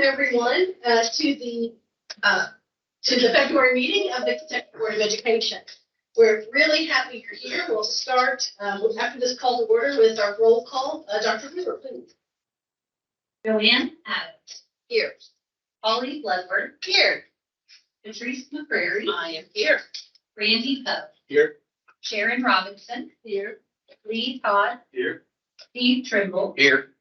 everyone to the February meeting of the Kentucky Board of Education. We're really happy you're here. We'll start after this call to order with our roll call. Dr. Hoover, please. Joanne Adams. Here. Holly Ledford. Here. Patrice McCrary. I am here. Randy Poe. Here. Sharon Robinson. Here. Lee Todd. Here. Steve Trimble. Here.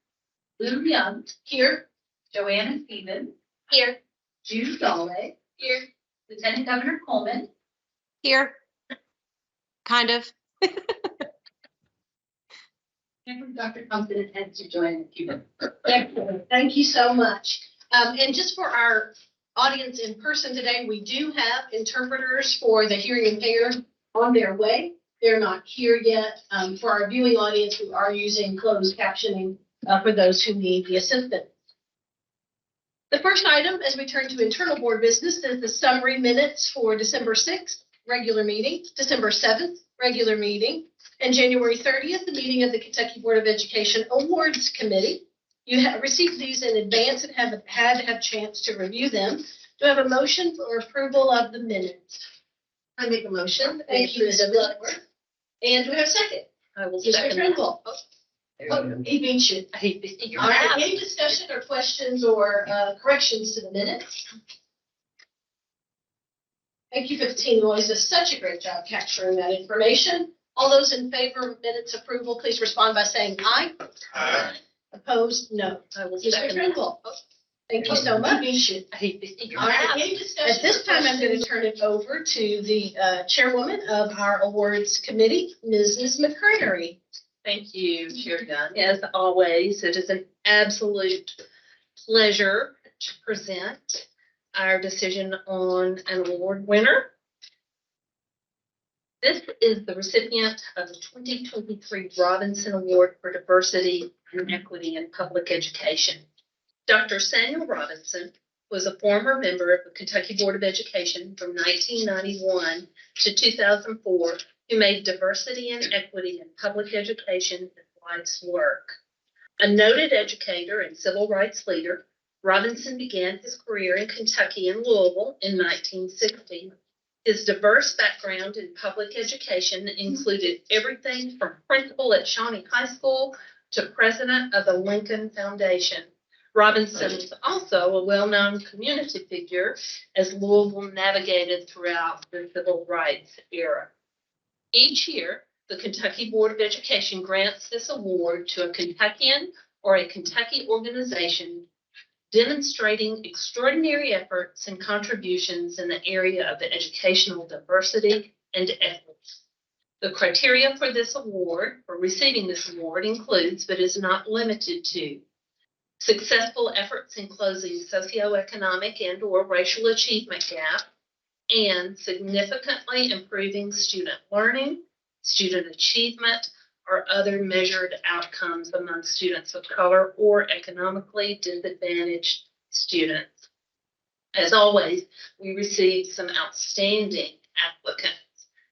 Lou Young. Here. Joanna Stevens. Here. Jude Galway. Here. Lieutenant Governor Coleman. Here. Kind of. And Dr. Thompson has to join the queue. Excellent. Thank you so much. And just for our audience in person today, we do have interpreters for the hearing impaired on their way. They're not here yet. For our viewing audience, we are using closed captioning for those who need the assistance. The first item, as we turn to internal board business, is the summary minutes for December 6th, regular meeting, December 7th, regular meeting, and January 30th, the meeting of the Kentucky Board of Education Awards Committee. You have received these in advance and have had to have a chance to review them. Do I have a motion for approval of the minutes? I make a motion. Thank you, Ms. Bloodworth. And do we have a second? I will Mr. second that. Trimble. Oh, he beat you. All right, any discussion or questions or corrections to the minutes? Thank you for the team who always does such a great job capturing that information. All those in favor of minutes approval, please respond by saying aye. Aye. Opposed, no. I will Mr. second that. Trimble. Thank you so much. All right, any discussion? At this time, I'm going to turn it over to the chairwoman of our awards committee, Ms. McCrary. Thank you, Chair Gunn. As always, it is an absolute pleasure to present our decision on an award winner. This is the recipient of the 2023 Robinson Award for Diversity and Equity in Public Education. Dr. Samuel Robinson was a former member of the Kentucky Board of Education from 1991 to 2004, who made diversity and equity in public education his life's work. A noted educator and civil rights leader, Robinson began his career in Kentucky in Louisville in 1960. His diverse background in public education included everything from principal at Shawnee High School to president of the Lincoln Foundation. Robinson is also a well-known community figure as Louisville navigated throughout the civil rights era. Each year, the Kentucky Board of Education grants this award to a Kentuckian or a Kentucky organization demonstrating extraordinary efforts and contributions in the area of educational diversity and equity. The criteria for this award, for receiving this award, includes, but is not limited to, successful efforts in closing socioeconomic and or racial achievement gap, and significantly improving student learning, student achievement, or other measured outcomes among students of color or economically disadvantaged students. As always, we received some outstanding applicants.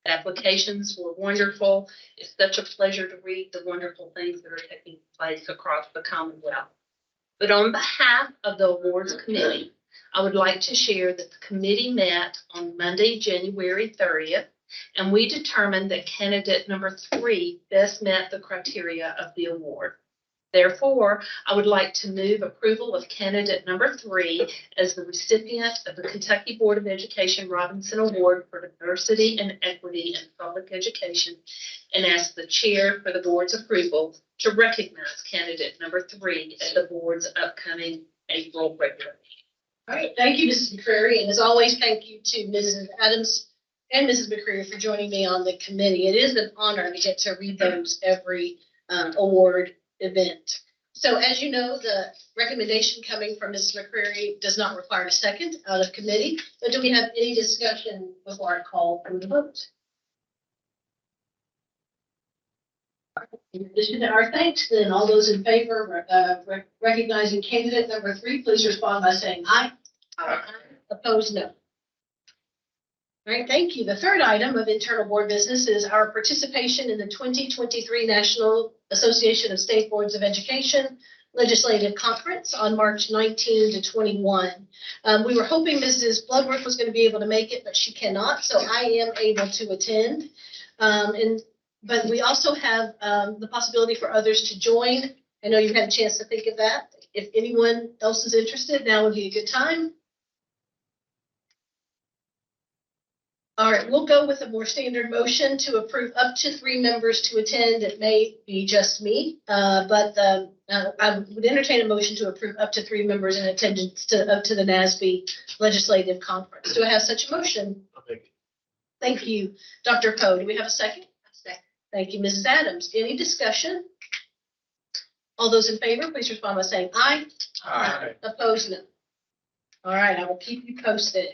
Applications were wonderful. It's such a pleasure to read the wonderful things that are taking place across the Commonwealth. But on behalf of the awards committee, I would like to share that the committee met on Monday, January 30th, and we determined that candidate number 3 best met the criteria of the award. Therefore, I would like to move approval of candidate number 3 as the recipient of the Kentucky Board of Education Robinson Award for Diversity and Equity in Public Education, and ask the chair for the board's approval to recognize candidate number 3 at the board's upcoming April regular meeting. All right, thank you, Mrs. McCrary, and as always, thank you to Mrs. Adams and Mrs. McCrary for joining me on the committee. It is an honor to get to read those every award event. So as you know, the recommendation coming from Mrs. McCrary does not require a second out of committee, but do we have any discussion before I call for the vote? In addition to our thanks, then all those in favor of recognizing candidate number 3, please respond by saying aye. Aye. Opposed, no. All right, thank you. The third item of internal board business is our participation in the 2023 National Association of State Boards of Education Legislative Conference on March 19 to 21. We were hoping Mrs. Bloodworth was going to be able to make it, but she cannot, so I am able to attend. But we also have the possibility for others to join. I know you've had a chance to think of that. If anyone else is interested, now would be a good time. All right, we'll go with a more standard motion to approve up to 3 members to attend. It may be just me, but I would entertain a motion to approve up to 3 members in attendance up to the NASB Legislative Conference. Do I have such a motion? Thank you, Dr. Poe. Do we have a second? Second. Thank you, Mrs. Adams. Any discussion? All those in favor, please respond by saying aye. Aye. Opposed, no. All right, I will keep you posted.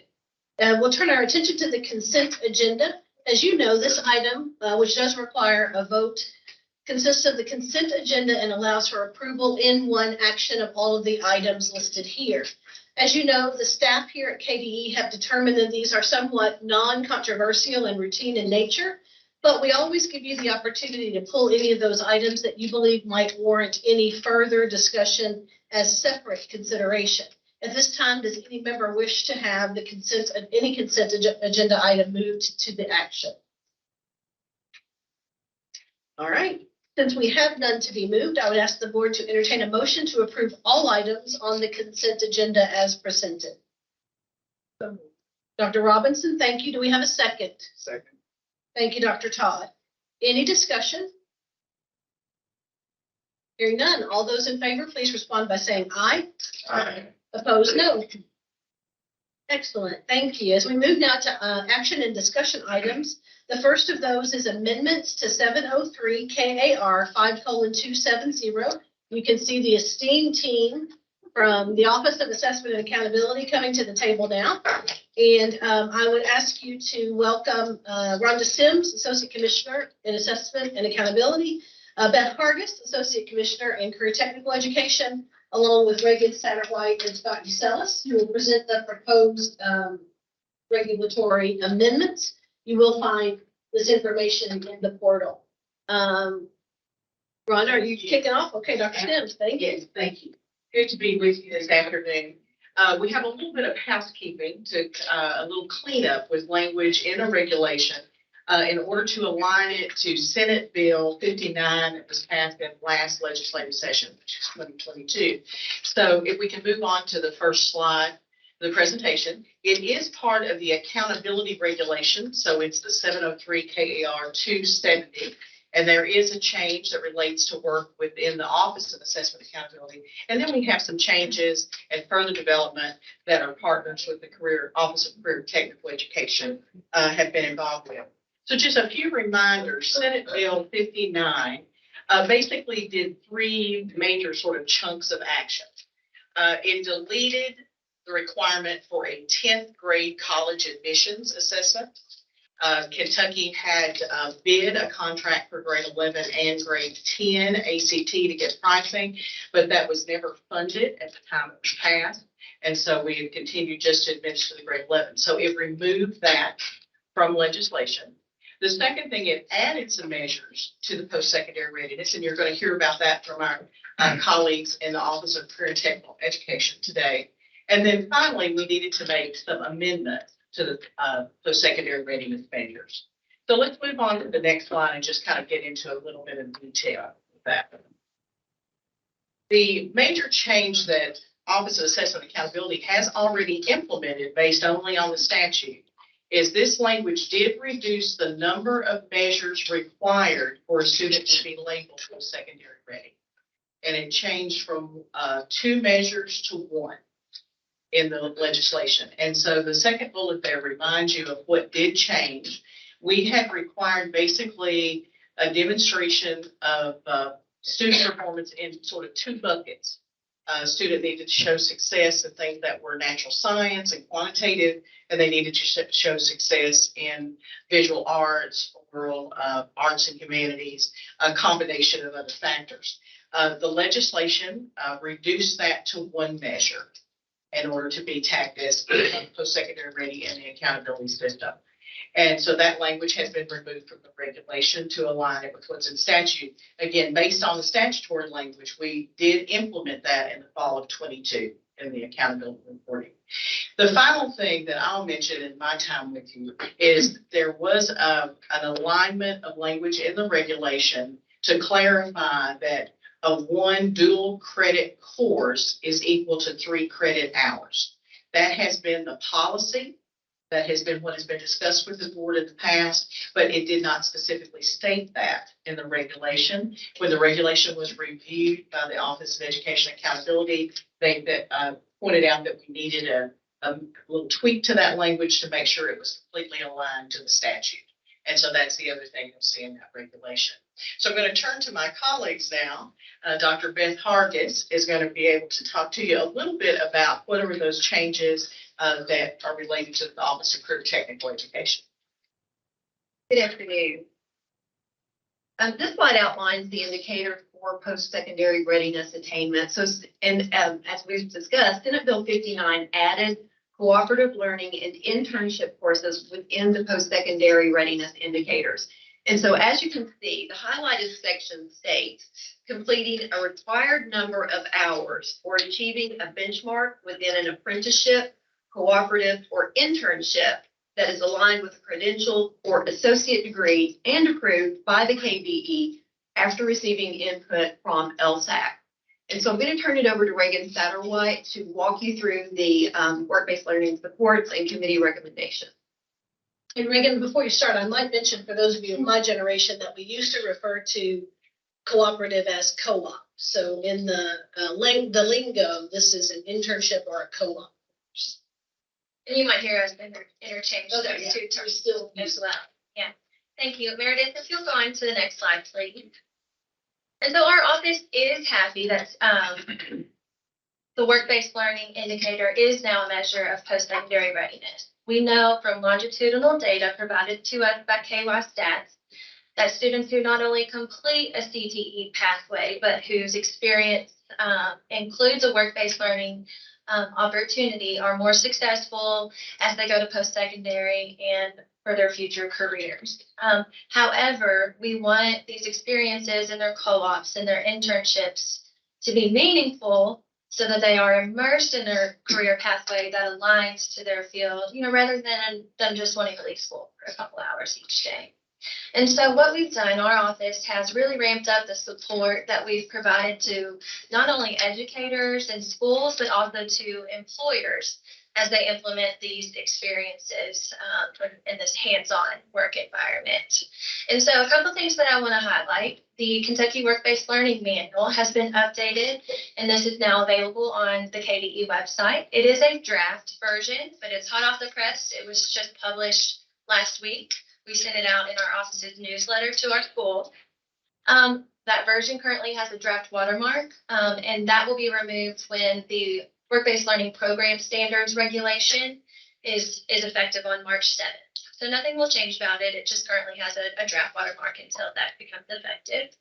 We'll turn our attention to the consent agenda. As you know, this item, which does require a vote, consists of the consent agenda and allows for approval in one action of all of the items listed here. As you know, the staff here at KBE have determined that these are somewhat non-controversial and routine in nature, but we always give you the opportunity to pull any of those items that you believe might warrant any further discussion as separate consideration. At this time, does any member wish to have the consent of any consent agenda item moved to the action? All right. Since we have none to be moved, I would ask the board to entertain a motion to approve all items on the consent agenda as presented. Dr. Robinson, thank you. Do we have a second? Second. Thank you, Dr. Todd. Any discussion? Hearing none. All those in favor, please respond by saying aye. Aye. Opposed, no. Excellent, thank you. As we move now to action and discussion items, the first of those is amendments to 703 KAR 5:270. You can see the esteemed team from the Office of Assessment and Accountability coming to the table now. And I would ask you to welcome Rhonda Sims, Associate Commissioner in Assessment and Accountability, Beth Hargis, Associate Commissioner in Career Technical Education, along with Reagan Satterwhite and Scott Uselis, who will present the proposed regulatory amendments. You will find this information in the portal. Rhonda, are you kicking off? Okay, Dr. Sims, thank you. Yes, thank you. Good to be with you this afternoon. We have a little bit of housekeeping a little cleanup with language in a regulation in order to align it to Senate Bill 59 that was passed in last legislative session, which is 2022. So if we can move on to the first slide, the presentation. It is part of the accountability regulation, so it's the 703 KAR 270. And there is a change that relates to work within the Office of Assessment and Accountability. And then we have some changes and further development that our partners with the Office of Career Technical Education have been involved with. So just a few reminders. Senate Bill 59 basically did 3 major sort of chunks of action. It deleted the requirement for a 10th grade college admissions assessment. Kentucky had bid a contract for grade 11 and grade 10 ACT to get pricing, but that was never funded at the time it was passed. And so we have continued just to administer the grade 11. So it removed that from legislation. The second thing, it added some measures to the post-secondary readiness, and you're going to hear about that from our colleagues in the Office of Career and Technical Education today. And then finally, we needed to make some amendments to the post-secondary readiness measures. So let's move on to the next slide and just kind of get into a little bit of detail with that. The major change that Office of Assessment and Accountability has already implemented based only on the statute is this language did reduce the number of measures required for a student to be labeled post-secondary ready. And it changed from 2 measures to 1 in the legislation. And so the second bullet there reminds you of what did change. We had required basically a demonstration of student performance in sort of 2 buckets. A student needed to show success in things that were natural science and quantitative, and they needed to show success in visual arts, oral arts and humanities, a combination of other factors. The legislation reduced that to 1 measure in order to be tagged as post-secondary ready in the accountability system. And so that language has been removed from the regulation to align it with what's in statute. Again, based on the statutory language, we did implement that in the fall of 22 in the accountability reporting. The final thing that I'll mention in my time with you is there was an alignment of language in the regulation to clarify that a one dual credit course is equal to 3 credit hours. That has been the policy. That has been what has been discussed with the board in the past, but it did not specifically state that in the regulation. When the regulation was reviewed by the Office of Education Accountability, they pointed out that we needed a little tweak to that language to make sure it was completely aligned to the statute. And so that's the other thing you'll see in that regulation. So I'm going to turn to my colleagues now. Dr. Beth Hargis is going to be able to talk to you a little bit about what are those changes that are related to the Office of Career Technical Education. Good afternoon. This slide outlines the indicator for post-secondary readiness attainment. So, as we've discussed, Senate Bill 59 added cooperative learning and internship courses within the post-secondary readiness indicators. And so, as you can see, the highlighted section states completing a required number of hours or achieving a benchmark within an apprenticeship, cooperative, or internship that is aligned with a credential or associate degree and approved by the KBE after receiving input from LSAC. And so I'm going to turn it over to Reagan Satterwhite to walk you through the work-based learning supports and committee recommendations. And Reagan, before you start, I might mention for those of you of my generation that we used to refer to cooperative as co-op. So in the lingo, this is an internship or a co-op. And you might hear us interchange Okay, those yeah. two terms Still as well. Yeah. Thank you. Meredith, if you'll go on to the next slide, please. And so our office is happy that the work-based learning indicator is now a measure of post-secondary readiness. We know from longitudinal data provided to us by KY Stats that students who not only complete a CTE pathway, but whose experience includes a work-based learning opportunity are more successful as they go to post-secondary and for their future careers. However, we want these experiences and their co-ops and their internships to be meaningful so that they are immersed in their career pathway that aligns to their field, rather than them just wanting to leave school for a couple hours each day. And so what we've done, our office has really ramped up the support that we've provided to not only educators and schools, but also to employers as they implement these experiences in this hands-on work environment. And so a couple things that I want to highlight. The Kentucky Work-Based Learning Manual has been updated, and this is now available on the KBE website. It is a draft version, but it's hot off the press. It was just published last week. We sent it out in our office's newsletter to our school. That version currently has a draft watermark, and that will be removed when the Work-Based Learning Program Standards Regulation is effective on March 7th. So nothing will change about it. It just currently has a draft watermark until that becomes effective.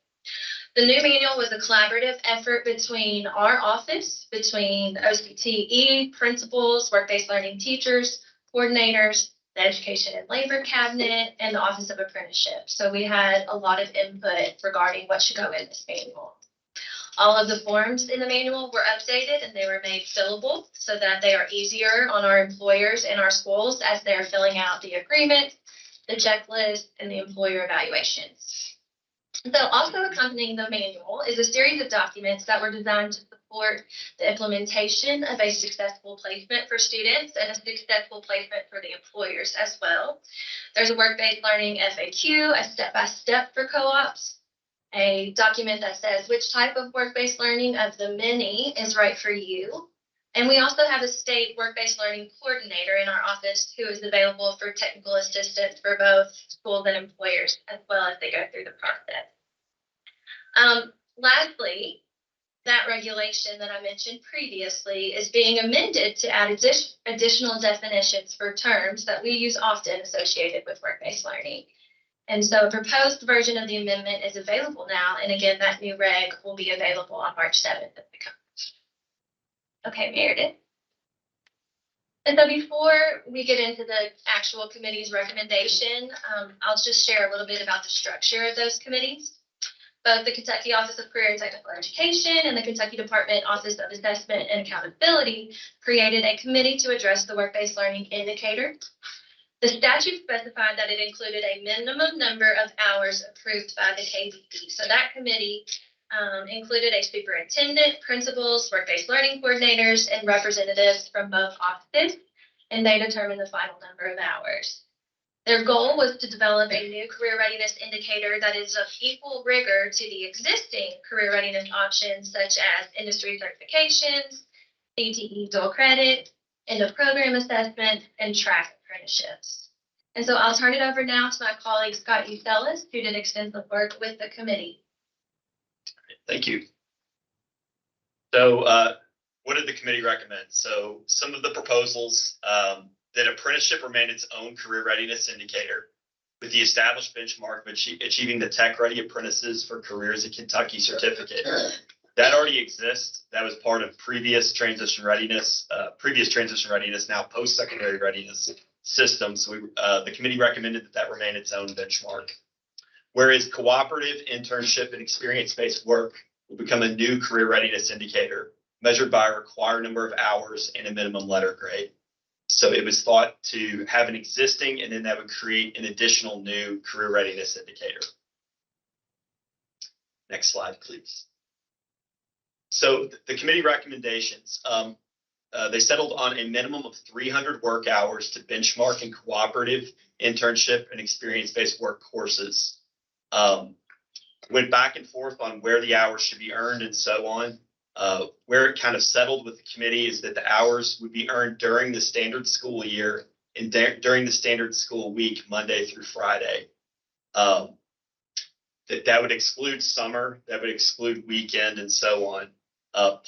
The new manual was a collaborative effort between our office, between OCTE, principals, work-based learning teachers, coordinators, the Education and Labor Cabinet, and the Office of Apprenticeship. So we had a lot of input regarding what should go in this manual. All of the forms in the manual were updated and they were made fillable so that they are easier on our employers and our schools as they're filling out the agreement, the checklist, and the employer evaluations. So also accompanying the manual is a series of documents that were designed to support the implementation of a successful placement for students and a successful placement for the employers as well. There's a work-based learning FAQ, a step-by-step for co-ops, a document that says which type of work-based learning of the many is right for you. And we also have a state work-based learning coordinator in our office who is available for technical assistance for both schools and employers as well as they go through the process. Lastly, that regulation that I mentioned previously is being amended to add additional definitions for terms that we use often associated with work-based learning. And so a proposed version of the amendment is available now. And again, that new reg will be available on March 7th. Okay, Meredith. And so before we get into the actual committee's recommendation, I'll just share a little bit about the structure of those committees. Both the Kentucky Office of Career and Technical Education and the Kentucky Department Office of Assessment and Accountability created a committee to address the work-based learning indicator. The statute specified that it included a minimum number of hours approved by the KBE. So that committee included a superintendent, principals, work-based learning coordinators, and representatives from both offices, and they determined the final number of hours. Their goal was to develop a new career readiness indicator that is of equal rigor to the existing career readiness options, such as industry certifications, CTE dual credit, end of program assessment, and track apprenticeships. And so I'll turn it over now to my colleague Scott Usellis, who did extensive work with the committee. Thank you. So what did the committee recommend? So some of the proposals, that apprenticeship remain its own career readiness indicator with the established benchmark of achieving the tech ready apprentices for careers at Kentucky certificate. That already exists. That was part of previous transition readiness, now post-secondary readiness systems. So the committee recommended that remain its own benchmark. Whereas cooperative, internship, and experience-based work will become a new career readiness indicator measured by a required number of hours and a minimum letter grade. So it was thought to have an existing, and then that would create an additional new career readiness indicator. Next slide, please. So the committee recommendations, they settled on a minimum of 300 work hours to benchmark in cooperative, internship, and experience-based work courses. Went back and forth on where the hours should be earned and so on. Where it kind of settled with the committee is that the hours would be earned during the standard school year and during the standard school week, Monday through Friday. That would exclude summer, that would exclude weekend and so on.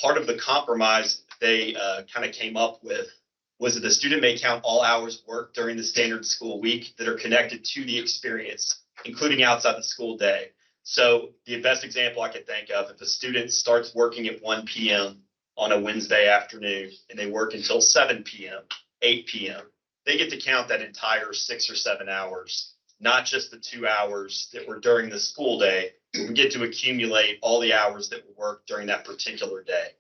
Part of the compromise they kind of came up with was that the student may count all hours worked during the standard school week that are connected to the experience, including outside the school day. So the best example I could think of, if a student starts working at 1 p.m. on a Wednesday afternoon and they work until 7 p.m., 8 p.m., they get to count that entire 6 or 7 hours, not just the 2 hours that were during the school day. We get to accumulate all the hours that were worked during that particular day.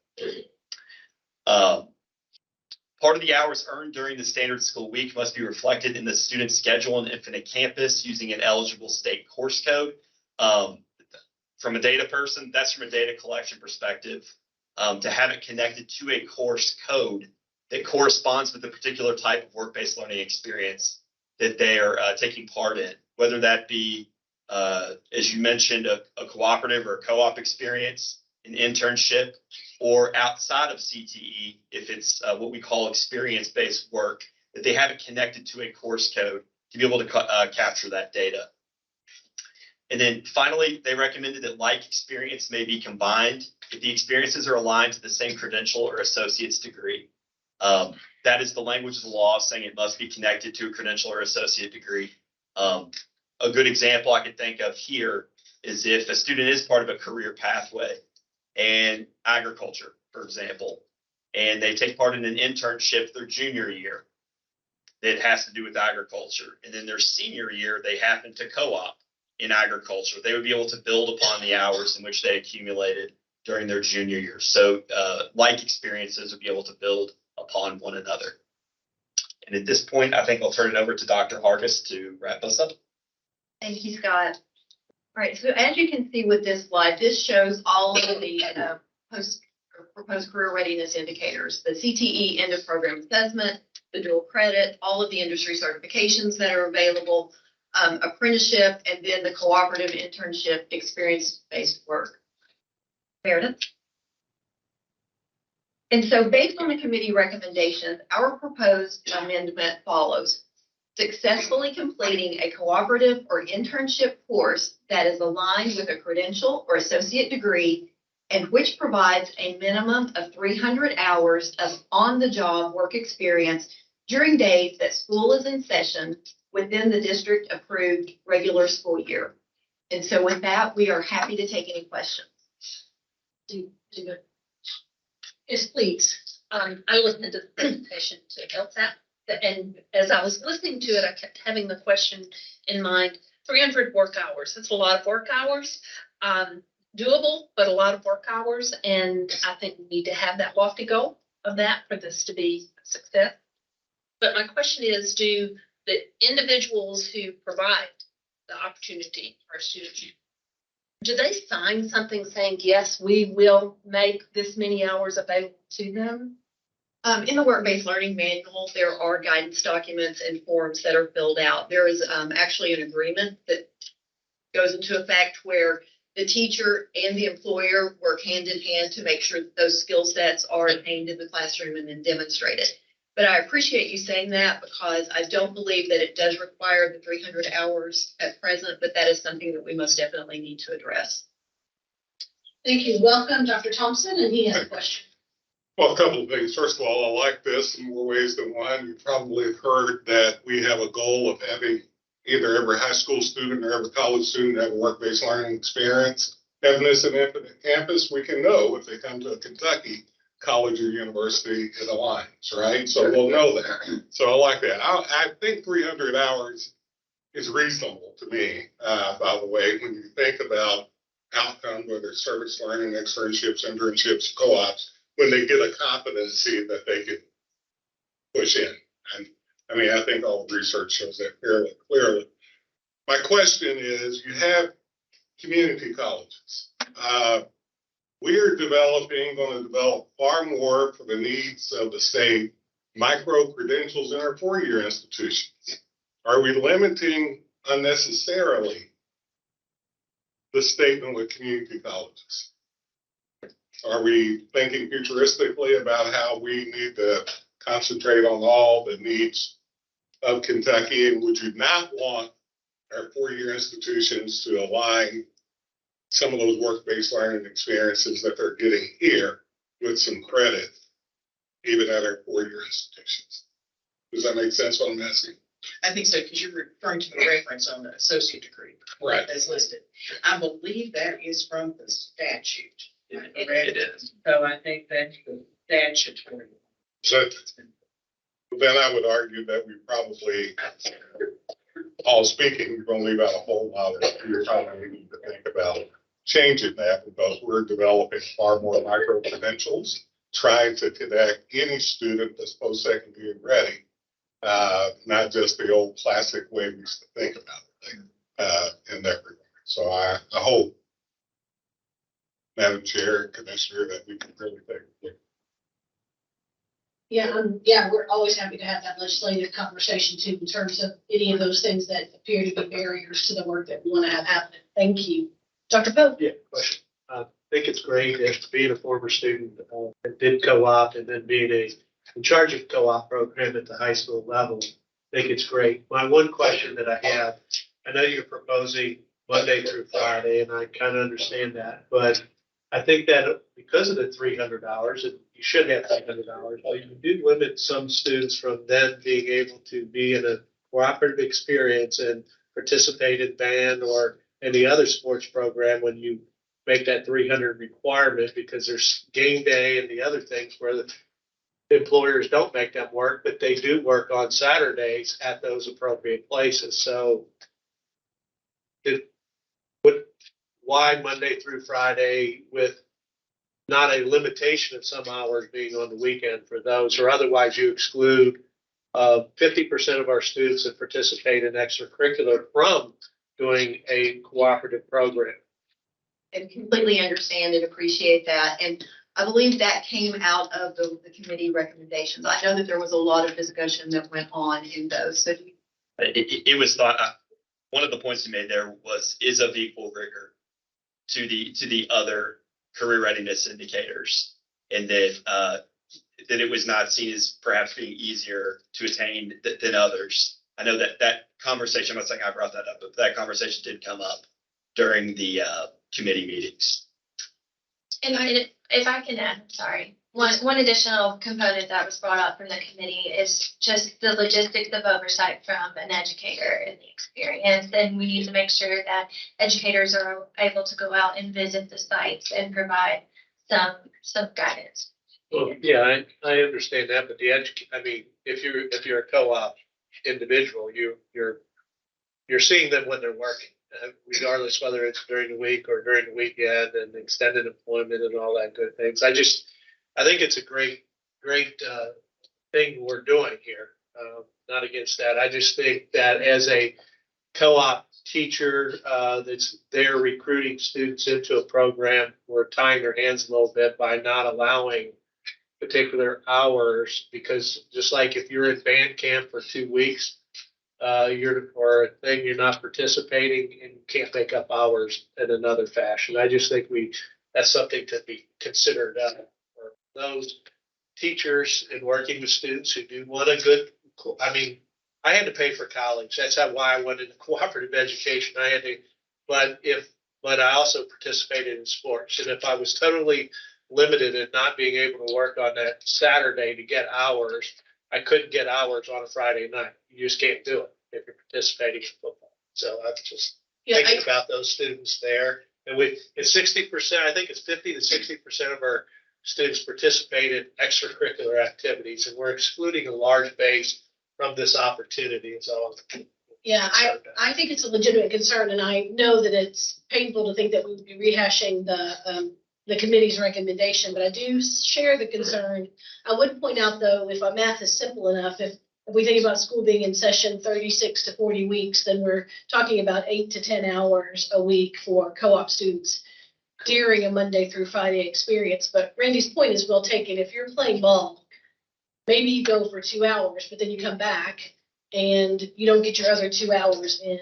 Part of the hours earned during the standard school week must be reflected in the student's schedule on Infinite Campus using an eligible state course code. From a data person, that's from a data collection perspective, to have it connected to a course code that corresponds with the particular type of work-based learning experience that they are taking part in, whether that be, as you mentioned, a cooperative or a co-op experience, an internship, or outside of CTE, if it's what we call experience-based work, that they have it connected to a course code to be able to capture that data. And then finally, they recommended that like experience may be combined if the experiences are aligned to the same credential or associate's degree. That is the language of the law saying it must be connected to a credential or associate degree. A good example I could think of here is if a student is part of a career pathway and agriculture, for example, and they take part in an internship their junior year that has to do with agriculture, and then their senior year they happen to co-op in agriculture, they would be able to build upon the hours in which they accumulated during their junior year. So like experiences would be able to build upon one another. And at this point, I think I'll turn it over to Dr. Hargis to wrap us up. Thank you, Scott. All right, so as you can see with this slide, this shows all of the proposed career readiness indicators, the CTE end of program assessment, the dual credit, all of the industry certifications that are available, apprenticeship, and then the cooperative internship experience-based work. Meredith? And so based on the committee recommendations, our proposed amendment follows: successfully completing a cooperative or internship course that is aligned with a credential or associate degree and which provides a minimum of 300 hours of on-the-job work experience during days that school is in session within the district-approved regular school year. And so with that, we are happy to take any questions. Yes, please. I listened to the presentation to LSAP, and as I was listening to it, I kept having the question in mind, 300 work hours. That's a lot of work hours. Doable, but a lot of work hours, and I think we need to have that lofty goal of that for this to be a success. But my question is, do the individuals who provide the opportunity for students, do they sign something saying, yes, we will make this many hours available to them? In the work-based learning manual, there are guidance documents and forms that are filled out. There is actually an agreement that goes into effect where the teacher and the employer work hand in hand to make sure that those skill sets are attained in the classroom and then demonstrated. But I appreciate you saying that because I don't believe that it does require the 300 hours at present, but that is something that we most definitely need to address. Thank you. Welcome, Dr. Thompson, and he has a question. Well, a couple of things. First of all, I like this in more ways than one. You probably have heard that we have a goal of having either every high school student or every college student have a work-based learning experience. Having this in Infinite Campus, we can know if they come to a Kentucky college or university, it aligns, right? So we'll know that. So I like that. I think 300 hours is reasonable to me, by the way, when you think about outcome, whether it's service learning, externships, internships, co-ops, when they get a competency that they can push in. And I mean, I think all the research shows that fairly clearly. My question is, you have community colleges. We're going to develop far more for the needs of the state, micro-credentials in our four-year institutions. Are we limiting unnecessarily the statement with community colleges? Are we thinking futuristically about how we need to concentrate on all the needs of Kentucky? And would you not want our four-year institutions to align some of those work-based learning experiences that they're getting here with some credit, even at our four-year institutions? Does that make sense what I'm asking? I think so, because you're referring to the reference on the associate degree. Right. That's listed. I believe that is from the statute. It is. So I think that's the statutory. So then I would argue that we probably, all speaking, we're going to leave out a whole lot of your time. We need to think about changing that because we're developing far more micro credentials, trying to connect any student that's post-secondary ready, not just the old classic way we used to think about it in that regard. So I hope, Madam Chair and Commissioner, that we can really take a look. Yeah, we're always happy to have that legislative conversation too, in terms of any of those things that appear to be barriers to the work that we want to have happen. Thank you. Dr. Pope? Yeah, question. I think it's great as being a former student that did co-op and then being in charge of co-op program at the high school level. I think it's great. My one question that I have, I know you're proposing Monday through Friday, and I kind of understand that, but I think that because of the $300, and you should have $300, but you do limit some students from then being able to be in a cooperative experience and participate in band or any other sports program when you make that 300 requirement, because there's game day and the other things where the employers don't make them work, but they do work on Saturdays at those appropriate places. So why Monday through Friday with not a limitation of some hours being on the weekend for those, or otherwise you exclude 50% of our students that participate in extracurricular from doing a cooperative program? And completely understand and appreciate that. And I believe that came out of the committee recommendations. I know that there was a lot of discussion that went on in those. So It was thought, one of the points you made there is of equal rigor to the other career readiness indicators, and that it was not seen as perhaps being easier to attain than others. I know that conversation, I'm not saying I brought that up, but that conversation did come up during the committee meetings. And if I can add, sorry, one additional component that was brought up from the committee is just the logistics of oversight from an educator and the experience. And we need to make sure that educators are able to go out and visit the sites and provide some guidance. Well, yeah, I understand that, but I mean, if you're a co-op individual, you're seeing them when they're working, regardless whether it's during the week or during the weekend and extended employment and all that good things. I think it's a great thing we're doing here. Not against that. I just think that as a co-op teacher that's there recruiting students into a program, we're tying their hands a little bit by not allowing particular hours, because just like if you're in band camp for 2 weeks, or a thing, you're not participating and you can't make up hours in another fashion. I just think that's something to be considered for those teachers and working with students who do want a good, I mean, I had to pay for college. That's why I went into cooperative education. But I also participated in sports. And if I was totally limited in not being able to work on that Saturday to get hours, I couldn't get hours on a Friday night. You just can't do it if you're participating in football. So I'm just thinking about those students there. And it's 60%, I think it's 50 to 60% of our students participate in extracurricular activities, and we're excluding a large base from this opportunity. So Yeah, I think it's a legitimate concern, and I know that it's painful to think that we would be rehashing the committee's recommendation, but I do share the concern. I would point out, though, if our math is simple enough, if we think about school being in session 36 to 40 weeks, then we're talking about 8 to 10 hours a week for co-op students during a Monday through Friday experience. But Randy's point is well taken. If you're playing ball, maybe you go for 2 hours, but then you come back and you don't get your other 2 hours in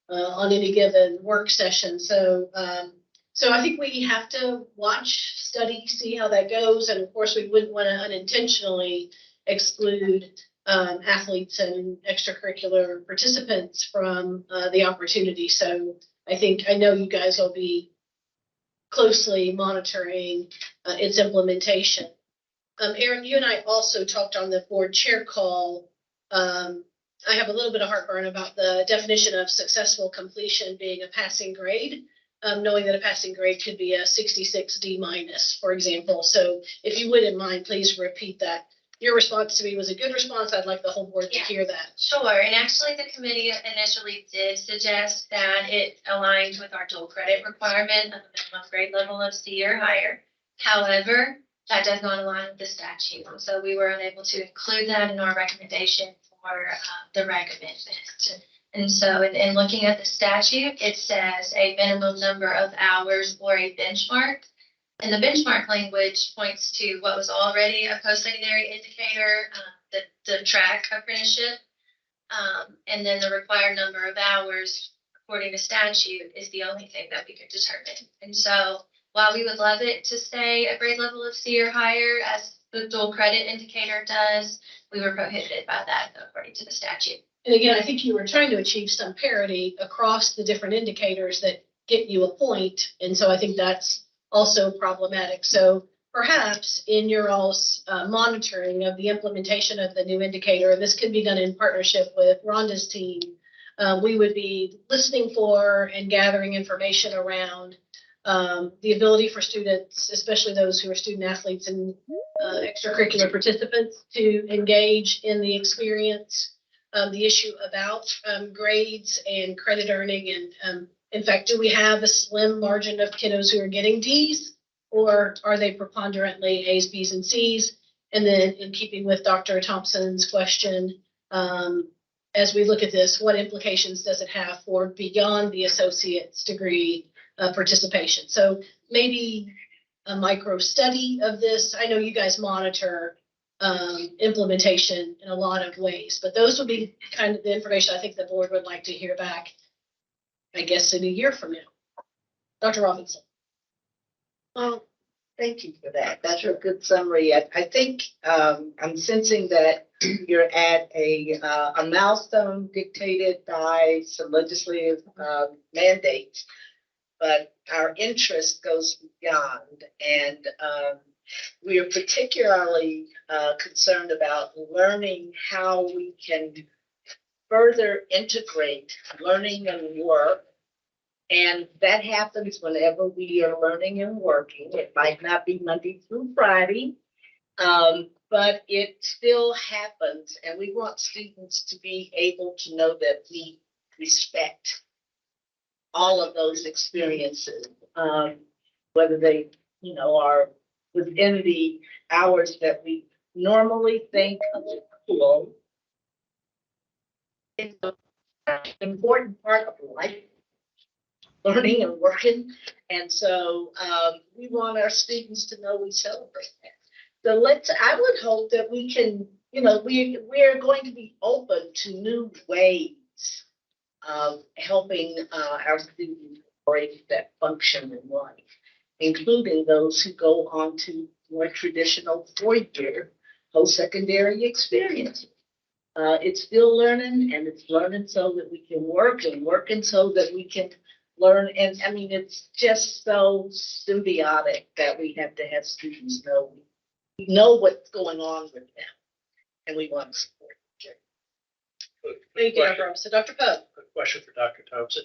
on any given work session. So I think we have to watch, study, see how that goes. And of course, we wouldn't want to unintentionally exclude athletes and extracurricular participants from the opportunity. So I know you guys will be closely monitoring its implementation. Aaron, you and I also talked on the board chair call. I have a little bit of heartburn about the definition of successful completion being a passing grade, knowing that a passing grade could be a 66 D minus, for example. So if you wouldn't mind, please repeat that. Your response to me was a good response. I'd like the whole board to hear that. Sure, and actually the committee initially did suggest that it aligned with our dual credit requirement of a minimum grade level of C or higher. However, that does not align with the statute, so we were unable to include that in our recommendation for the reg amendment. And so in looking at the statute, it says a minimum number of hours or a benchmark. And the benchmark language points to what was already a post-secondary indicator, the track apprenticeship. And then the required number of hours, according to statute, is the only thing that we could determine. And so while we would love it to stay a grade level of C or higher, as the dual credit indicator does, we were prohibited by that according to the statute. And again, I think you were trying to achieve some parity across the different indicators that get you a point. And so I think that's also problematic. So perhaps in your all's monitoring of the implementation of the new indicator, and this could be done in partnership with Rhonda's team, we would be listening for and gathering information around the ability for students, especially those who are student athletes and extracurricular participants, to engage in the experience, the issue about grades and credit earning. And in fact, do we have a slim margin of kiddos who are getting Ds, or are they preponderantly A's, B's, and C's? And then in keeping with Dr. Thompson's question, as we look at this, what implications does it have for beyond the associate's degree participation? So maybe a micro study of this. I know you guys monitor implementation in a lot of ways, but those would be kind of the information I think the board would like to hear back, I guess, in a year from now. Dr. Robinson. Well, thank you for that. That's a good summary. I think I'm sensing that you're at a milestone dictated by some legislative mandates, but our interest goes beyond. And we are particularly concerned about learning how we can further integrate learning and work. And that happens whenever we are learning and working. It might not be Monday through Friday. But it still happens, and we want students to be able to know that we respect all of those experiences, whether they, are within the hours that we normally think of school. It's an important part of life, learning and working. And so we want our students to know we celebrate that. So I would hope that we can, we're going to be open to new ways of helping our students break that function in life, including those who go on to more traditional four-year post-secondary experiences. It's still learning, and it's learning so that we can work, and working so that we can learn. And I mean, it's just so symbiotic that we have to have students know we know what's going on with them, and we want to support them. Thank you, Dr. Robinson. Dr. Poe. Quick question for Dr. Thompson.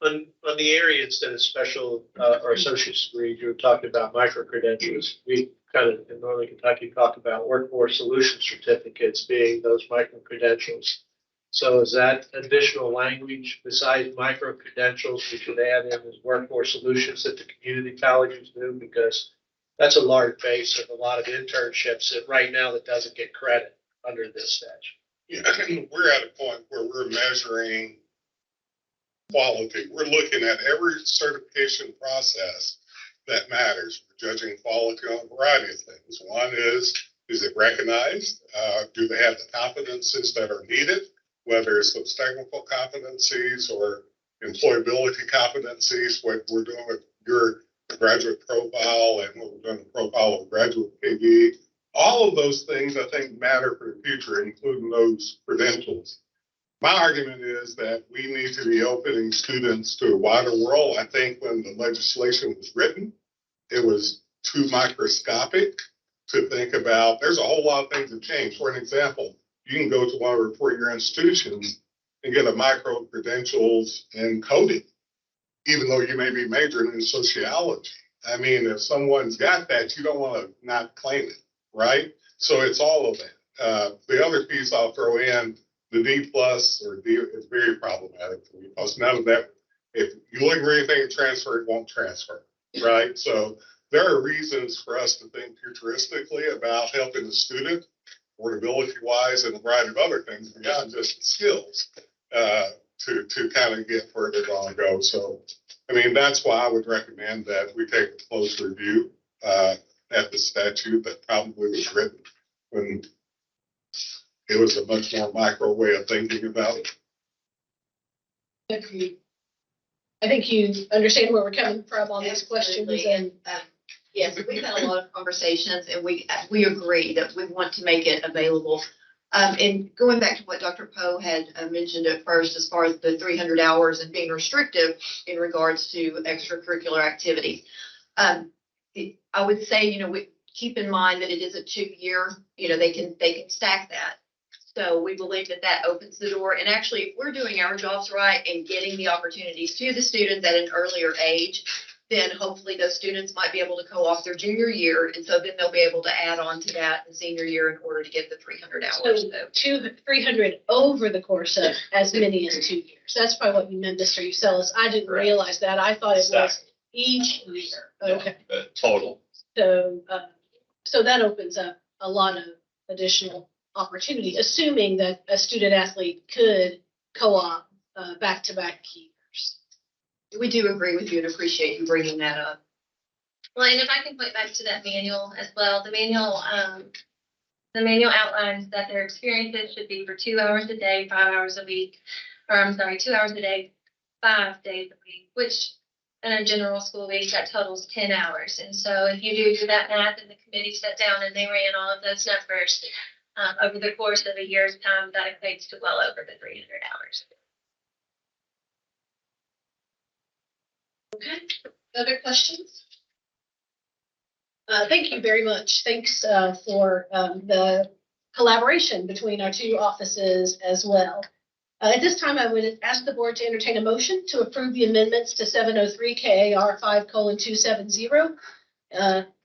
On the area instead of special or associate's degree, you were talking about micro-credentials. We kind of in Northern Kentucky talk about workforce solution certificates being those micro-credentials. So is that additional language besides micro-credentials we should add in as workforce solutions that the community colleges do? Because that's a large base of a lot of internships that right now that doesn't get credit under this statute. Yeah, we're at a point where we're measuring quality. We're looking at every certification process that matters. We're judging quality on a variety of things. One is it recognized? Do they have the competencies that are needed, whether it's those technical competencies or employability competencies, what we're doing with your graduate profile and what we're doing the profile of graduate KBE. All of those things I think matter for the future, including those credentials. My argument is that we need to be opening students to a wider world. I think when the legislation was written, it was too microscopic to think about. There's a whole lot of things that change. For an example, you can go to one of our four-year institutions and get a micro credentials in coding, even though you may be majoring in sociology. I mean, if someone's got that, you don't want to not claim it, right? So it's all of that. The other piece I'll throw in, the D plus or D is very problematic for me because none of that, if you look for anything to transfer, it won't transfer, right? So there are reasons for us to think futuristically about helping the student, affordability wise, and a variety of other things beyond just the skills to kind of get where they're going to go. So, I mean, that's why I would recommend that we take a close review at the statute that probably was written when it was a much more micro way of thinking about it. I think you understand where we're coming from on these questions. And yes, we've had a lot of conversations, and we agree that we want to make it available. And going back to what Dr. Poe had mentioned at first, as far as the 300 hours and being restrictive in regards to extracurricular activities, I would say, we keep in mind that it is a 2-year. They can stack that. So we believe that opens the door. And actually, if we're doing our jobs right and getting the opportunities to the students at an earlier age, then hopefully those students might be able to co-op their junior year. And so then they'll be able to add on to that the senior year in order to get the 300 hours. So 300 over the course of as many as 2 years. That's probably what you meant, Mr. Ucelis. I didn't realize that. I thought it was each year. Okay. Total. So that opens up a lot of additional opportunity, assuming that a student athlete could co-op back-to-back years. We do agree with you and appreciate you bringing that up. Well, and if I can point back to that manual as well, the manual outlines that their experiences should be for 2 hours a day, 5 hours a week, 2 hours a day, 5 days a week, which in a general school week, that totals 10 hours. And so if you do that math and the committee sat down and they ran all of those numbers over the course of a year's time, that equates to well over the 300 hours. Okay, other questions? Thank you very much. Thanks for the collaboration between our two offices as well. At this time, I would ask the board to entertain a motion to approve the amendments to 703 KAR 5:270.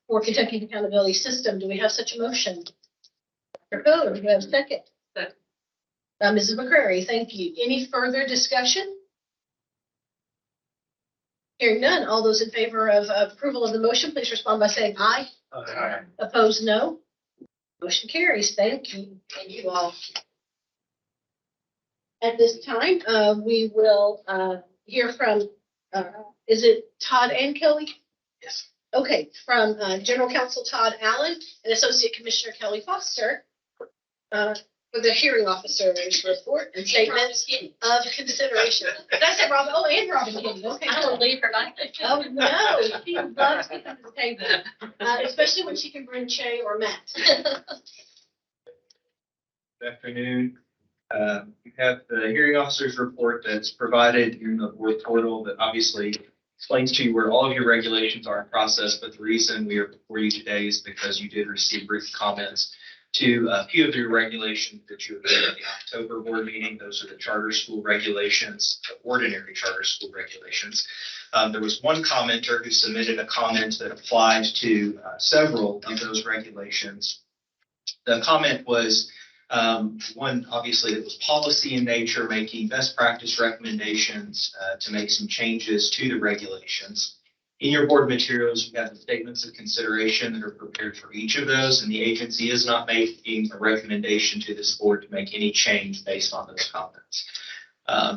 for Kentucky Accountability System. Do we have such a motion? Dr. Kohler, do we have a second? Second. Mrs. McCrary, thank you. Any further discussion? Hearing none, all those in favor of approval of the motion, please respond by saying aye. Aye. Opposed, no. Motion carries. Thank you. Thank you all. At this time, we will hear from, is it Todd and Kelly? Yes. Okay, from General Counsel Todd Allen and Associate Commissioner Kelly Foster for the hearing officer's report and statements of consideration. Did I say Robin? Oh, and Robin Kenny. Okay. I will leave her like that. Oh, no, she loves to come to the table, especially when she can bring Shay or Matt. Good afternoon. We have the hearing officer's report that's provided in the board portal that obviously explains to you where all of your regulations are in process, but the reason we are before you today is because you did receive brief comments to a few of your regulations that you heard at the October board meeting. Those are the charter school regulations, the ordinary charter school regulations. There was one commenter who submitted a comment that applied to several of those regulations. The comment was one, obviously, it was policy in nature, making best practice recommendations to make some changes to the regulations. In your board materials, you have the statements of consideration that are prepared for each of those, and the agency is not making a recommendation to this board to make any change based on those comments.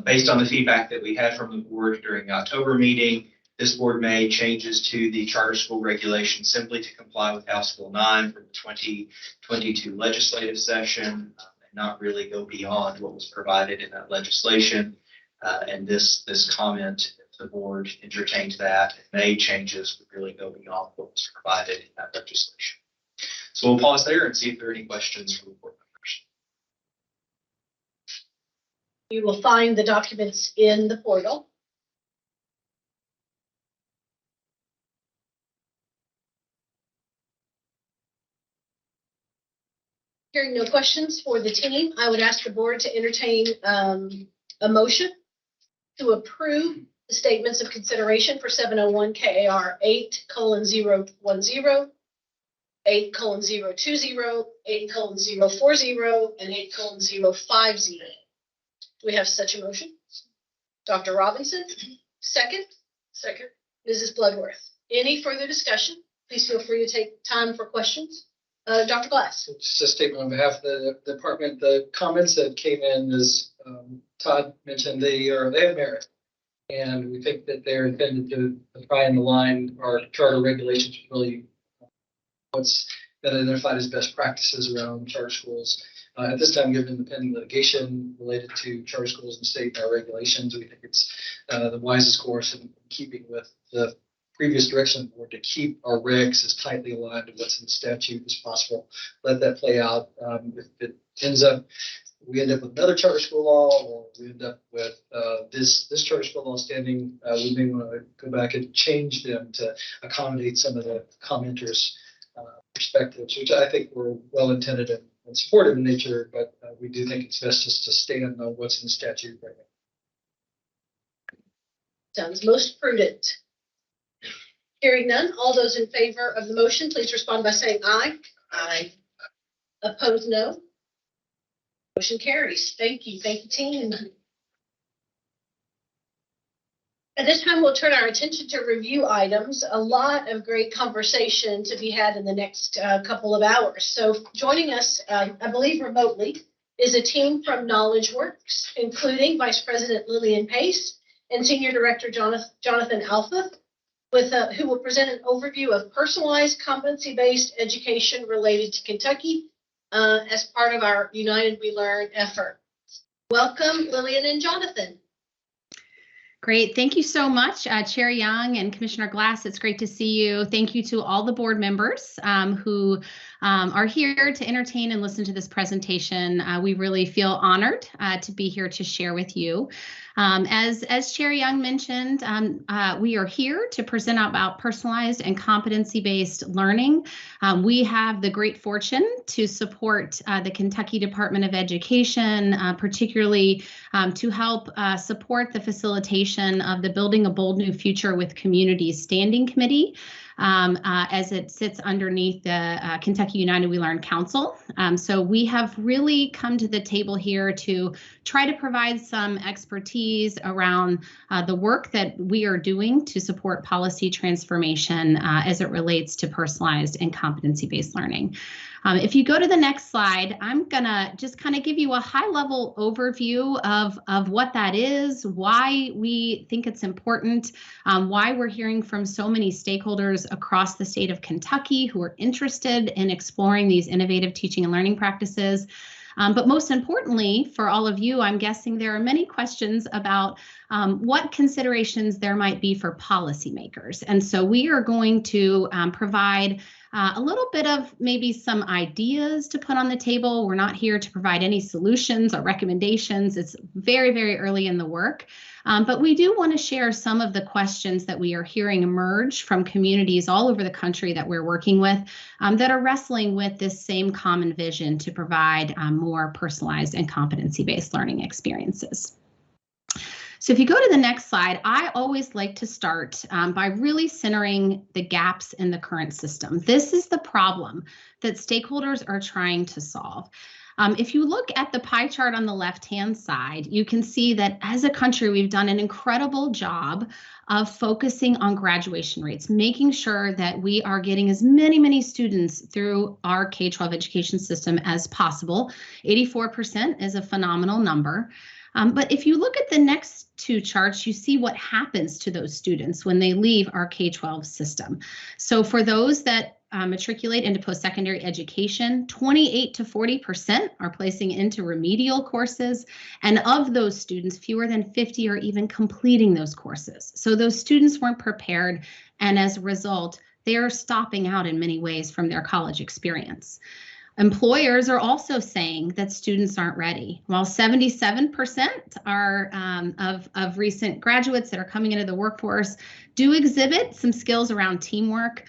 Based on the feedback that we had from the board during the October meeting, this board made changes to the charter school regulations simply to comply with House Bill 9 from the 2022 legislative session, and not really go beyond what was provided in that legislation. And this comment, if the board entertained that, and made changes, would really go beyond what was provided in that legislation. So we'll pause there and see if there are any questions from board members. You will find the documents in the portal. Hearing no questions for the team, I would ask the board to entertain a motion to approve the statements of consideration for 701 KAR 8:010, 8:020, 8:040, and 8:050. Do we have such a motion? Dr. Robinson, second? Second. Mrs. Bloodworth, any further discussion? Please feel free to take time for questions. Dr. Glass. Just a statement on behalf of the department. The comments that came in, as Todd mentioned, they have merit. And we think that they're intended to try and align our charter regulations with really what's been identified as best practices around charter schools. At this time, given the pending litigation related to charter schools and state regulations, we think it's the wisest course in keeping with the previous direction of the board to keep our regs as tightly aligned to what's in the statute as possible. Let that play out. If it we end up with another charter school law, or we end up with this charter school law standing, we may want to go back and change them to accommodate some of the commenters' perspectives, which I think were well intended and supportive in nature, but we do think it's best just to stand on what's in the statute right now. Sounds most prudent. Hearing none, all those in favor of the motion, please respond by saying aye. Aye. Opposed, no. Motion carries. Thank you. Thank you, team. At this time, we'll turn our attention to review items. A lot of great conversation to be had in the next couple of hours. So joining us, I believe remotely, is a team from Knowledge Works, including Vice President Lillian Pace and Senior Director Jonathan Alpha, who will present an overview of personalized competency-based education related to Kentucky as part of our United We Learn effort. Welcome, Lillian and Jonathan. Great. Thank you so much, Chair Young and Commissioner Glass. It's great to see you. Thank you to all the board members who are here to entertain and listen to this presentation. We really feel honored to be here to share with you. As Chair Young mentioned, we are here to present about personalized and competency-based learning. We have the great fortune to support the Kentucky Department of Education, particularly to help support the facilitation of the Building a Bold New Future with Communities Standing Committee. as it sits underneath the Kentucky United We Learn Council. So we have really come to the table here to try to provide some expertise around the work that we are doing to support policy transformation as it relates to personalized and competency-based learning. If you go to the next slide, I'm gonna just kind of give you a high-level overview of what that is, why we think it's important, why we're hearing from so many stakeholders across the state of Kentucky who are interested in exploring these innovative teaching and learning practices. But most importantly, for all of you, I'm guessing there are many questions about what considerations there might be for policymakers. And so we are going to provide a little bit of maybe some ideas to put on the table. We're not here to provide any solutions or recommendations. It's very, very early in the work. But we do want to share some of the questions that we are hearing emerge from communities all over the country that we're working with that are wrestling with this same common vision to provide more personalized and competency-based learning experiences. So if you go to the next slide, I always like to start by really centering the gaps in the current system. This is the problem that stakeholders are trying to solve. If you look at the pie chart on the left-hand side, you can see that as a country, we've done an incredible job of focusing on graduation rates, making sure that we are getting as many students through our K-12 education system as possible. 84% is a phenomenal number. But if you look at the next two charts, you see what happens to those students when they leave our K-12 system. So for those that matriculate into post-secondary education, 28 to 40% are placing into remedial courses. And of those students, fewer than 50 are even completing those courses. So those students weren't prepared. And as a result, they are stopping out in many ways from their college experience. Employers are also saying that students aren't ready. While 77% are of recent graduates that are coming into the workforce do exhibit some skills around teamwork,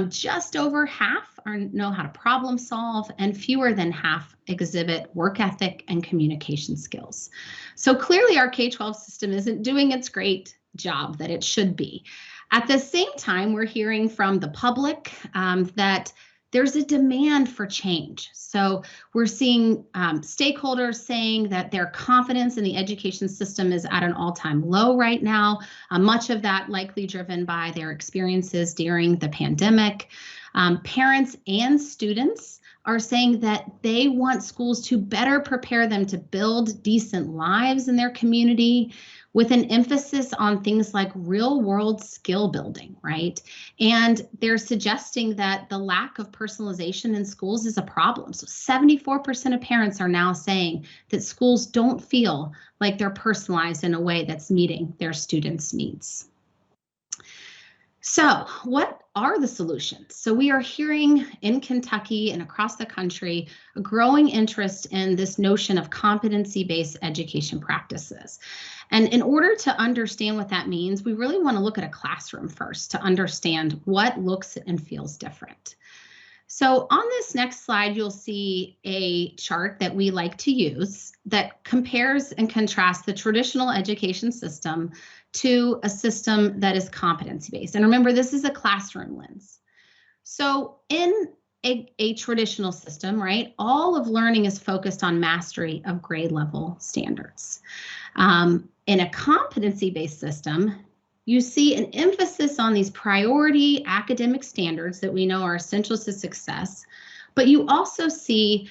just over half know how to problem solve, and fewer than half exhibit work ethic and communication skills. So clearly our K-12 system isn't doing its great job that it should be. At the same time, we're hearing from the public that there's a demand for change. So we're seeing stakeholders saying that their confidence in the education system is at an all-time low right now, much of that likely driven by their experiences during the pandemic. Parents and students are saying that they want schools to better prepare them to build decent lives in their community, with an emphasis on things like real-world skill building, right? And they're suggesting that the lack of personalization in schools is a problem. So 74% of parents are now saying that schools don't feel like they're personalized in a way that's meeting their students' needs. So what are the solutions? So we are hearing in Kentucky and across the country a growing interest in this notion of competency-based education practices. And in order to understand what that means, we really want to look at a classroom first to understand what looks and feels different. So on this next slide, you'll see a chart that we like to use that compares and contrasts the traditional education system to a system that is competency-based. And remember, this is a classroom lens. So in a traditional system, right, all of learning is focused on mastery of grade level standards. In a competency-based system, you see an emphasis on these priority academic standards that we know are essential to success, but you also see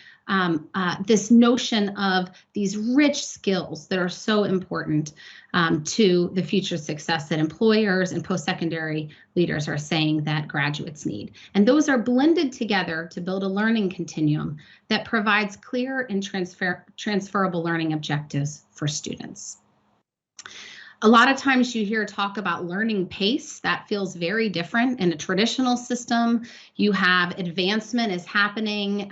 this notion of these rich skills that are so important to the future success that employers and post-secondary leaders are saying that graduates need. And those are blended together to build a learning continuum that provides clear and transferable learning objectives for students. A lot of times you hear talk about learning pace. That feels very different in a traditional system. You have advancement is happening,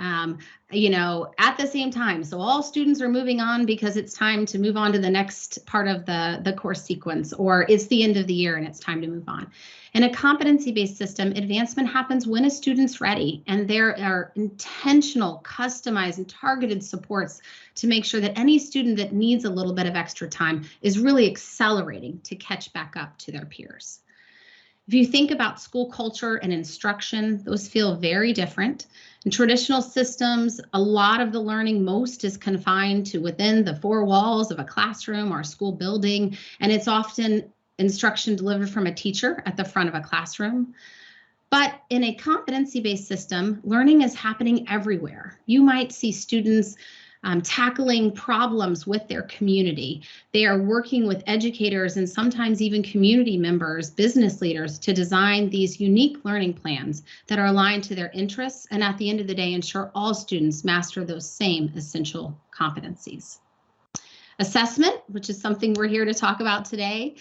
at the same time. So all students are moving on because it's time to move on to the next part of the course sequence, or it's the end of the year and it's time to move on. In a competency-based system, advancement happens when a student's ready, and there are intentional, customized, and targeted supports to make sure that any student that needs a little bit of extra time is really accelerating to catch back up to their peers. If you think about school culture and instruction, those feel very different. In traditional systems, a lot of the learning most is confined to within the four walls of a classroom or a school building, and it's often instruction delivered from a teacher at the front of a classroom. But in a competency-based system, learning is happening everywhere. You might see students tackling problems with their community. They are working with educators and sometimes even community members, business leaders, to design these unique learning plans that are aligned to their interests and at the end of the day ensure all students master those same essential competencies. Assessment, which is something we're here to talk about today,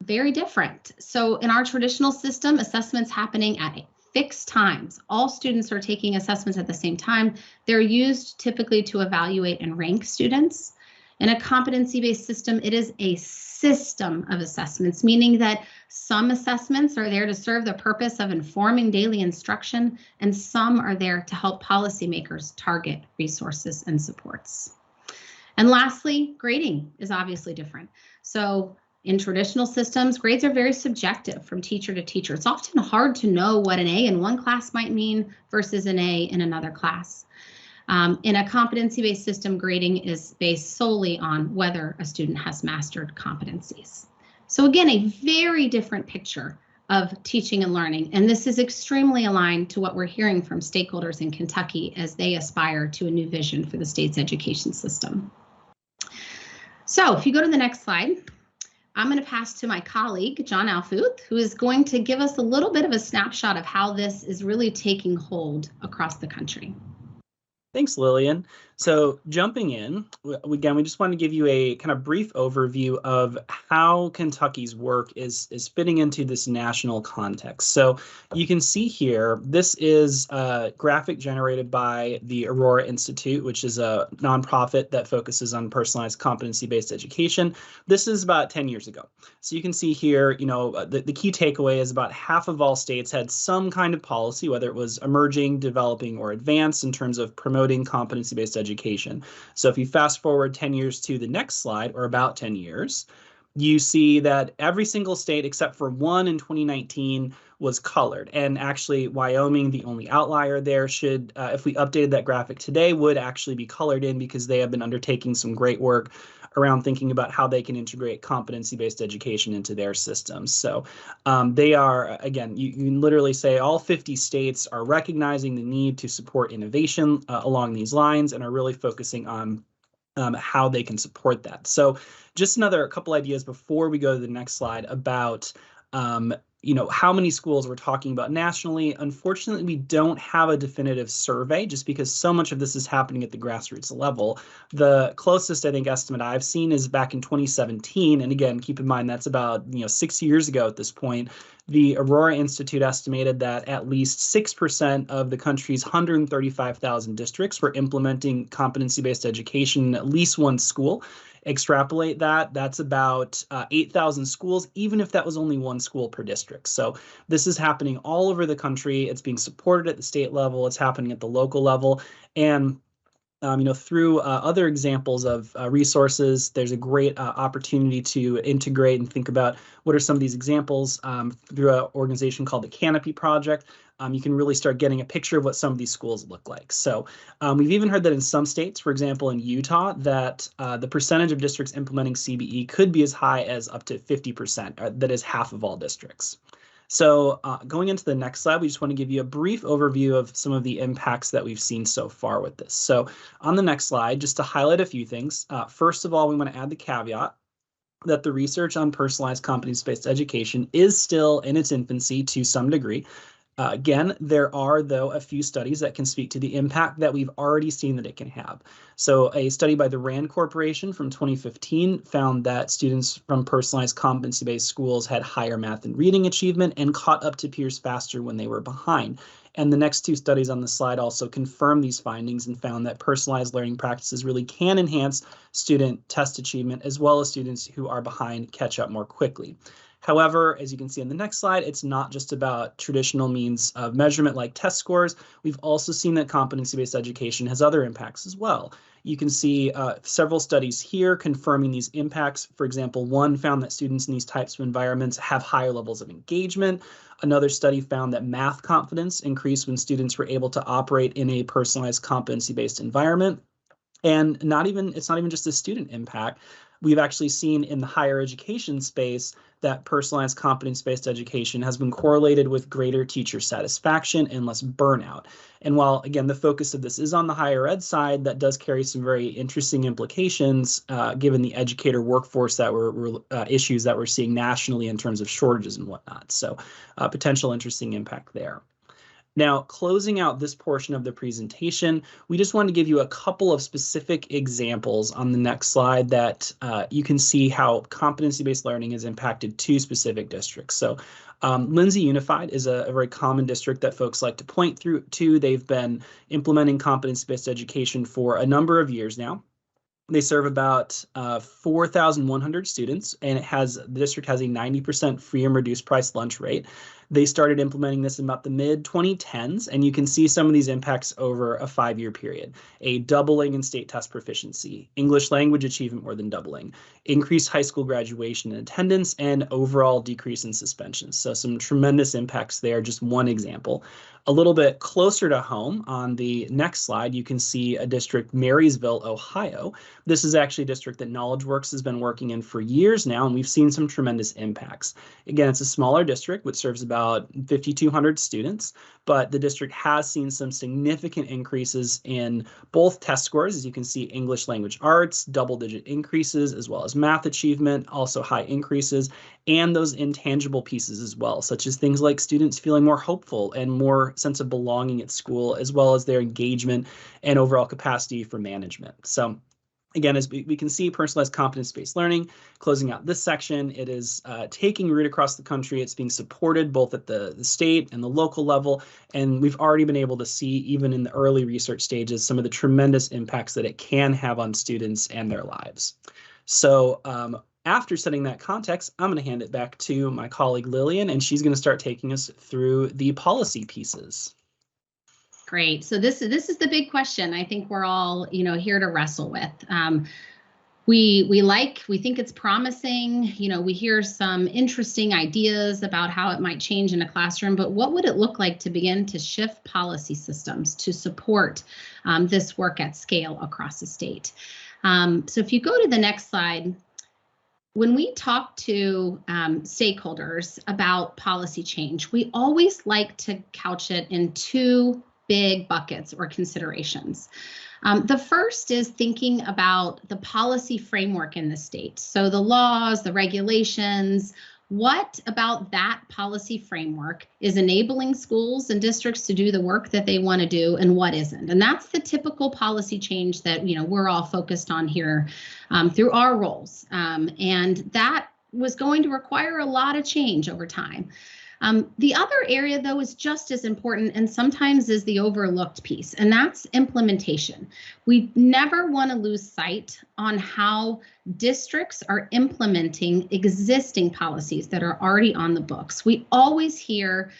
very different. So in our traditional system, assessments happening at fixed times. All students are taking assessments at the same time. They're used typically to evaluate and rank students. In a competency-based system, it is a system of assessments, meaning that some assessments are there to serve the purpose of informing daily instruction, and some are there to help policymakers target resources and supports. And lastly, grading is obviously different. So in traditional systems, grades are very subjective from teacher to teacher. It's often hard to know what an A in one class might mean versus an A in another class. In a competency-based system, grading is based solely on whether a student has mastered competencies. So again, a very different picture of teaching and learning, and this is extremely aligned to what we're hearing from stakeholders in Kentucky as they aspire to a new vision for the state's education system. So if you go to the next slide, I'm going to pass to my colleague, John Alfuth, who is going to give us a little bit of a snapshot of how this is really taking hold across the country. Thanks, Lillian. So jumping in, again, we just want to give you a kind of brief overview of how Kentucky's work is fitting into this national context. So you can see here, this is a graphic generated by the Aurora Institute, which is a nonprofit that focuses on personalized competency-based education. This is about 10 years ago. So you can see here, you know, the key takeaway is about half of all states had some kind of policy, whether it was emerging, developing, or advanced in terms of promoting competency-based education. So if you fast forward 10 years to the next slide, or about 10 years, you see that every single state except for one in 2019 was colored. And actually, Wyoming, the only outlier there, should, if we updated that graphic today, would actually be colored in because they have been undertaking some great work around thinking about how they can integrate competency-based education into their systems. So they are, again, you can literally say all 50 states are recognizing the need to support innovation along these lines and are really focusing on how they can support that. So just another couple ideas before we go to the next slide about you know, how many schools we're talking about nationally. Unfortunately, we don't have a definitive survey just because so much of this is happening at the grassroots level. The closest, I think, estimate I've seen is back in 2017. And again, keep in mind, that's about 6 years ago at this point. The Aurora Institute estimated that at least 6% of the country's 135,000 districts were implementing competency-based education in at least one school. Extrapolate that, that's about 8,000 schools, even if that was only one school per district. So this is happening all over the country. It's being supported at the state level. It's happening at the local level. And through other examples of resources, there's a great opportunity to integrate and think about what are some of these examples through an organization called the Canopy Project. You can really start getting a picture of what some of these schools look like. So we've even heard that in some states, for example, in Utah, that the percentage of districts implementing CBE could be as high as up to 50%, that is half of all districts. So going into the next slide, we just want to give you a brief overview of some of the impacts that we've seen so far with this. So on the next slide, just to highlight a few things, first of all, we want to add the caveat that the research on personalized competency-based education is still in its infancy to some degree. Again, there are, though, a few studies that can speak to the impact that we've already seen that it can have. So a study by the RAND Corporation from 2015 found that students from personalized competency-based schools had higher math and reading achievement and caught up to peers faster when they were behind. And the next two studies on the slide also confirmed these findings and found that personalized learning practices really can enhance student test achievement as well as students who are behind catch up more quickly. However, as you can see in the next slide, it's not just about traditional means of measurement like test scores. We've also seen that competency-based education has other impacts as well. You can see several studies here confirming these impacts. For example, one found that students in these types of environments have higher levels of engagement. Another study found that math confidence increased when students were able to operate in a personalized competency-based environment. And it's not even just a student impact. We've actually seen in the higher education space that personalized competence-based education has been correlated with greater teacher satisfaction and less burnout. And while, again, the focus of this is on the higher ed side, that does carry some very interesting implications given the educator workforce that issues that we're seeing nationally in terms of shortages and whatnot. So potential interesting impact there. Now, closing out this portion of the presentation, we just want to give you a couple of specific examples on the next slide that you can see how competency-based learning has impacted 2 specific districts. So Lindsay Unified is a very common district that folks like to point to. They've been implementing competency-based education for a number of years now. They serve about 4,100 students, and the district has a 90% free and reduced price lunch rate. They started implementing this in about the mid-2010s, and you can see some of these impacts over a 5-year period. A doubling in state test proficiency, English language achievement more than doubling, increased high school graduation and attendance, and overall decrease in suspensions. So some tremendous impacts there, just one example. A little bit closer to home on the next slide, you can see a district, Marysville, Ohio. This is actually a district that KnowledgeWorks has been working in for years now, and we've seen some tremendous impacts. Again, it's a smaller district, which serves about 5,200 students, but the district has seen some significant increases in both test scores. As you can see, English language arts, double-digit increases, as well as math achievement, also high increases, and those intangible pieces as well, such as things like students feeling more hopeful and more sense of belonging at school, as well as their engagement and overall capacity for management. So again, as we can see, personalized competence-based learning, closing out this section, it is taking root across the country. It's being supported both at the state and the local level. And we've already been able to see, even in the early research stages, some of the tremendous impacts that it can have on students and their lives. So after setting that context, I'm going to hand it back to my colleague Lillian, and she's going to start taking us through the policy pieces. Great. So this is the big question I think we're all, here to wrestle with. We think it's promising. We hear some interesting ideas about how it might change in a classroom, but what would it look like to begin to shift policy systems to support this work at scale across the state? So if you go to the next slide, when we talk to stakeholders about policy change, we always like to couch it in 2 big buckets or considerations. The first is thinking about the policy framework in the state. So the laws, the regulations, what about that policy framework is enabling schools and districts to do the work that they want to do and what isn't? And that's the typical policy change that, we're all focused on here through our roles. And that was going to require a lot of change over time. The other area, though, is just as important and sometimes is the overlooked piece, and that's implementation. We never want to lose sight on how districts are implementing existing policies that are already on the books. We always hear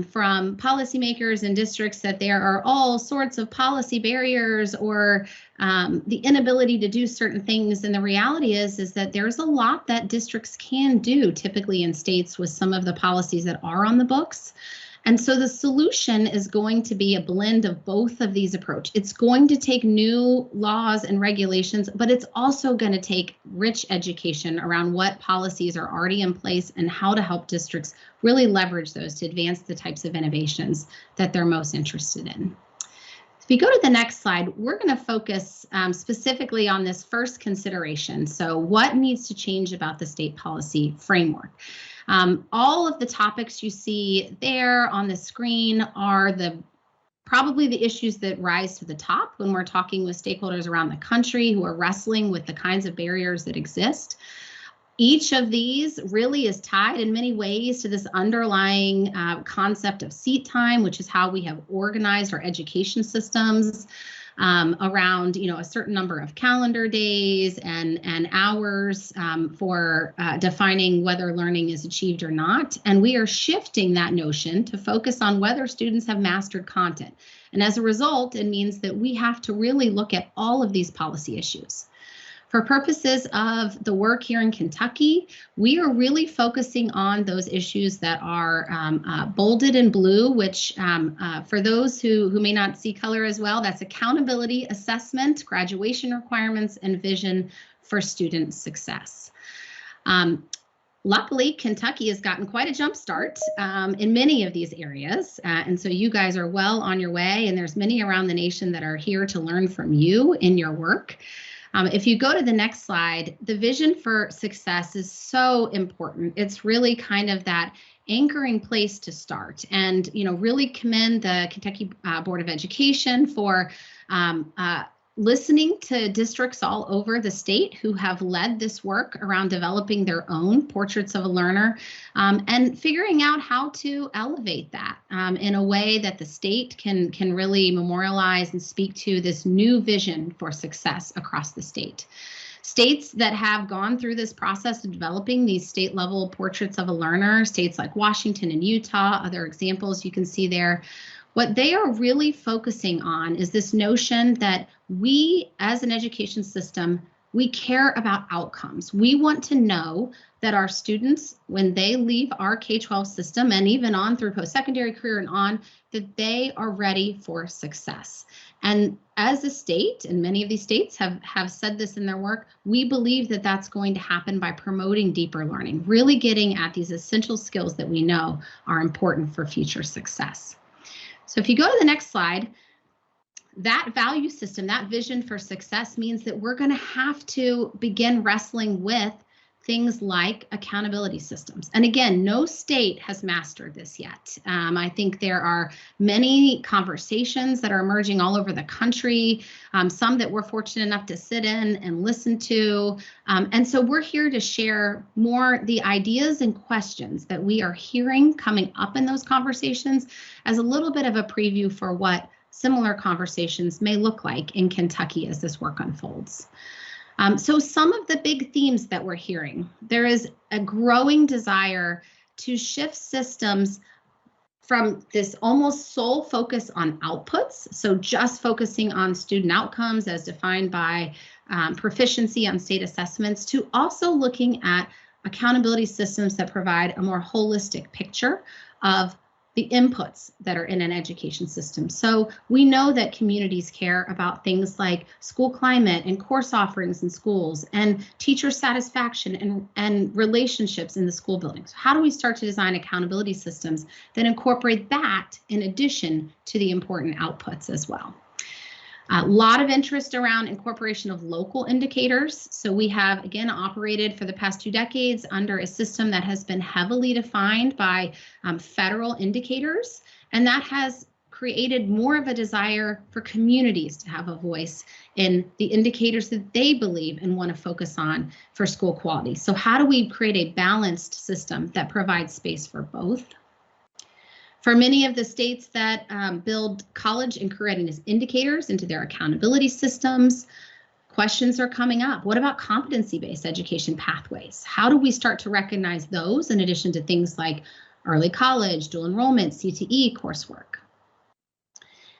from policymakers and districts that there are all sorts of policy barriers or the inability to do certain things. And the reality is that there's a lot that districts can do typically in states with some of the policies that are on the books. And so the solution is going to be a blend of both of these approaches. It's going to take new laws and regulations, but it's also going to take rich education around what policies are already in place and how to help districts really leverage those to advance the types of innovations that they're most interested in. If you go to the next slide, we're going to focus specifically on this first consideration. So what needs to change about the state policy framework? All of the topics you see there on the screen are probably the issues that rise to the top when we're talking with stakeholders around the country who are wrestling with the kinds of barriers that exist. Each of these really is tied in many ways to this underlying concept of seat time, which is how we have organized our education systems. around, a certain number of calendar days and hours for defining whether learning is achieved or not. And we are shifting that notion to focus on whether students have mastered content. And as a result, it means that we have to really look at all of these policy issues. For purposes of the work here in Kentucky, we are really focusing on those issues that are bolded in blue, which for those who may not see color as well, that's accountability, assessment, graduation requirements, and vision for student success. Luckily, Kentucky has gotten quite a jump start in many of these areas. And so you guys are well on your way, and there's many around the nation that are here to learn from you in your work. If you go to the next slide, the vision for success is so important. It's really kind of that anchoring place to start, and really commend the Kentucky Board of Education for listening to districts all over the state who have led this work around developing their own portraits of a learner and figuring out how to elevate that in a way that the state can really memorialize and speak to this new vision for success across the state. States that have gone through this process of developing these state level portraits of a learner, states like Washington and Utah, other examples you can see there, what they are really focusing on is this notion that we, as an education system, we care about outcomes. We want to know that our students, when they leave our K-12 system and even on through post-secondary career and on, that they are ready for success. And as a state, and many of these states have said this in their work, we believe that that's going to happen by promoting deeper learning, really getting at these essential skills that we know are important for future success. So if you go to the next slide, that value system, that vision for success means that we're going to have to begin wrestling with things like accountability systems. And again, no state has mastered this yet. I think there are many conversations that are emerging all over the country, some that we're fortunate enough to sit in and listen to. And so we're here to share more the ideas and questions that we are hearing coming up in those conversations as a little bit of a preview for what similar conversations may look like in Kentucky as this work unfolds. So some of the big themes that we're hearing, there is a growing desire to shift systems from this almost sole focus on outputs, so just focusing on student outcomes as defined by proficiency on state assessments, to also looking at accountability systems that provide a more holistic picture of the inputs that are in an education system. So we know that communities care about things like school climate and course offerings in schools and teacher satisfaction and relationships in the school buildings. How do we start to design accountability systems that incorporate that in addition to the important outputs as well? A lot of interest around incorporation of local indicators. So we have, again, operated for the past 2 decades under a system that has been heavily defined by federal indicators, and that has created more of a desire for communities to have a voice in the indicators that they believe and want to focus on for school quality. So how do we create a balanced system that provides space for both? For many of the states that build college and career readiness indicators into their accountability systems, questions are coming up. What about competency-based education pathways? How do we start to recognize those in addition to things like early college, dual enrollment, CTE coursework?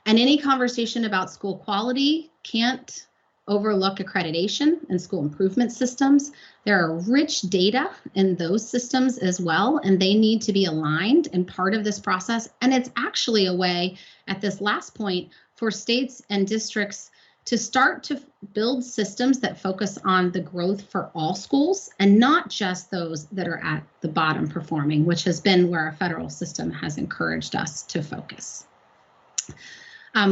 And any conversation about school quality can't overlook accreditation and school improvement systems. There are rich data in those systems as well, and they need to be aligned and part of this process. And it's actually a way, at this last point, for states and districts to start to build systems that focus on the growth for all schools and not just those that are at the bottom performing, which has been where our federal system has encouraged us to focus.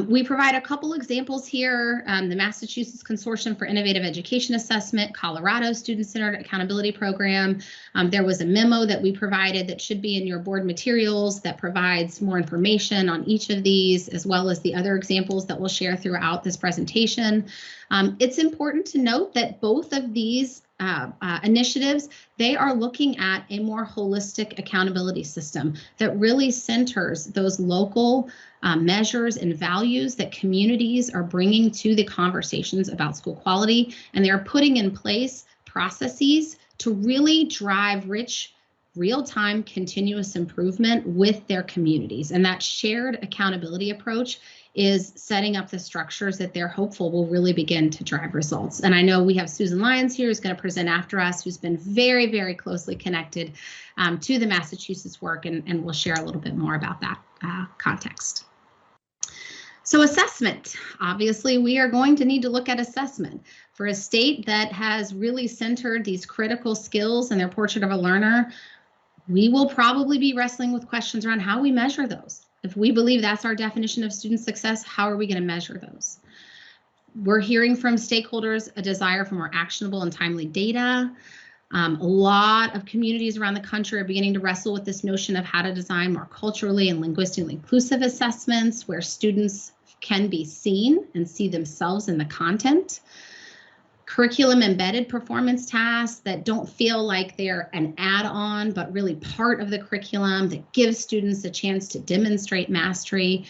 We provide a couple examples here, the Massachusetts Consortium for Innovative Education Assessment, Colorado Student-Centered Accountability Program. There was a memo that we provided that should be in your board materials that provides more information on each of these, as well as the other examples that we'll share throughout this presentation. It's important to note that both of these initiatives, they are looking at a more holistic accountability system that really centers those local measures and values that communities are bringing to the conversations about school quality. And they're putting in place processes to really drive rich, real-time continuous improvement with their communities. And that shared accountability approach is setting up the structures that they're hopeful will really begin to drive results. And I know we have Susan Lyons here who's going to present after us, who's been very, very closely connected to the Massachusetts work, and we'll share a little bit more about that context. So assessment, obviously we are going to need to look at assessment. For a state that has really centered these critical skills in their portrait of a learner, we will probably be wrestling with questions around how we measure those. If we believe that's our definition of student success, how are we going to measure those? We're hearing from stakeholders a desire for more actionable and timely data. A lot of communities around the country are beginning to wrestle with this notion of how to design more culturally and linguistically inclusive assessments where students can be seen and see themselves in the content. Curriculum embedded performance tasks that don't feel like they're an add-on, but really part of the curriculum that gives students a chance to demonstrate mastery.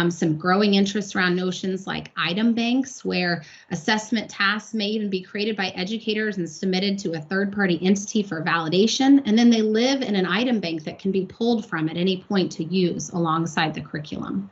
Some growing interest around notions like item banks, where assessment tasks may even be created by educators and submitted to a third-party entity for validation, and then they live in an item bank that can be pulled from at any point to use alongside the curriculum.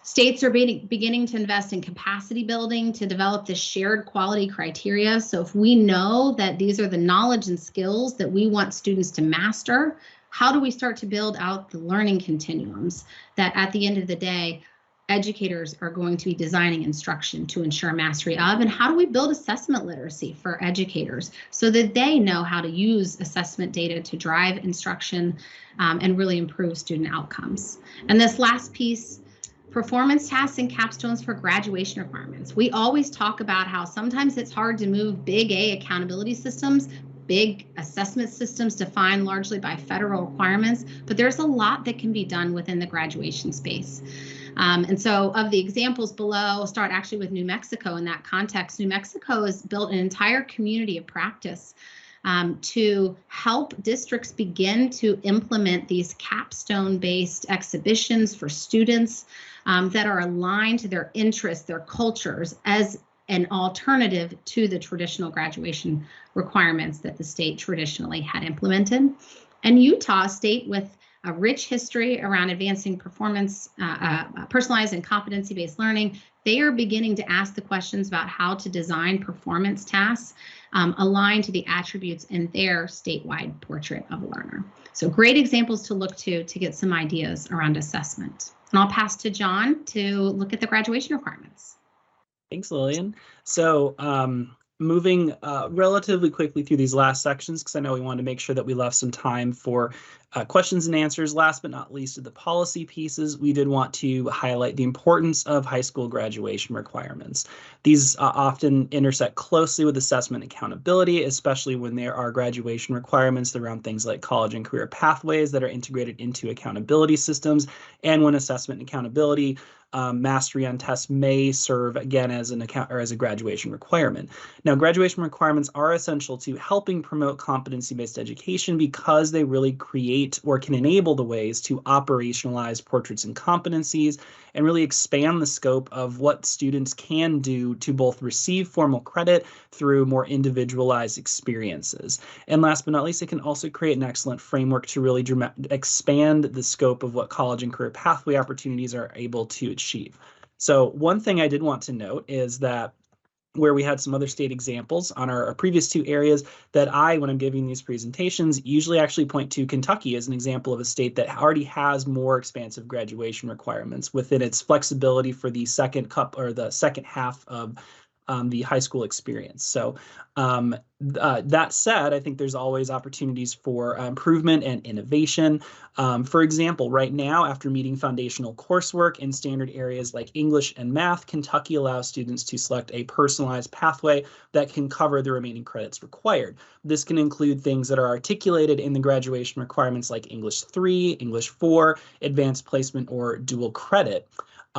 States are beginning to invest in capacity building to develop this shared quality criteria. So if we know that these are the knowledge and skills that we want students to master, how do we start to build out the learning continuums that at the end of the day, educators are going to be designing instruction to ensure mastery of? And how do we build assessment literacy for educators so that they know how to use assessment data to drive instruction and really improve student outcomes? And this last piece, performance tasks and capstones for graduation requirements. We always talk about how sometimes it's hard to move big A accountability systems, big assessment systems defined largely by federal requirements, but there's a lot that can be done within the graduation space. And so of the examples below, I'll start actually with New Mexico in that context. New Mexico has built an entire community of practice to help districts begin to implement these capstone-based exhibitions for students that are aligned to their interests, their cultures, as an alternative to the traditional graduation requirements that the state traditionally had implemented. And Utah, a state with a rich history around advancing performance, personalized and competency-based learning, they are beginning to ask the questions about how to design performance tasks aligned to the attributes in their statewide portrait of a learner. So great examples to look to get some ideas around assessment. And I'll pass to John to look at the graduation requirements. Thanks, Lillian. So moving relatively quickly through these last sections, because I know we wanted to make sure that we left some time for questions and answers. Last but not least, of the policy pieces, we did want to highlight the importance of high school graduation requirements. These often intersect closely with assessment accountability, especially when there are graduation requirements around things like college and career pathways that are integrated into accountability systems, and when assessment and accountability mastery on tests may serve again as an account or as a graduation requirement. Now, graduation requirements are essential to helping promote competency-based education because they really create or can enable the ways to operationalize portraits and competencies and really expand the scope of what students can do to both receive formal credit through more individualized experiences. And last but not least, it can also create an excellent framework to really expand the scope of what college and career pathway opportunities are able to achieve. So one thing I did want to note is that where we had some other state examples on our previous two areas that when I'm giving these presentations, usually actually point to Kentucky as an example of a state that already has more expansive graduation requirements within its flexibility for the second half of the high school experience. So that said, I think there's always opportunities for improvement and innovation. For example, right now, after meeting foundational coursework in standard areas like English and math, Kentucky allows students to select a personalized pathway that can cover the remaining credits required. This can include things that are articulated in the graduation requirements like English 3, English 4, advanced placement, or dual credit.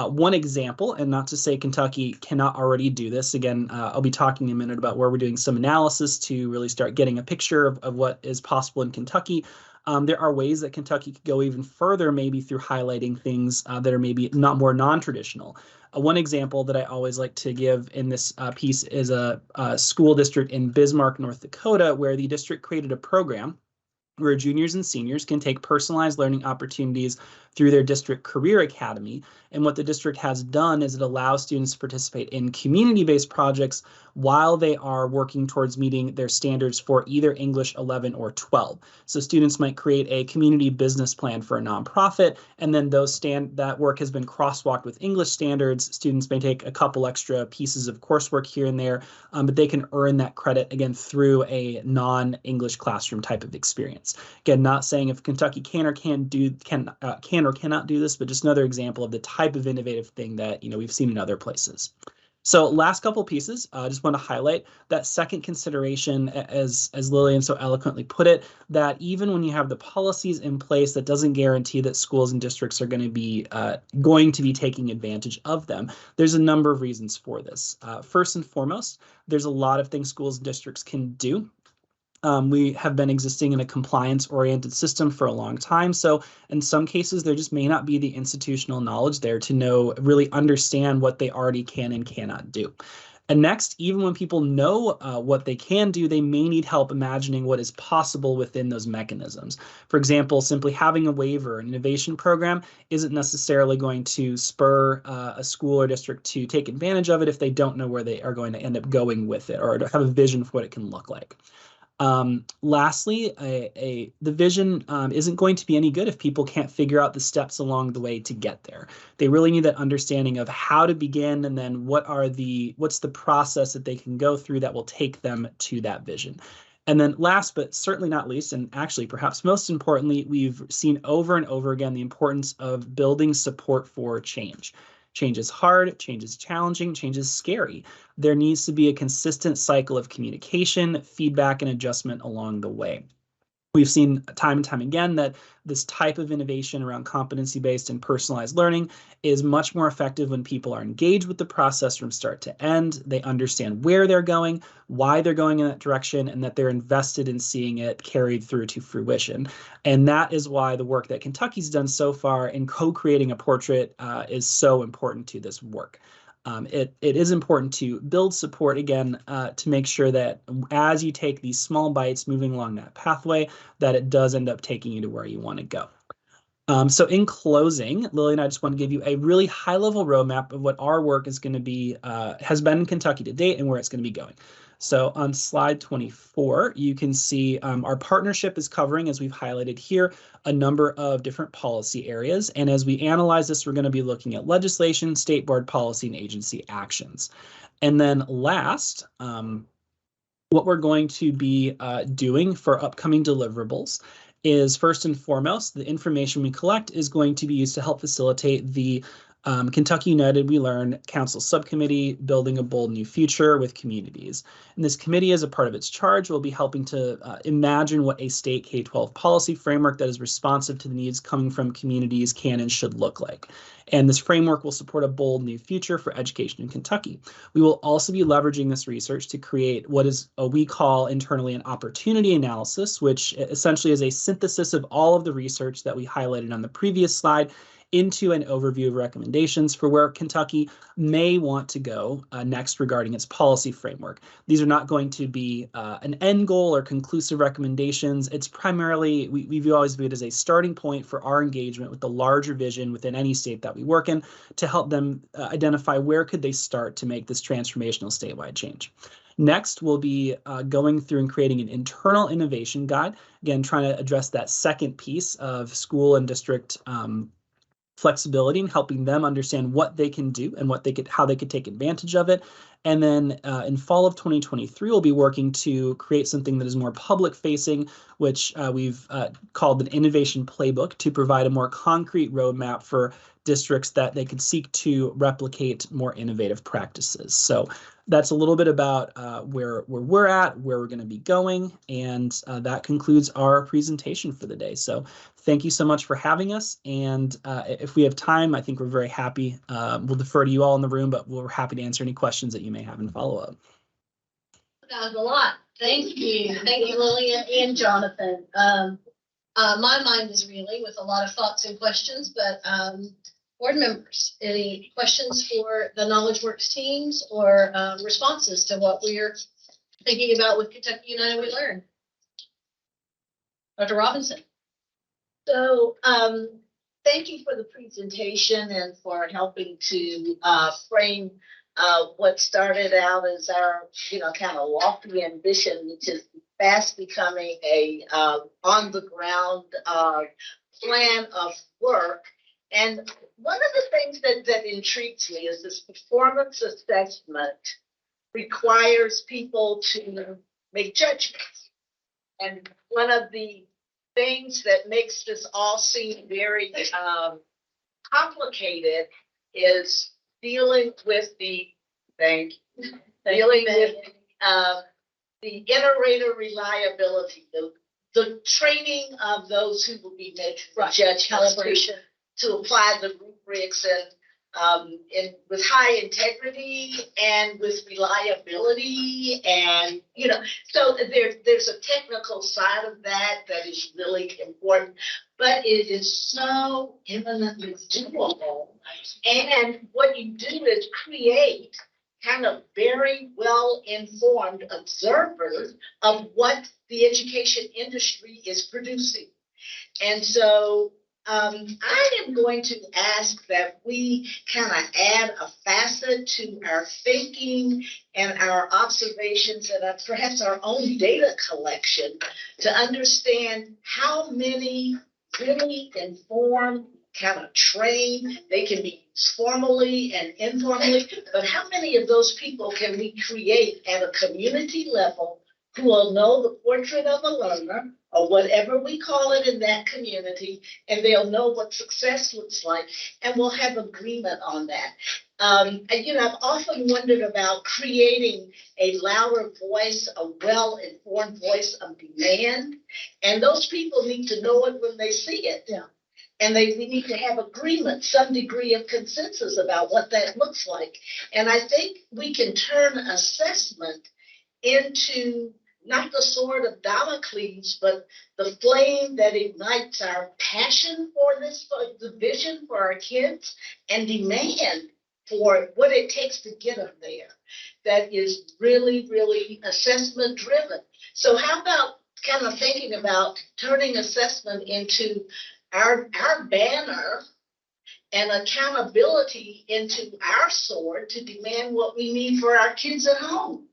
One example, and not to say Kentucky cannot already do this. Again, I'll be talking in a minute about where we're doing some analysis to really start getting a picture of what is possible in Kentucky. There are ways that Kentucky could go even further, maybe through highlighting things that are maybe not more non-traditional. One example that I always like to give in this piece is a school district in Bismarck, North Dakota, where the district created a program where juniors and seniors can take personalized learning opportunities through their district career academy. And what the district has done is it allows students to participate in community-based projects while they are working towards meeting their standards for either English 11 or 12. So students might create a community business plan for a nonprofit, and then that work has been crosswalked with English standards. Students may take a couple extra pieces of coursework here and there, but they can earn that credit again through a non-English classroom type of experience. Again, not saying if Kentucky can or cannot do this, but just another example of the type of innovative thing that we've seen in other places. So last couple pieces, I just want to highlight that second consideration, as Lillian so eloquently put it, that even when you have the policies in place, that doesn't guarantee that schools and districts are going to be taking advantage of them. There's a number of reasons for this. First and foremost, there's a lot of things schools and districts can do. We have been existing in a compliance-oriented system for a long time. So in some cases, there just may not be the institutional knowledge there to really understand what they already can and cannot do. And next, even when people know what they can do, they may need help imagining what is possible within those mechanisms. For example, simply having a waiver, an innovation program, isn't necessarily going to spur a school or district to take advantage of it if they don't know where they are going to end up going with it or have a vision for what it can look like. Lastly, the vision isn't going to be any good if people can't figure out the steps along the way to get there. They really need that understanding of how to begin, and then what's the process that they can go through that will take them to that vision. And then last, but certainly not least, and actually perhaps most importantly, we've seen over and over again the importance of building support for change. Change is hard, change is challenging, change is scary. There needs to be a consistent cycle of communication, feedback, and adjustment along the way. We've seen time and time again that this type of innovation around competency-based and personalized learning is much more effective when people are engaged with the process from start to end. They understand where they're going, why they're going in that direction, and that they're invested in seeing it carried through to fruition. And that is why the work that Kentucky's done so far in co-creating a portrait is so important to this work. It is important to build support again to make sure that as you take these small bites moving along that pathway, that it does end up taking you to where you want to go. So in closing, Lily and I just want to give you a really high-level roadmap of what our work is going to be, has been in Kentucky to date, and where it's going to be going. So on slide 24, you can see our partnership is covering, as we've highlighted here, a number of different policy areas. And as we analyze this, we're going to be looking at legislation, state board policy, and agency actions. And then last, what we're going to be doing for upcoming deliverables is, first and foremost, the information we collect is going to be used to help facilitate the Kentucky United We Learn Council Subcommittee, Building a Bold New Future with Communities. And this committee, as a part of its charge, will be helping to imagine what a state K-12 policy framework that is responsive to the needs coming from communities can and should look like. And this framework will support a bold new future for education in Kentucky. We will also be leveraging this research to create what we call internally an opportunity analysis, which essentially is a synthesis of all of the research that we highlighted on the previous slide into an overview of recommendations for where Kentucky may want to go next regarding its policy framework. These are not going to be an end goal or conclusive recommendations. It's primarily, we've always viewed as a starting point for our engagement with the larger vision within any state that we work in to help them identify where could they start to make this transformational statewide change. Next, we'll be going through and creating an internal innovation guide, again, trying to address that second piece of school and district flexibility and helping them understand what they can do and how they could take advantage of it. And then in fall of 2023, we'll be working to create something that is more public facing, which we've called an innovation playbook, to provide a more concrete roadmap for districts that they could seek to replicate more innovative practices. So that's a little bit about where we're at, where we're going to be going, and that concludes our presentation for the day. So thank you so much for having us, and if we have time, I think we're very happy. We'll defer to you all in the room, but we're happy to answer any questions that you may have in follow-up. That was a lot. Thank you, Lillian and Jonathan. My mind is reeling with a lot of thoughts and questions, but board members, any questions for the Knowledge Works teams or responses to what we're thinking about with Kentucky United We Learn? Dr. Robinson. So, thank you for the presentation and for helping to frame what started out as our, kind of lofty ambition, which is fast becoming a on the ground plan of work. And one of the things that intrigues me is this performance assessment requires people to make judgments. And one of the things that makes this all seem very complicated is dealing with the iterator reliability, the training of those who will be making the judge calibration to apply the rubrics and with high integrity and with reliability, and so there's a technical side of that is really important, but it is so eminently doable. And what you do is create kind of very well informed observers of what the education industry is producing. And so I am going to ask that we kind of add a facet to our thinking and our observations and perhaps our own data collection to understand how many really informed, kind of trained, they can be used formally and informally, but how many of those people can we create at a community level who will know the portrait of a learner, or whatever we call it in that community, and they'll know what success looks like, and we'll have agreement on that. I've often wondered about creating a louder voice, a well-informed voice of demand, and those people need to know it when they see it. Yeah. And we need to have agreement, some degree of consensus about what that looks like. And I think we can turn assessment into not the sword of Damocles, but the flame that ignites our passion for this, for the vision for our kids, and demand for what it takes to get them there. That is really, really assessment driven. So how about kind of thinking about turning assessment into our banner and accountability into our sword to demand what we need for our kids at home.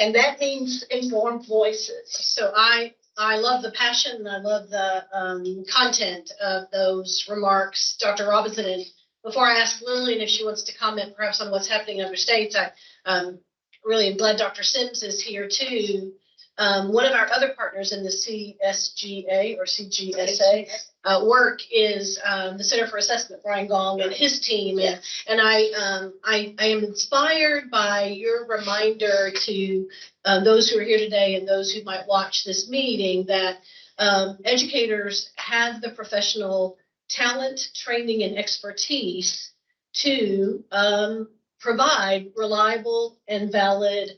And that means informed voices. So I love the passion and I love the content of those remarks, Dr. Robinson. And before I ask Lillian if she wants to comment perhaps on what's happening in other states, I really am glad Dr. Sims is here too. One of our other partners in the CSGA or CGSA work is the Center for Assessment, Brian Gong and his team. And I am inspired by your reminder to those who are here today and those who might watch this meeting that educators have the professional talent, training, and expertise to provide reliable and valid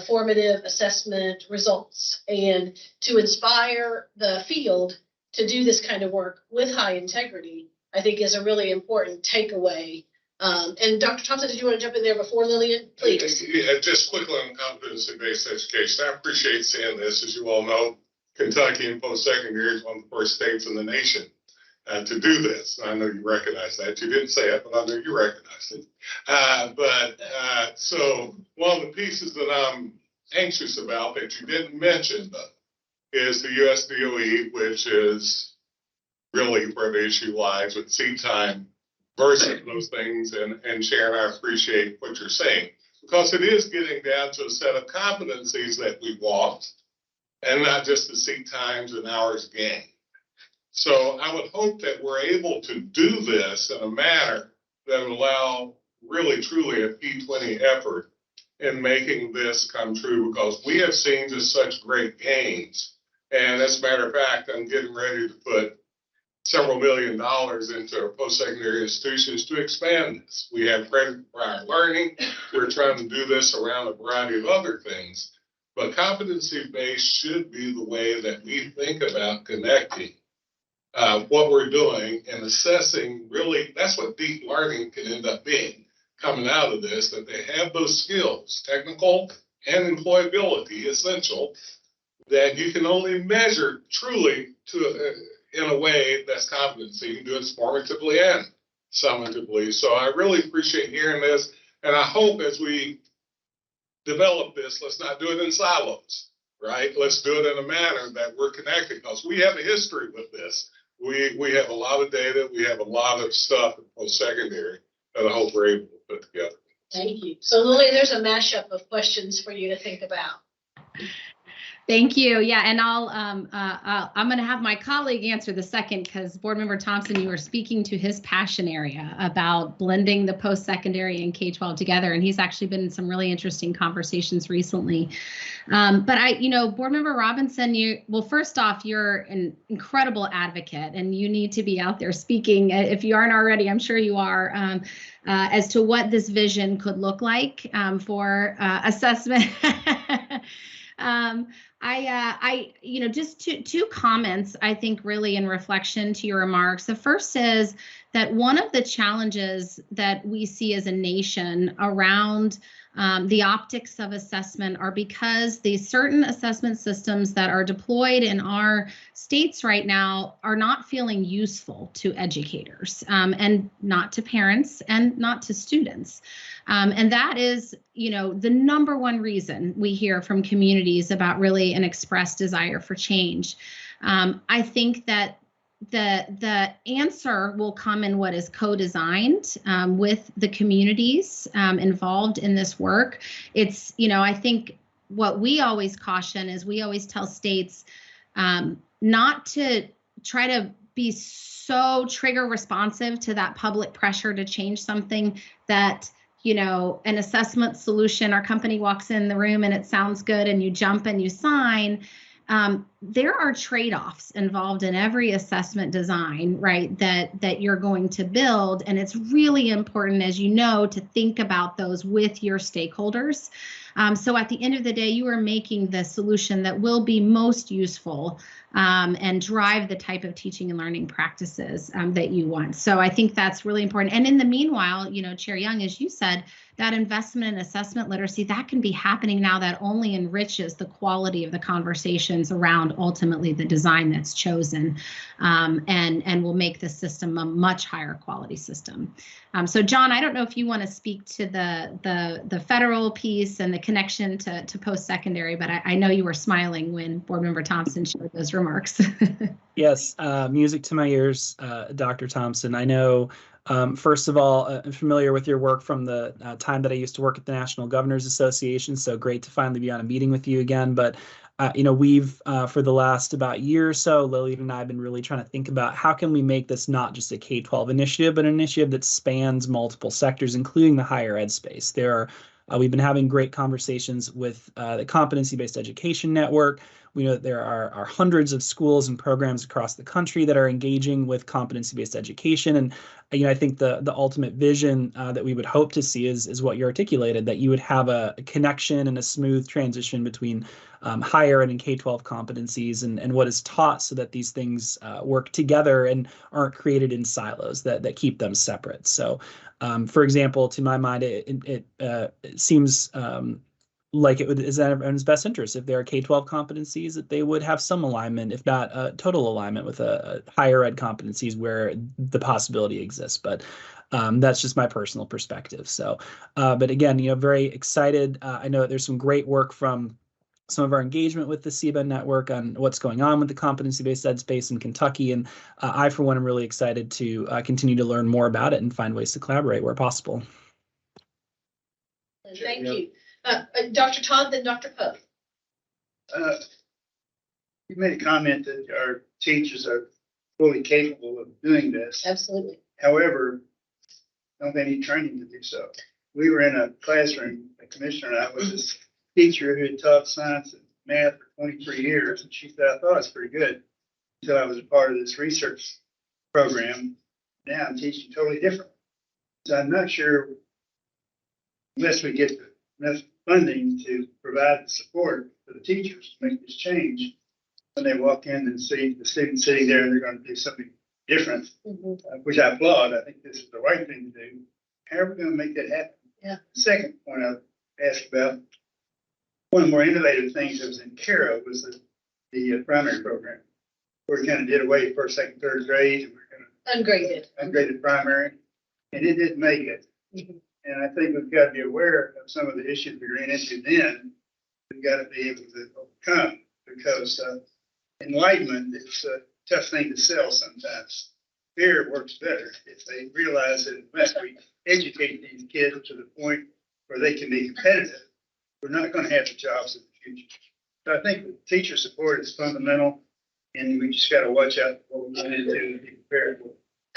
formative assessment results, and to inspire the field to do this kind of work with high integrity, I think is a really important takeaway. And Dr. Thompson, did you want to jump in there before Lillian? Please. Yeah, just quickly on competency-based education. I appreciate seeing this. As you all know, Kentucky in post-secondary is one of the first states in the nation to do this. I know you recognize that. You didn't say it, but I know you recognized it. So one of the pieces that I'm anxious about that you didn't mention, though, is the USDOE, which is really where the issue lies with seat time versus those things. And Sharon, I appreciate what you're saying. because it is getting down to a set of competencies that we want and not just the seat times and hours gained. So I would hope that we're able to do this in a manner that would allow really truly a P20 effort in making this come true, because we have seen just such great gains. And as a matter of fact, I'm getting ready to put several $1 million into our post-secondary institutions to expand this. We have credit for our learning. We're trying to do this around a variety of other things. But competency-based should be the way that we think about connecting what we're doing and assessing. Really, that's what deep learning can end up being coming out of this, that they have those skills, technical and employability, essential, that you can only measure truly in a way that's competency. You can do it formatively and summatively. So I really appreciate hearing this. And I hope as we develop this, let's not do it in silos, right? Let's do it in a manner that we're connected, because we have a history with this. We have a lot of data. We have a lot of stuff in post-secondary that I hope we're able to put together. Thank you. So Lily, there's a mashup of questions for you to think about. Thank you. Yeah, and I'm going to have my colleague answer the second, because Board Member Thompson, you were speaking to his passion area about blending the post-secondary and K-12 together, and he's actually been in some really interesting conversations recently. But Board Member Robinson, first off, you're an incredible advocate, and you need to be out there speaking. If you aren't already, I'm sure you are, as to what this vision could look like for assessment. Just two comments, I think, really in reflection to your remarks. The first is that one of the challenges that we see as a nation around the optics of assessment are because the certain assessment systems that are deployed in our states right now are not feeling useful to educators, and not to parents and not to students. And that is, the number one reason we hear from communities about really an expressed desire for change. I think that the answer will come in what is co-designed with the communities involved in this work. It's, I think what we always caution is we always tell states not to try to be so trigger responsive to that public pressure to change something that an assessment solution, our company walks in the room and it sounds good and you jump and you sign. There are trade-offs involved in every assessment design, right, that you're going to build. And it's really important, as you know, to think about those with your stakeholders. So at the end of the day, you are making the solution that will be most useful and drive the type of teaching and learning practices that you want. So I think that's really important. And in the meanwhile, Chair Young, as you said, that investment in assessment literacy, that can be happening now. That only enriches the quality of the conversations around ultimately the design that's chosen, and will make the system a much higher quality system. So John, I don't know if you want to speak to the federal piece and the connection to post-secondary, but I know you were smiling when Board Member Thompson shared those remarks. Yes, music to my ears, Dr. Thompson. I know, first of all, I'm familiar with your work from the time that I used to work at the National Governors Association, so great to finally be on a meeting with you again. But we've, for the last about year or so, Lillian and I have been really trying to think about how can we make this not just a K-12 initiative, but an initiative that spans multiple sectors, including the higher ed space. We've been having great conversations with the Competency-Based Education Network. We know that there are hundreds of schools and programs across the country that are engaging with competency-based education. And I think the ultimate vision that we would hope to see is what you articulated, that you would have a connection and a smooth transition between higher ed and K-12 competencies and what is taught, so that these things work together and aren't created in silos that keep them separate. So, for example, to my mind, it seems like it is in everyone's best interest if there are K-12 competencies that they would have some alignment, if not total alignment, with a higher ed competencies where the possibility exists. But that's just my personal perspective. So, but again, very excited. I know that there's some great work from some of our engagement with the CBEN network on what's going on with the competency-based ed space in Kentucky. And I, for one, am really excited to continue to learn more about it and find ways to collaborate where possible. And thank you. Dr. Todd, then Dr. Pope. You made a comment that our teachers are fully capable of doing this. Absolutely. However, don't they need training to do so? We were in a classroom, the commissioner and I, with this teacher who had taught science and math for 23 years, and she said, I thought it was pretty good until I was a part of this research program. Now I'm teaching totally different. So I'm not sure, unless we get enough funding to provide the support for the teachers to make this change, when they walk in and see the students sitting there and they're going to do something different, which I applaud. I think this is the right thing to do. How are we going to make that happen? Yeah. The second point I'll ask about, one of the more innovative things that was in CARA was the primary program, where we kind of did away first, second, third grade, and we're going Ungraded. to ungraded primary, and it didn't make it. And I think we've got to be aware of some of the issues we ran into then. We've got to be able to overcome, because enlightenment is a tough thing to sell sometimes. Fear works better if they realize that unless we educate these kids to the point where they can be competitive, we're not going to have the jobs of the future. So I think teacher support is fundamental, and we just got to watch out for what we're going into and be prepared for.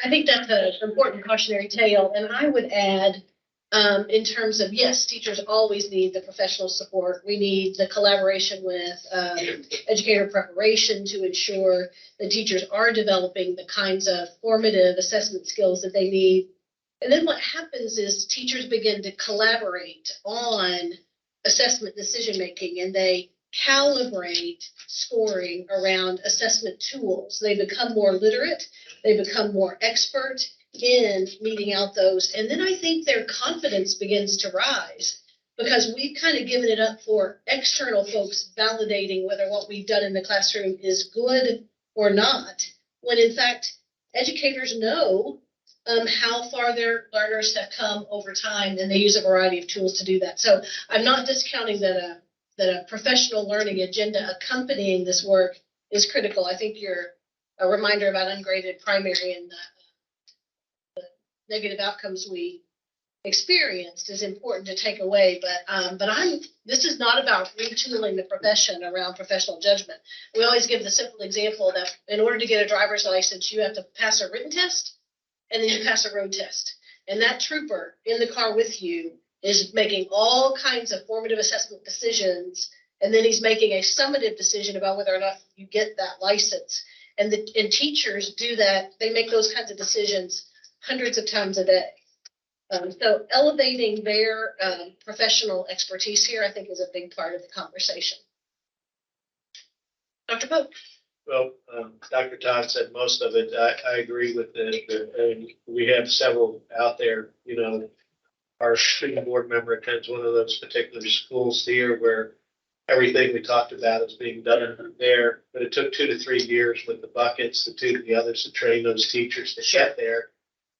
I think that's an important cautionary tale. And I would add, in terms of, yes, teachers always need the professional support. We need the collaboration with educator preparation to ensure that teachers are developing the kinds of formative assessment skills that they need. And then what happens is teachers begin to collaborate on assessment decision-making, and they calibrate scoring around assessment tools. They become more literate. They become more expert in meeting out those. And then I think their confidence begins to rise, because we've kind of given it up for external folks validating whether what we've done in the classroom is good or not, when in fact, educators know how far their learners have come over time, and they use a variety of tools to do that. So I'm not discounting that a professional learning agenda accompanying this work is critical. I think a reminder about ungraded primary and the negative outcomes we experienced is important to take away. But this is not about retooling the profession around professional judgment. We always give the simple example that in order to get a driver's license, you have to pass a written test and then you pass a road test. And that trooper in the car with you is making all kinds of formative assessment decisions, and then he's making a summative decision about whether or not you get that license. And teachers do that. They make those kinds of decisions hundreds of times a day. So elevating their professional expertise here, I think, is a big part of the conversation. Dr. Pope. Well, Dr. Todd said most of it. I agree with it. And we have several out there. You know, our student board member attends one of those particular schools here where everything we talked about is being done there. But it took 2 to 3 years with the buckets, the others to train those teachers to get there.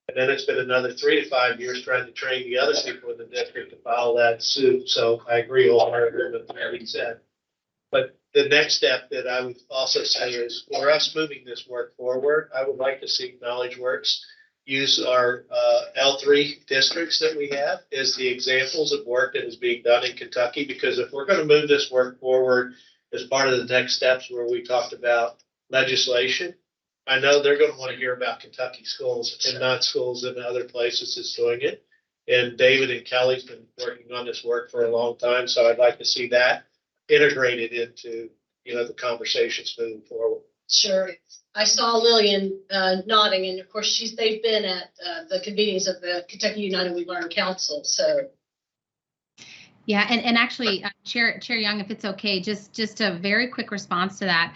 And then it's been another 3 to 5 years trying to train the other people in the district to follow that suit. So I agree wholeheartedly with what he said. But the next step that I would also say is, for us moving this work forward, I would like to see Knowledge Works use our L3 districts that we have as the examples of work that is being done in Kentucky. Because if we're going to move this work forward as part of the next steps where we talked about legislation, I know they're going to want to hear about Kentucky schools and not schools in other places that's doing it. And David and Kelly's been working on this work for a long time, so I'd like to see that integrated into, the conversations moving forward. Sure. I saw Lillian nodding, and of course they've been at the convenings of the Kentucky United We Learn Council. So. Yeah, and actually, Chair Young, if it's okay, just a very quick response to that.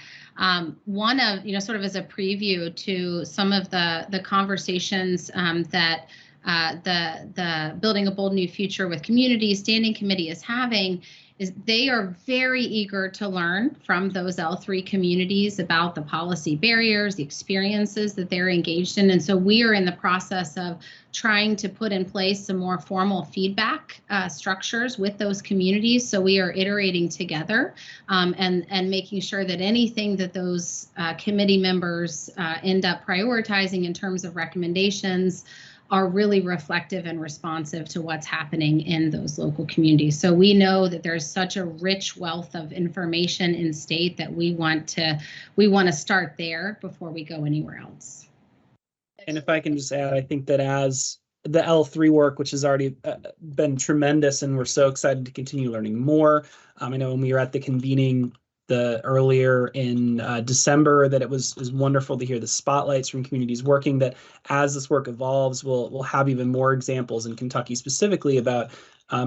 One of, sort of as a preview to some of the conversations that the Building a Bold New Future with Communities Standing Committee is having, is they are very eager to learn from those L3 communities about the policy barriers, the experiences that they're engaged in. And so we are in the process of trying to put in place some more formal feedback structures with those communities. So we are iterating together and making sure that anything that those committee members end up prioritizing in terms of recommendations are really reflective and responsive to what's happening in those local communities. So we know that there's such a rich wealth of information in state that we want to start there before we go anywhere else. And if I can just add, I think that as the L3 work, which has already been tremendous, and we're so excited to continue learning more. I know when we were at the convening earlier in December, that it was wonderful to hear the spotlights from communities working, that as this work evolves, we'll have even more examples in Kentucky specifically about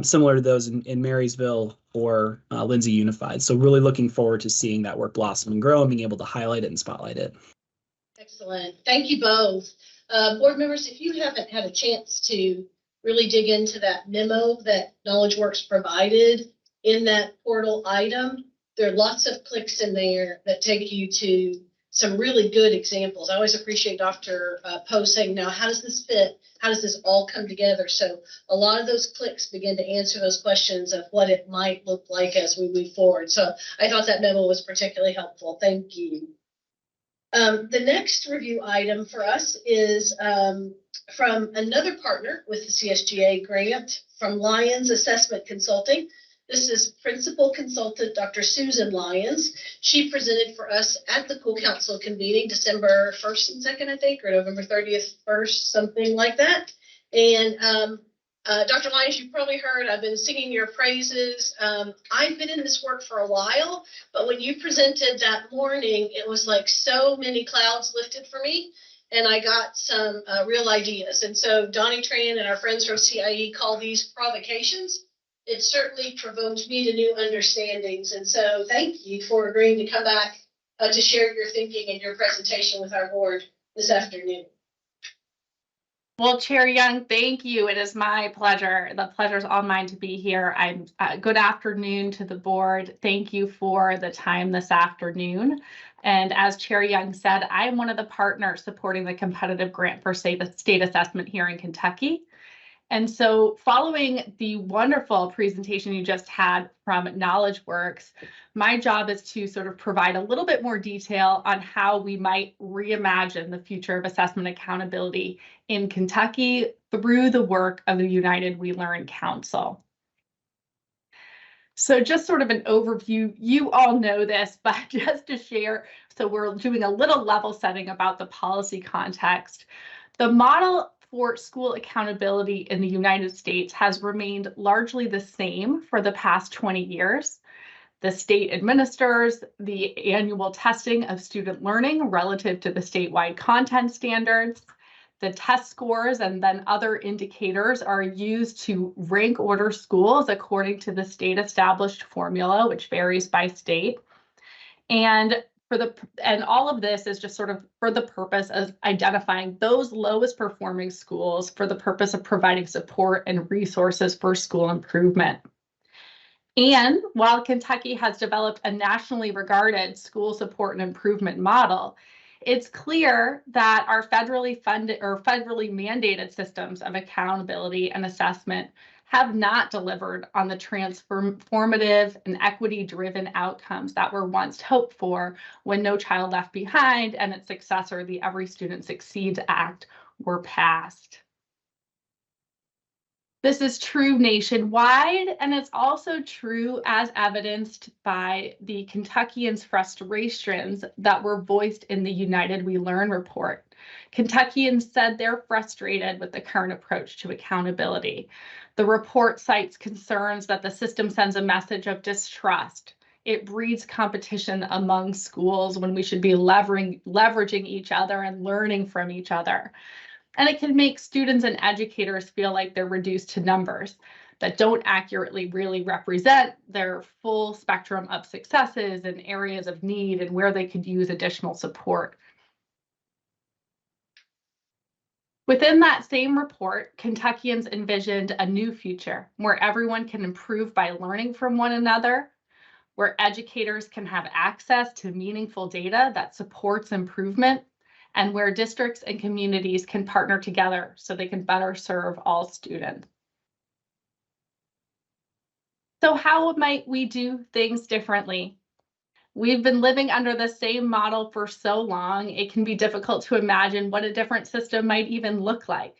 similar to those in Marysville or Lindsay Unified. So really looking forward to seeing that work blossom and grow and being able to highlight it and spotlight it. Excellent. Thank you both. Board members, if you haven't had a chance to really dig into that memo that KnowledgeWorks provided in that portal item, there are lots of clicks in there that take you to some really good examples. I always appreciate Dr. Poe saying, now, how does this fit? How does this all come together? So a lot of those clicks begin to answer those questions of what it might look like as we move forward. So I thought that memo was particularly helpful. Thank you. The next review item for us is from another partner with the CSGA grant from Lyons Assessment Consulting. This is Principal Consultant Dr. Susan Lyons. She presented for us at the Cool Council convening December 1st and 2nd, I think, or November 30th, 1st, something like that. And Dr. Lyons, you've probably heard, I've been singing your praises. I've been in this work for a while, but when you presented that morning, it was like so many clouds lifted for me, and I got some real ideas. And so Donnie Tran and our friends from CIE call these provocations. It certainly provoked me to new understandings. And so thank you for agreeing to come back to share your thinking and your presentation with our board this afternoon. Well, Chair Young, thank you. It is my pleasure. The pleasure is all mine to be here. Good afternoon to the board. Thank you for the time this afternoon. And as Chair Young said, I am one of the partners supporting the competitive grant for state assessment here in Kentucky. And so following the wonderful presentation you just had from KnowledgeWorks, my job is to sort of provide a little bit more detail on how we might reimagine the future of assessment accountability in Kentucky through the work of the United We Learn Council. So just sort of an overview, you all know this, but just to share, so we're doing a little level setting about the policy context. The model for school accountability in the United States has remained largely the same for the past 20 years. The state administers the annual testing of student learning relative to the statewide content standards. The test scores and then other indicators are used to rank order schools according to the state established formula, which varies by state. And all of this is just sort of for the purpose of identifying those lowest performing schools for the purpose of providing support and resources for school improvement. And while Kentucky has developed a nationally regarded school support and improvement model, it's clear that our federally funded or federally mandated systems of accountability and assessment have not delivered on the transformative and equity-driven outcomes that were once hoped for when No Child Left Behind and its successor, the Every Student Succeeds Act, were passed. This is true nationwide, and it's also true as evidenced by the Kentuckians' frustrations that were voiced in the United We Learn report. Kentuckians said they're frustrated with the current approach to accountability. The report cites concerns that the system sends a message of distrust. It breeds competition among schools when we should be leveraging each other and learning from each other. And it can make students and educators feel like they're reduced to numbers that don't accurately really represent their full spectrum of successes and areas of need and where they could use additional support. Within that same report, Kentuckians envisioned a new future where everyone can improve by learning from one another, where educators can have access to meaningful data that supports improvement, and where districts and communities can partner together so they can better serve all students. So how might we do things differently? We've been living under the same model for so long, it can be difficult to imagine what a different system might even look like.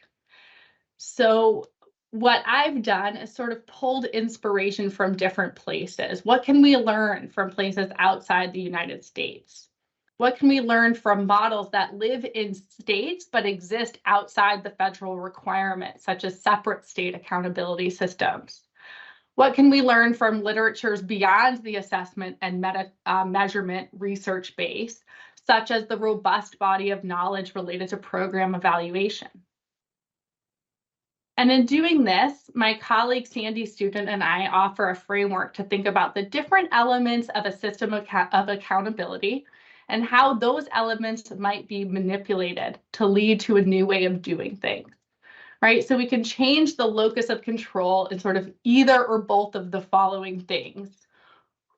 So what I've done is sort of pulled inspiration from different places. What can we learn from places outside the United States? What can we learn from models that live in states but exist outside the federal requirements, such as separate state accountability systems? What can we learn from literatures beyond the assessment and measurement research base, such as the robust body of knowledge related to program evaluation? And in doing this, my colleague Sandy Student and I offer a framework to think about the different elements of a system of accountability and how those elements might be manipulated to lead to a new way of doing things, right? So we can change the locus of control in sort of either or both of the following things.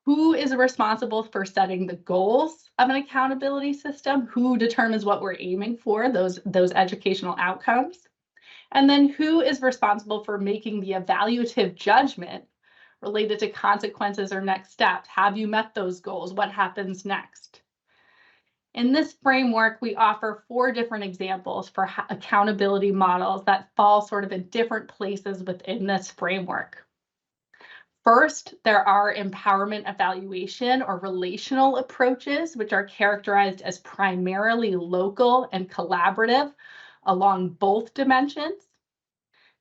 Who is responsible for setting the goals of an accountability system? Who determines what we're aiming for, those educational outcomes? And then who is responsible for making the evaluative judgment related to consequences or next steps? Have you met those goals? What happens next? In this framework, we offer 4 different examples for accountability models that fall sort of in different places within this framework. First, there are empowerment evaluation or relational approaches, which are characterized as primarily local and collaborative along both dimensions.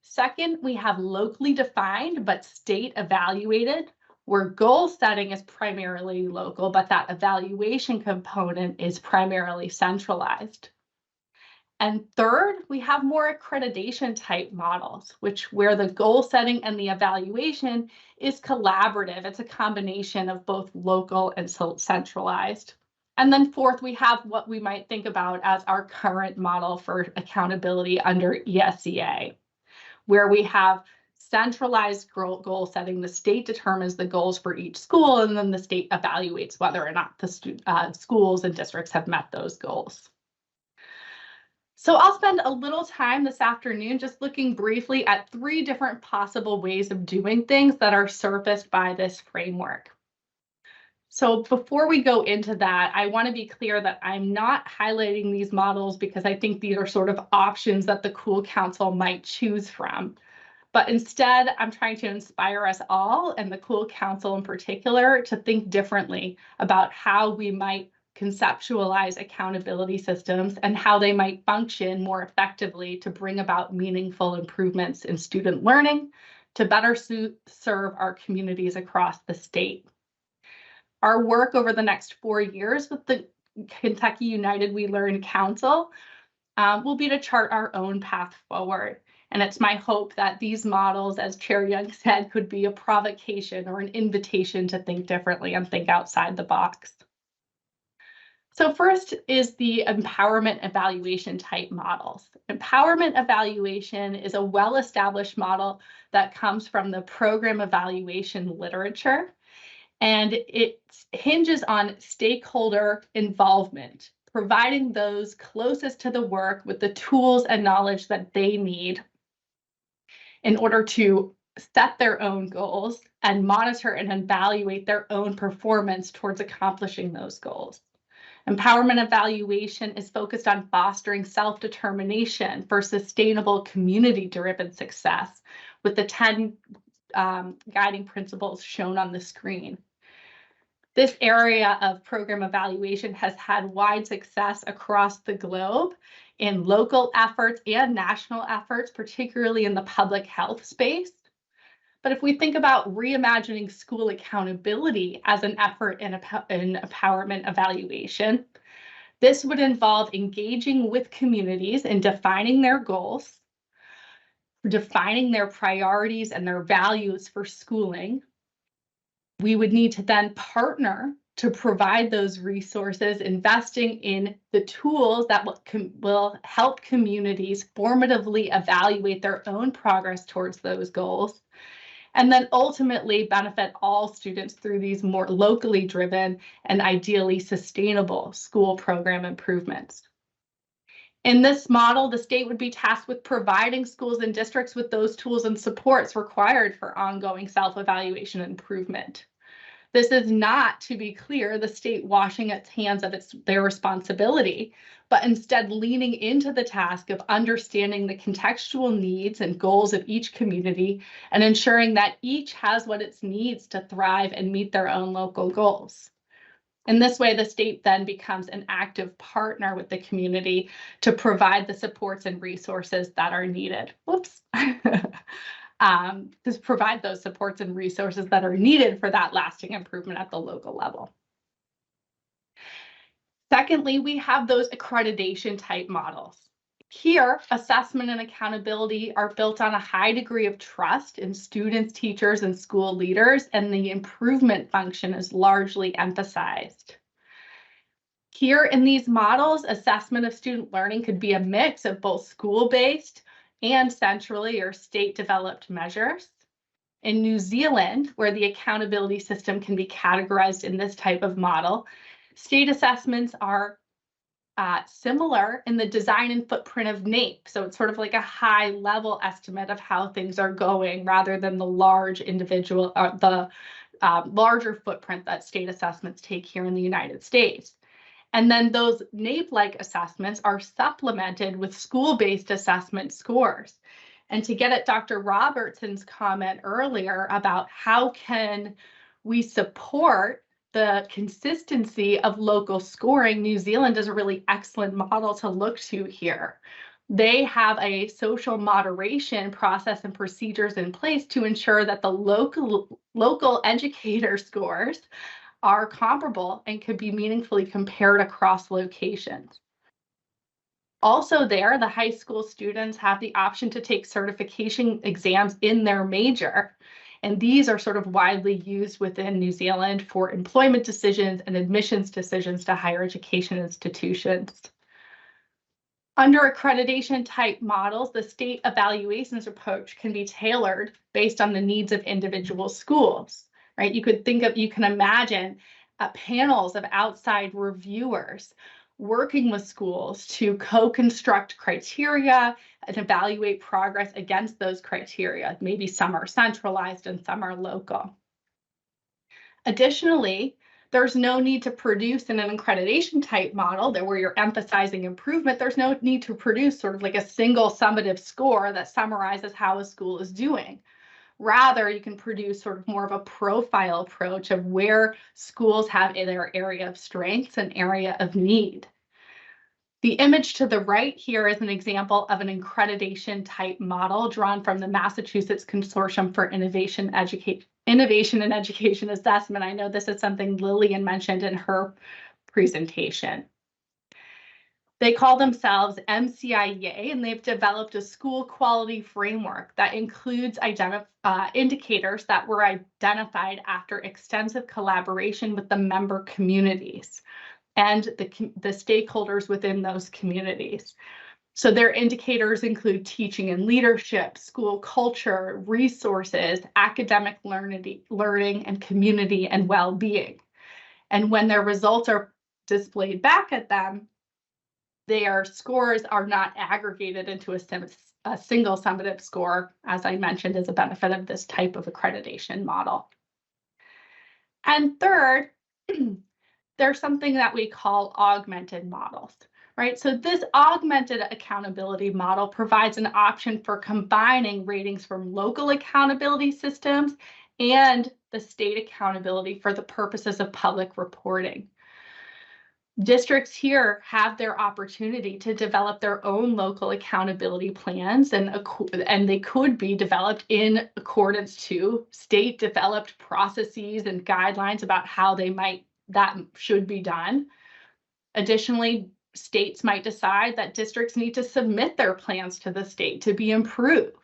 Second, we have locally defined but state evaluated, where goal setting is primarily local, but that evaluation component is primarily centralized. And third, we have more accreditation type models, where the goal setting and the evaluation is collaborative. It's a combination of both local and centralized. And then fourth, we have what we might think about as our current model for accountability under ESEA, where we have centralized goal setting. The state determines the goals for each school, and then the state evaluates whether or not the schools and districts have met those goals. So I'll spend a little time this afternoon just looking briefly at 3 different possible ways of doing things that are surfaced by this framework. So before we go into that, I want to be clear that I'm not highlighting these models because I think these are sort of options that the Cool Council might choose from. But instead, I'm trying to inspire us all, and the Cool Council in particular, to think differently about how we might conceptualize accountability systems and how they might function more effectively to bring about meaningful improvements in student learning to better serve our communities across the state. Our work over the next 4 years with the Kentucky United We Learn Council will be to chart our own path forward. And it's my hope that these models, as Chair Young said, could be a provocation or an invitation to think differently and think outside the box. So first is the empowerment evaluation type models. Empowerment evaluation is a well-established model that comes from the program evaluation literature, and it hinges on stakeholder involvement, providing those closest to the work with the tools and knowledge that they need in order to set their own goals and monitor and evaluate their own performance towards accomplishing those goals. Empowerment evaluation is focused on fostering self-determination for sustainable community-driven success with the 10 guiding principles shown on the screen. This area of program evaluation has had wide success across the globe in local efforts and national efforts, particularly in the public health space. But if we think about reimagining school accountability as an effort in empowerment evaluation, this would involve engaging with communities in defining their goals, defining their priorities and their values for schooling. We would need to then partner to provide those resources, investing in the tools that will help communities formatively evaluate their own progress towards those goals, and then ultimately benefit all students through these more locally driven and ideally sustainable school program improvements. In this model, the state would be tasked with providing schools and districts with those tools and supports required for ongoing self-evaluation and improvement. This is not, to be clear, the state washing its hands of their responsibility, but instead leaning into the task of understanding the contextual needs and goals of each community and ensuring that each has what it needs to thrive and meet their own local goals. In this way, the state then becomes an active partner with the community to provide the supports and resources that are needed. Whoops. To provide those supports and resources that are needed for that lasting improvement at the local level. Secondly, we have those accreditation type models. Here, assessment and accountability are built on a high degree of trust in students, teachers, and school leaders, and the improvement function is largely emphasized. Here in these models, assessment of student learning could be a mix of both school-based and centrally or state-developed measures. In New Zealand, where the accountability system can be categorized in this type of model, state assessments are similar in the design and footprint of NAEP. So it's sort of like a high level estimate of how things are going rather than the large individual, larger footprint that state assessments take here in the United States. And then those NAEP-like assessments are supplemented with school-based assessment scores. And to get at Dr. Robertson's comment earlier about how can we support the consistency of local scoring, New Zealand is a really excellent model to look to here. They have a social moderation process and procedures in place to ensure that the local educator scores are comparable and could be meaningfully compared across locations. Also there, the high school students have the option to take certification exams in their major. And these are sort of widely used within New Zealand for employment decisions and admissions decisions to higher education institutions. Under accreditation type models, the state evaluations approach can be tailored based on the needs of individual schools, right? You can imagine panels of outside reviewers working with schools to co-construct criteria and evaluate progress against those criteria. Maybe some are centralized and some are local. Additionally, there's no need to produce in an accreditation type model where you're emphasizing improvement. There's no need to produce sort of like a single summative score that summarizes how a school is doing. Rather, you can produce sort of more of a profile approach of where schools have their area of strengths and area of need. The image to the right here is an example of an accreditation type model drawn from the Massachusetts Consortium for Innovation and Education Assessment. I know this is something Lillian mentioned in her presentation. They call themselves MCIA, and they've developed a school quality framework that includes indicators that were identified after extensive collaboration with the member communities and the stakeholders within those communities. So their indicators include teaching and leadership, school culture, resources, academic learning, and community and well-being. And when their results are displayed back at them, their scores are not aggregated into a single summative score, as I mentioned, as a benefit of this type of accreditation model. And third, there's something that we call augmented models, right? So this augmented accountability model provides an option for combining ratings from local accountability systems and the state accountability for the purposes of public reporting. Districts here have their opportunity to develop their own local accountability plans, and they could be developed in accordance to state developed processes and guidelines about how that should be done. Additionally, states might decide that districts need to submit their plans to the state to be improved.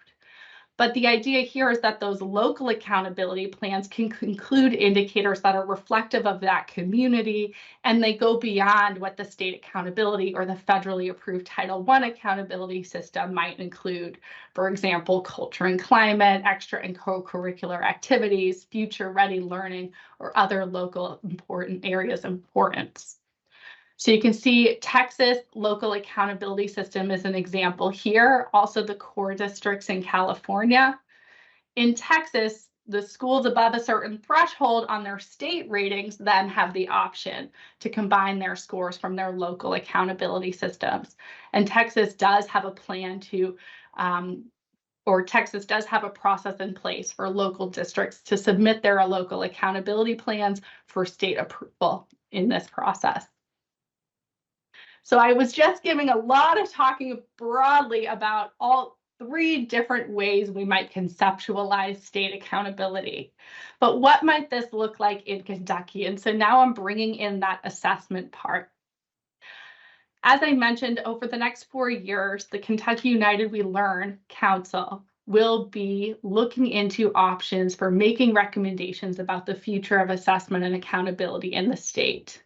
But the idea here is that those local accountability plans can include indicators that are reflective of that community, and they go beyond what the state accountability or the federally approved Title I accountability system might include. For example, culture and climate, extra and co-curricular activities, future-ready learning, or other local important areas of importance. So you can see Texas local accountability system is an example here, also the core districts in California. In Texas, the schools above a certain threshold on their state ratings then have the option to combine their scores from their local accountability systems. And Texas does have a plan to, or Texas does have a process in place for local districts to submit their local accountability plans for state approval in this process. So I was just giving a lot of talking broadly about all 3 different ways we might conceptualize state accountability. But what might this look like in Kentucky? And so now I'm bringing in that assessment part. As I mentioned, over the next 4 years, the Kentucky United We Learn Council will be looking into options for making recommendations about the future of assessment and accountability in the state.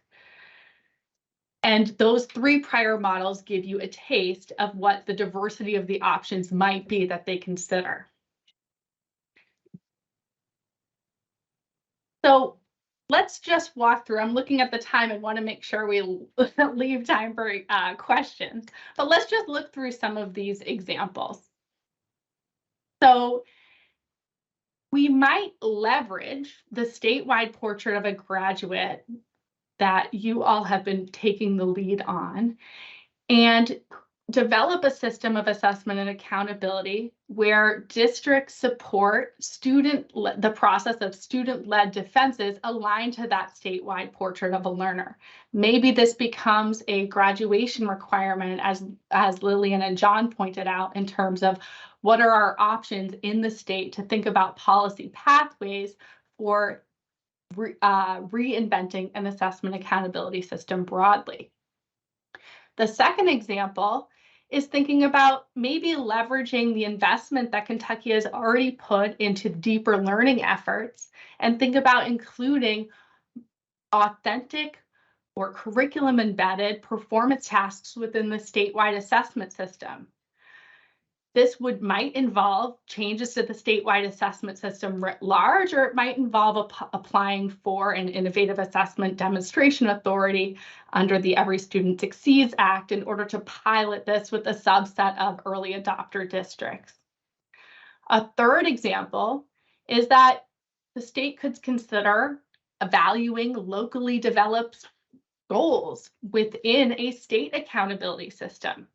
And those 3 prior models give you a taste of what the diversity of the options might be that they consider. So let's just walk through. I'm looking at the time and want to make sure we leave time for questions. But let's just look through some of these examples. So we might leverage the statewide portrait of a graduate that you all have been taking the lead on and develop a system of assessment and accountability where districts support the process of student-led defenses aligned to that statewide portrait of a learner. Maybe this becomes a graduation requirement, as Lillian and John pointed out, in terms of what are our options in the state to think about policy pathways for reinventing an assessment accountability system broadly. The second example is thinking about maybe leveraging the investment that Kentucky has already put into deeper learning efforts and think about including authentic or curriculum embedded performance tasks within the statewide assessment system. This might involve changes to the statewide assessment system writ large, or it might involve applying for an innovative assessment demonstration authority under the Every Student Succeeds Act in order to pilot this with a subset of early adopter districts. A third example is that the state could consider evaluating locally developed goals within a state accountability system.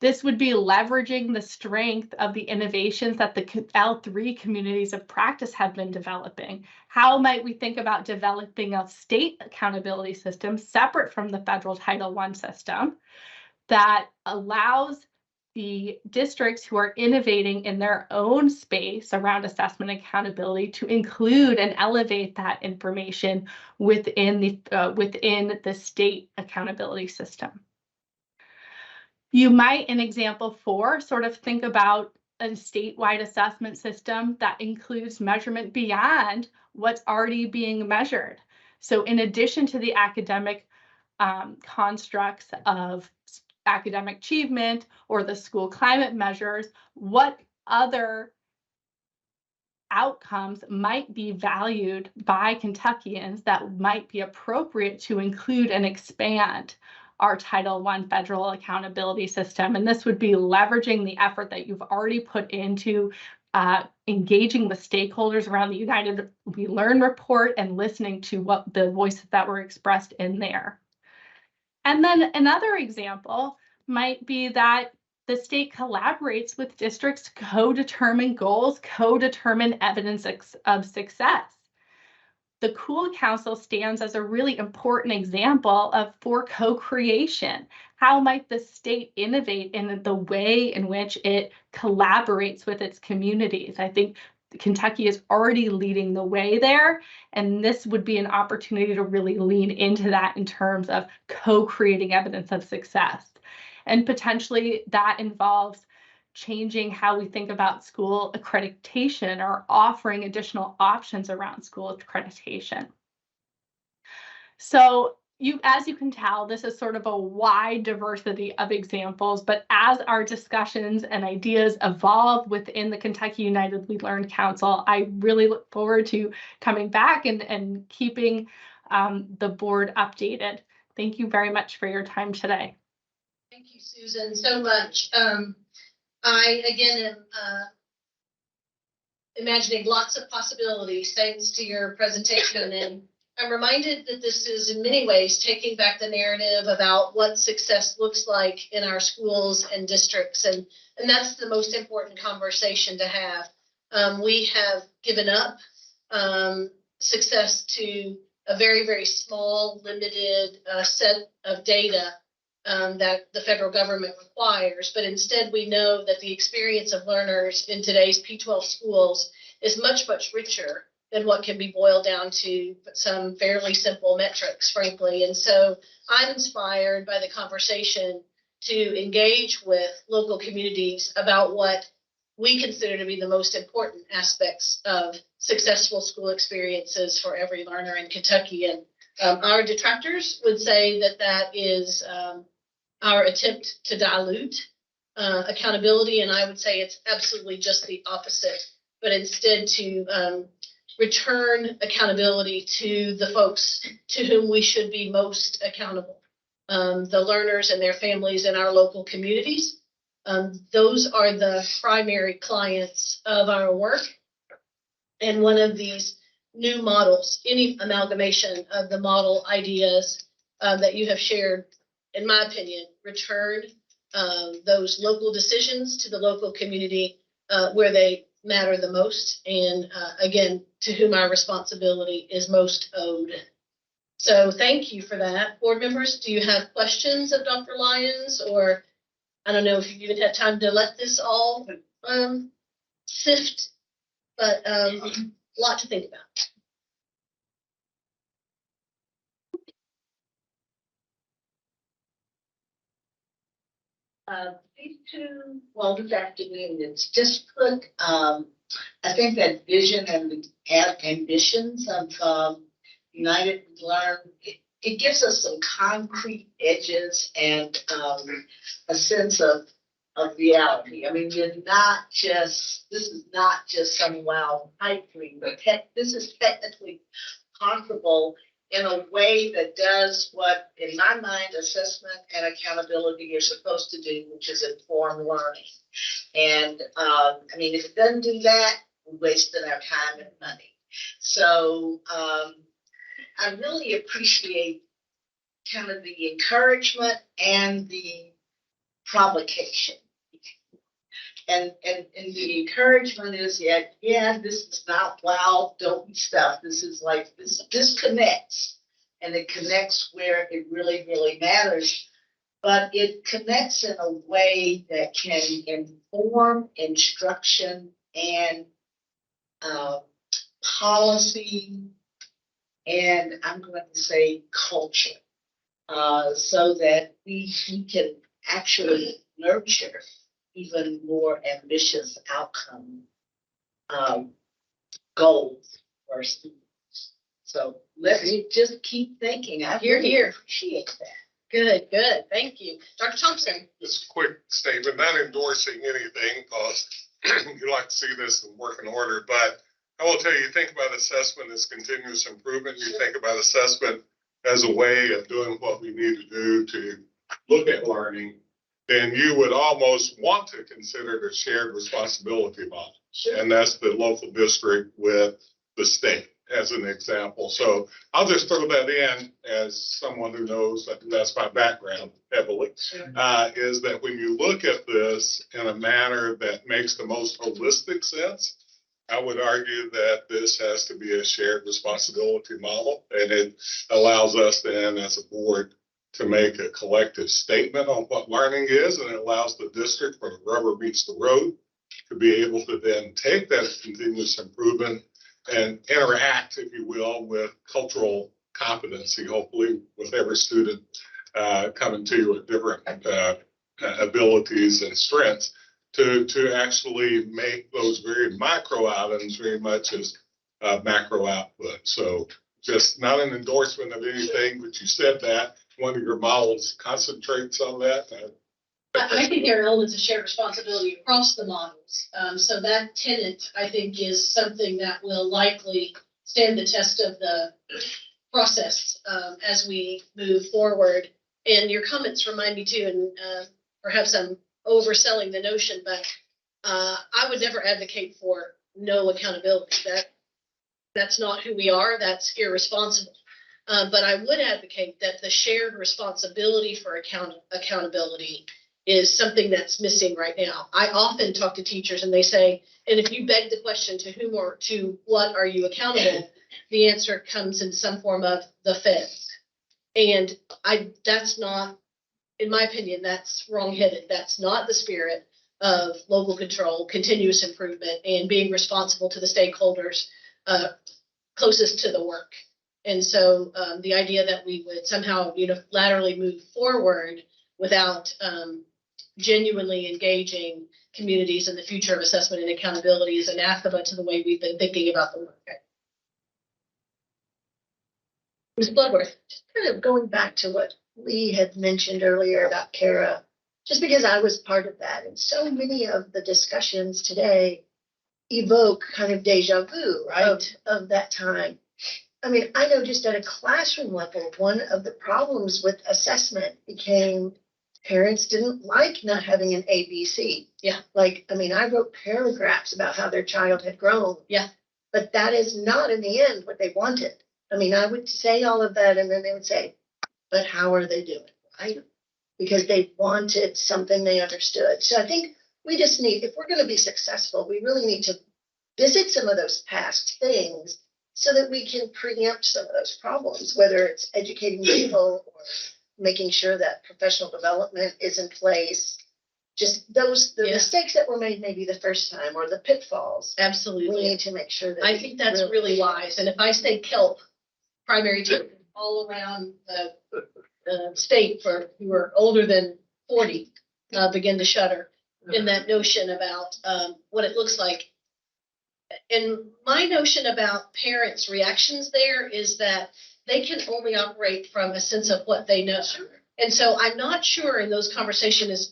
This would be leveraging the strength of the innovations that the L3 communities of practice have been developing. How might we think about developing a state accountability system separate from the federal Title I system that allows the districts who are innovating in their own space around assessment accountability to include and elevate that information within the state accountability system? You might, in example 4, sort of think about a statewide assessment system that includes measurement beyond what's already being measured. So in addition to the academic constructs of academic achievement or the school climate measures, what other outcomes might be valued by Kentuckians that might be appropriate to include and expand our Title I federal accountability system? And this would be leveraging the effort that you've already put into engaging with stakeholders around the United We Learn report and listening to what the voices that were expressed in there. And then another example might be that the state collaborates with districts to co-determine goals, co-determine evidence of success. The Cool Council stands as a really important example for co-creation. How might the state innovate in the way in which it collaborates with its communities? I think Kentucky is already leading the way there, and this would be an opportunity to really lean into that in terms of co-creating evidence of success. And potentially that involves changing how we think about school accreditation or offering additional options around school accreditation. So as you can tell, this is sort of a wide diversity of examples, but as our discussions and ideas evolve within the Kentucky United We Learn Council, I really look forward to coming back and keeping the board updated. Thank you very much for your time today. Thank you, Susan, so much. I, again, am imagining lots of possibilities thanks to your presentation. And I'm reminded that this is in many ways taking back the narrative about what success looks like in our schools and districts. And that's the most important conversation to have. We have given up success to a very, very small, limited set of data that the federal government requires. But instead, we know that the experience of learners in today's P-12 schools is much, much richer than what can be boiled down to some fairly simple metrics, frankly. And so I'm inspired by the conversation to engage with local communities about what we consider to be the most important aspects of successful school experiences for every learner in Kentucky. And our detractors would say that that is our attempt to dilute accountability. And I would say it's absolutely just the opposite, but instead to return accountability to the folks to whom we should be most accountable, the learners and their families in our local communities. Those are the primary clients of our work. And one of these new models, any amalgamation of the model ideas that you have shared, in my opinion, return those local decisions to the local community where they matter the most. And again, to whom our responsibility is most owed. So thank you for that. Board members, do you have questions of Dr. Lyons, or I don't know if you even had time to let this all sift, but a lot to think about. These two, well, this afternoon, it's just put, I think that vision and the ambitions of United We Learn, it gives us some concrete edges and a sense of reality. I mean, this is not just some wild pipe dream, but this is technically possible in a way that does what, in my mind, assessment and accountability are supposed to do, which is inform learning. And I mean, if it doesn't do that, we're wasting our time and money. So I really appreciate kind of the encouragement and the provocation. And the encouragement is, yeah, this is not wild, dopey stuff. This is like, this connects. And it connects where it really, really matters. But it connects in a way that can inform instruction and policy, and I'm going to say culture, so that we can actually nurture even more ambitious outcome goals for our students. So let's just keep thinking. I really appreciate that. Good, good. Thank you. Dr. Thompson. Just a quick statement, not endorsing anything, because you like to see this in working order, but I will tell you, think about assessment as continuous improvement. You think about assessment as a way of doing what we need to do to look at learning, then you would almost want to consider it a shared responsibility model. Sure. And that's the local district with the state as an example. So I'll just throw that in as someone who knows that that's my background heavily, is that when you look at this in a manner that makes the most holistic sense, I would argue that this has to be a shared responsibility model, and it allows us then as a board to make a collective statement on what learning is, and it allows the district, where the rubber meets the road, to be able to then take that continuous improvement and interact, if you will, with cultural competency, hopefully with every student coming to you with different abilities and strengths, to actually make those very micro items very much as macro output. So just not an endorsement of anything, but you said that one of your models concentrates on that. I think there are elements of shared responsibility across the models. So that tenet, I think, is something that will likely stand the test of the process as we move forward. And your comments remind me too, and perhaps I'm overselling the notion, but I would never advocate for no accountability. That's not who we are. That's irresponsible. But I would advocate that the shared responsibility for accountability is something that's missing right now. I often talk to teachers and they say, and if you beg the question to whom or to what are you accountable, the answer comes in some form of the feds. And that's not, in my opinion, that's wrong-headed. That's not the spirit of local control, continuous improvement, and being responsible to the stakeholders closest to the work. And so the idea that we would somehow unilaterally move forward without genuinely engaging communities in the future of assessment and accountability is anathema to the way we've been thinking about the work. Ms. Bloodworth, just kind of going back to what Lee had mentioned earlier about Kara, just because I was part of that, and so many of the discussions today evoke kind of deja vu, right, of that time. I mean, I know just at a classroom level, one of the problems with assessment became parents didn't like not having an ABC. Yeah. Like, I mean, I wrote paragraphs about how their child had grown. Yeah. But that is not in the end what they wanted. I mean, I would say all of that and then they would say, but how are they doing? Right? Because they wanted something they understood. So I think we just need, if we're going to be successful, we really need to visit some of those past things so that we can preempt some of those problems, whether it's educating people or making sure that professional development is in place. Just the mistakes that were made maybe the first time or the pitfalls. Absolutely. We need to make sure that. I think that's really wise. And if I say kelp, primary teachers all around the state for who are older than 40 begin to shudder in that notion about what it looks like. And my notion about parents' reactions there is that they can only operate from a sense of what they know. And so I'm not sure in those conversations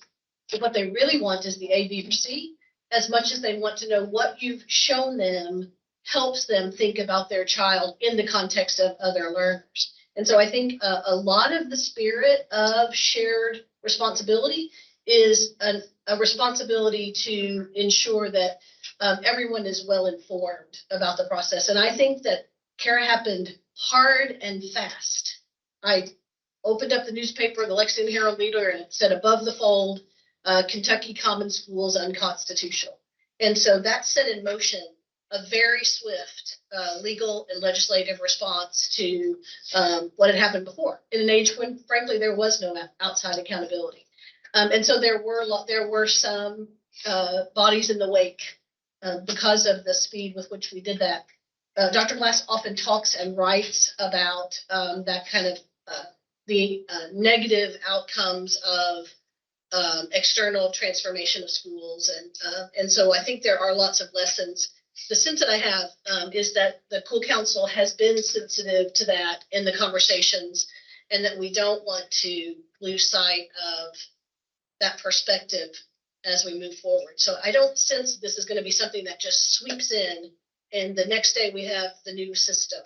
what they really want is the A, B, or C, as much as they want to know what you've shown them helps them think about their child in the context of other learners. And so I think a lot of the spirit of shared responsibility is a responsibility to ensure that everyone is well informed about the process. And I think that Kara happened hard and fast. I opened up the newspaper, the Lexington Herald Leader, and it said above the fold, Kentucky Common Schools unconstitutional. And so that set in motion a very swift legal and legislative response to what had happened before in an age when, frankly, there was no outside accountability. And so there were some bodies in the wake because of the speed with which we did that. Dr. Glass often talks and writes about that kind of the negative outcomes of external transformation of schools. And so I think there are lots of lessons. The sense that I have is that the Cool Council has been sensitive to that in the conversations and that we don't want to lose sight of that perspective as we move forward. So I don't sense this is going to be something that just sweeps in and the next day we have the new system.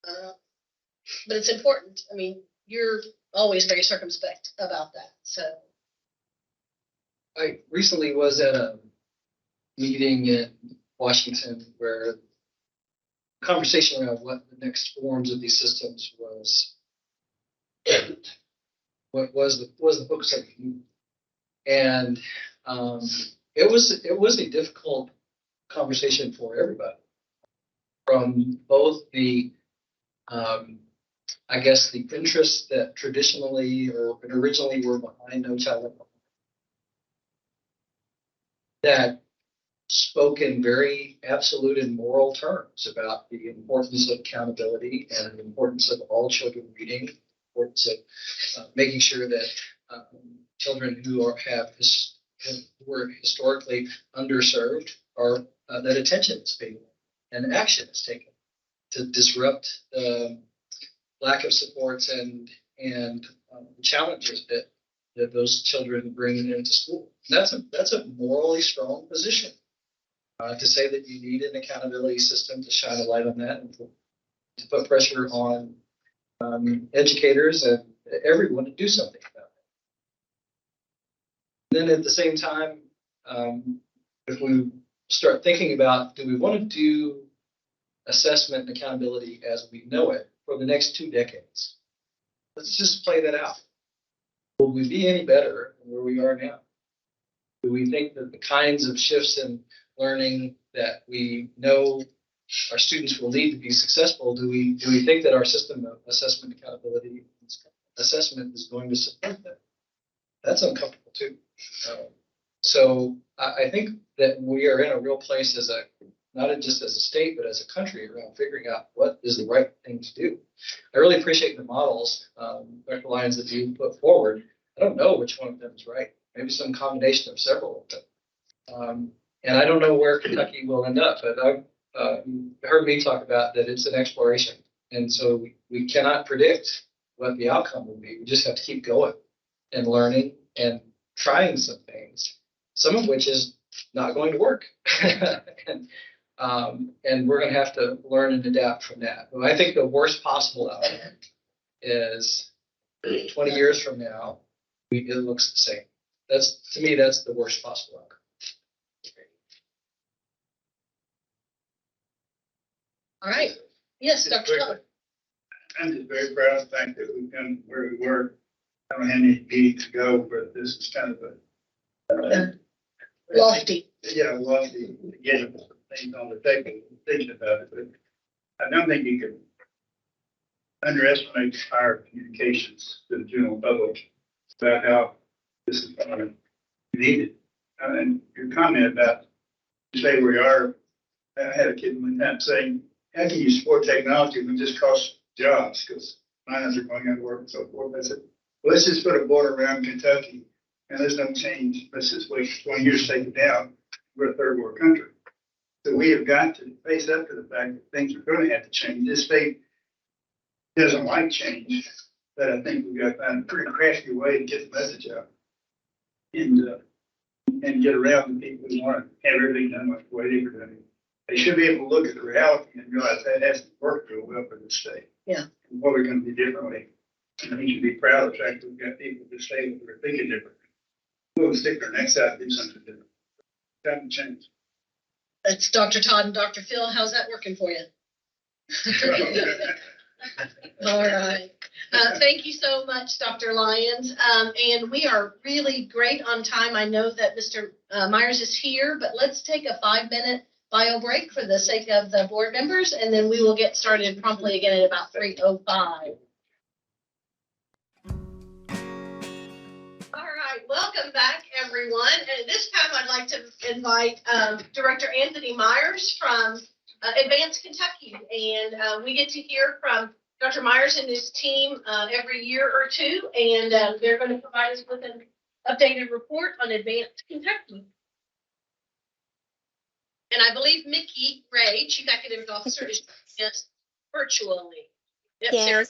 But it's important. I mean, you're always very circumspect about that. So I recently was at a meeting in Washington where conversation around what the next forms of these systems was. What was the focus of the meeting? And it was a difficult conversation for everybody, from both the I guess the interests that traditionally or originally were behind No Child Left Behind, that spoke in very absolute and moral terms about the importance of accountability and the importance of all children reading, the importance of making sure that children who were historically underserved are that attention is paid and action is taken to disrupt lack of supports and challenges that those children bring into school. That's a morally strong position to say that you need an accountability system to shine a light on that and to put pressure on educators and everyone to do something about it. And then at the same time, if we start thinking about, do we want to do assessment and accountability as we know it for the next 2 decades? Let's just play that out. Will we be any better than where we are now? Do we think that the kinds of shifts in learning that we know our students will need to be successful, do we think that our system of assessment accountability assessment is going to support that? That's uncomfortable too. So I think that we are in a real place as not just as a state, but as a country around figuring out what is the right thing to do. I really appreciate the models, Dr. Lyons, that you put forward. I don't know which one of them is right. Maybe some combination of several of them. And I don't know where Kentucky will end up, but I've heard me talk about that it's an exploration. And so we cannot predict what the outcome will be. We just have to keep going and learning and trying some things, some of which is not going to work. And we're going to have to learn and adapt from that. But I think the worst possible outcome is 20 years from now, it looks the same. To me, that's the worst possible outcome. All right. Yes, Dr. Keller. I'm just very proud of the fact that we've come where we were. I don't have any meetings to go, but this is kind of a Lofty. Yeah, lofty to get things on the table, thinking about it. But I don't think you can underestimate our communications to the general public about how this is needed. And your comment about stay where you are, I had a kid one time saying, how can you support technology when it just costs jobs? Because miners are going out of work and so forth. I said, well, let's just put a border around Kentucky and there's no change. Let's just wait 20 years to take it down. We're a third world country. So we have got to face up to the fact that things are going to have to change. This state doesn't like change, but I think we've got to find a pretty crafty way to get the message out and get around the people who want to have everything done like the way they were doing it. They should be able to look at the reality and realize that hasn't worked real well for this state. Yeah. And what we're going to do differently. And we should be proud of the fact that we've got people in the state that are thinking differently. We'll stick their necks out and do something different. Time to change. That's Dr. Todd and Dr. Phil. How's that working for you? All right. Thank you so much, Dr. Lyons. And we are really great on time. I know that Mr. Myers is here, but let's take a 5-minute bio break for the sake of the board members, and then we will get started promptly again at about 3:05. All right, welcome back, everyone. And this time I'd like to invite Director Anthony Myers from Advanced Kentucky. And we get to hear from Dr. Myers and his team every year or two, and they're going to provide us with an updated report on Advanced Kentucky. And I believe Mickey Ray, Chief Academic Officer, is virtually. Yep, Yes. Sarah.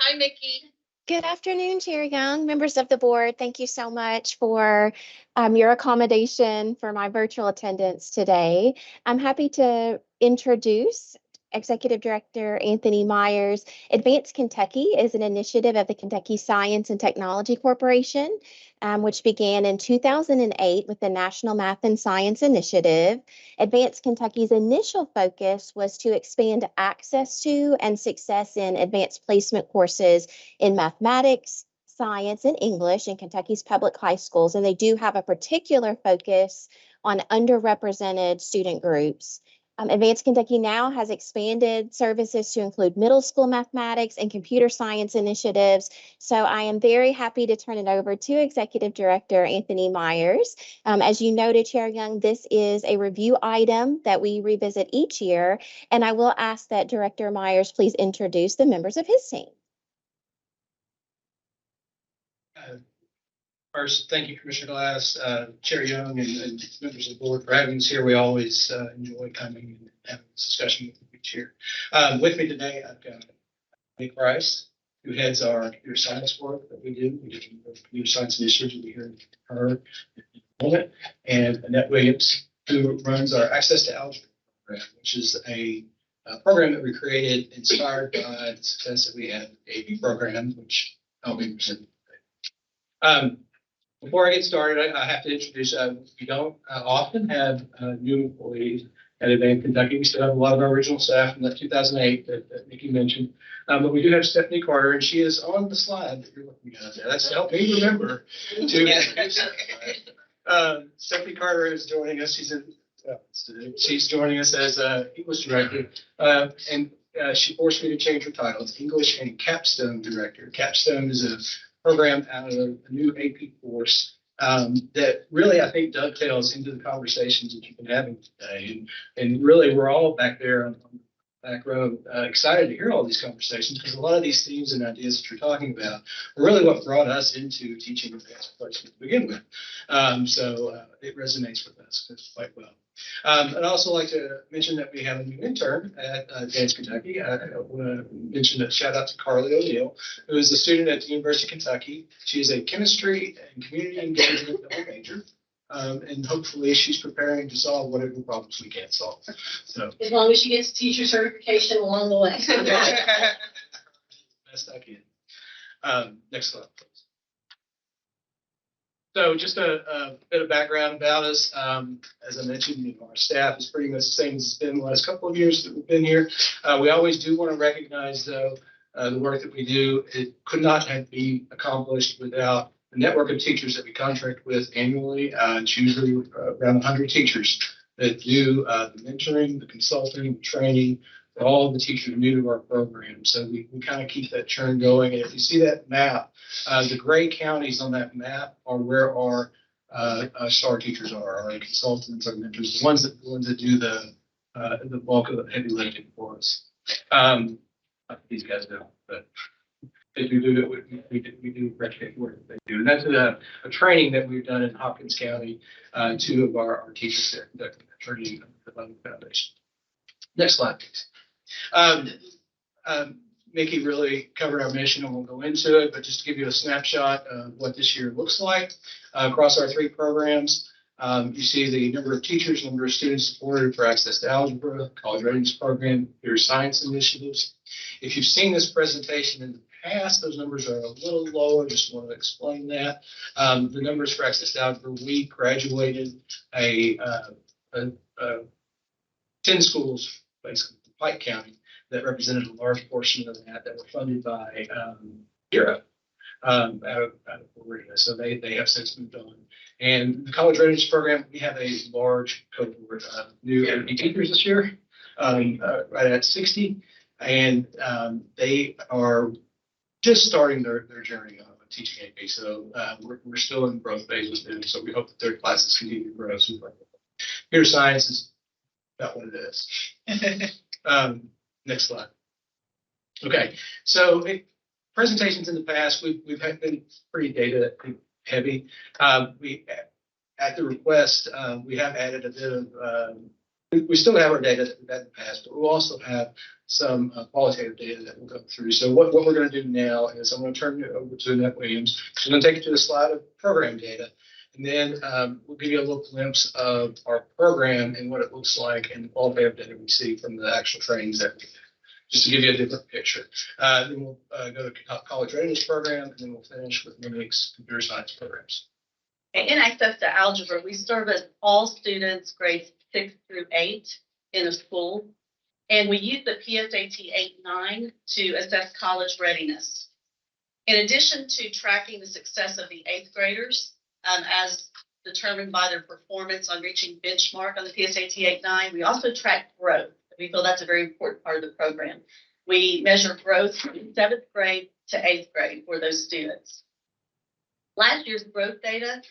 Hi, Mickey. Good afternoon, Chair Young, members of the board. Thank you so much for your accommodation for my virtual attendance today. I'm happy to introduce Executive Director Anthony Myers. Advanced Kentucky is an initiative of the Kentucky Science and Technology Corporation, which began in 2008 with the National Math and Science Initiative. Advanced Kentucky's initial focus was to expand access to and success in advanced placement courses in mathematics, science, and English in Kentucky's public high schools, and they do have a particular focus on underrepresented student groups. Advanced Kentucky now has expanded services to include middle school mathematics and computer science initiatives. So I am very happy to turn it over to Executive Director Anthony Myers. As you noted, Chair Young, this is a review item that we revisit each year, and I will ask that Director Myers please introduce the members of his team. First, thank you, Commissioner Glass, Chair Young, and members of the board for having us here. We always enjoy coming and having this discussion with you each year. With me today, I've got Nick Rice, who heads our computer science work that we do. We do computer science initiatives. We hear her in a moment. And Annette Williams, who runs our Access to Algebra program, which is a program that we created inspired by the success that we had in the AB program, which I'll be presenting today. Before I get started, I have to introduce, we don't often have new employees at Advanced Kentucky. We still have a lot of our original staff from that 2008 that Nikki mentioned. But we do have Stephanie Carter, and she is on the slide that you're looking at there. That's to help me remember to introduce her. Stephanie Carter is joining us. She's joining us as English director. And she forced me to change her title. It's English and Capstone Director. Capstone is a program out of a new AP course that really, I think, dovetails into the conversations that you've been having today. And really, we're all back there on the back row excited to hear all these conversations, because a lot of these themes and ideas that you're talking about are really what brought us into teaching advanced placement to begin with. So it resonates with us quite well. I'd also like to mention that we have a new intern at Advanced Kentucky. I want to mention a shout out to Carly O'Neill, who is a student at the University of Kentucky. She is a chemistry and community engagement double major. And hopefully she's preparing to solve whatever problems we can't solve. So As long as she gets teacher certification along the way. best I can. Next slide, please. So just a bit of background about us. As I mentioned, our staff is pretty much the same as it's been the last couple of years that we've been here. We always do want to recognize, though, the work that we do. It could not have been accomplished without the network of teachers that we contract with annually. It's usually around 100 teachers that do the mentoring, the consulting, the training for all of the teachers new to our program. So we kind of keep that churn going. And if you see that map, the gray counties on that map are where our star teachers are, our consultants, our mentors, the ones that do the bulk of the heavy lifting for us. These guys don't, but they do we do appreciate work that they do. And that's a training that we've done in Hopkins County, two of our teachers there conducting that training at the Foundation. Next slide, please. Mickey really covered our mission, and we'll go into it, but just to give you a snapshot of what this year looks like across our three programs. You see the number of teachers, number of students supported for access to algebra, college readiness program, computer science initiatives. If you've seen this presentation in the past, those numbers are a little lower. Just want to explain that. The numbers for access to algebra, we graduated 10 schools, basically, in Pike County, that represented a large portion of that were funded by Europe out of Florida. So they have since moved on. And the college readiness program, we have a large cohort of new AP teachers this year, right at 60. And they are just starting their journey on teaching AP. So we're still in growth phase with them. So we hope that their classes continue to grow. Computer science is about what it is. Next slide. Okay, so presentations in the past, we've been pretty data heavy. We, at the request, we have added a bit of, we still have our data that we've had in the past, but we'll also have some qualitative data that we'll go through. So what we're going to do now is I'm going to turn it over to Annette Williams. She's going to take you to the slide of program data. And then we'll give you a little glimpse of our program and what it looks like and all the data we see from the actual trainings that we do, just to give you a different picture. Then we'll go to college readiness program, and then we'll finish with Mimics computer science programs. In access to algebra, we service all students grades 6 through 8 in a school, and we use the PSAT 8-9 to assess college readiness. In addition to tracking the success of the 8th graders, as determined by their performance on reaching benchmark on the PSAT 8-9, we also track growth. We feel that's a very important part of the program. We measure growth from 7th grade to 8th grade for those students. Last year's growth data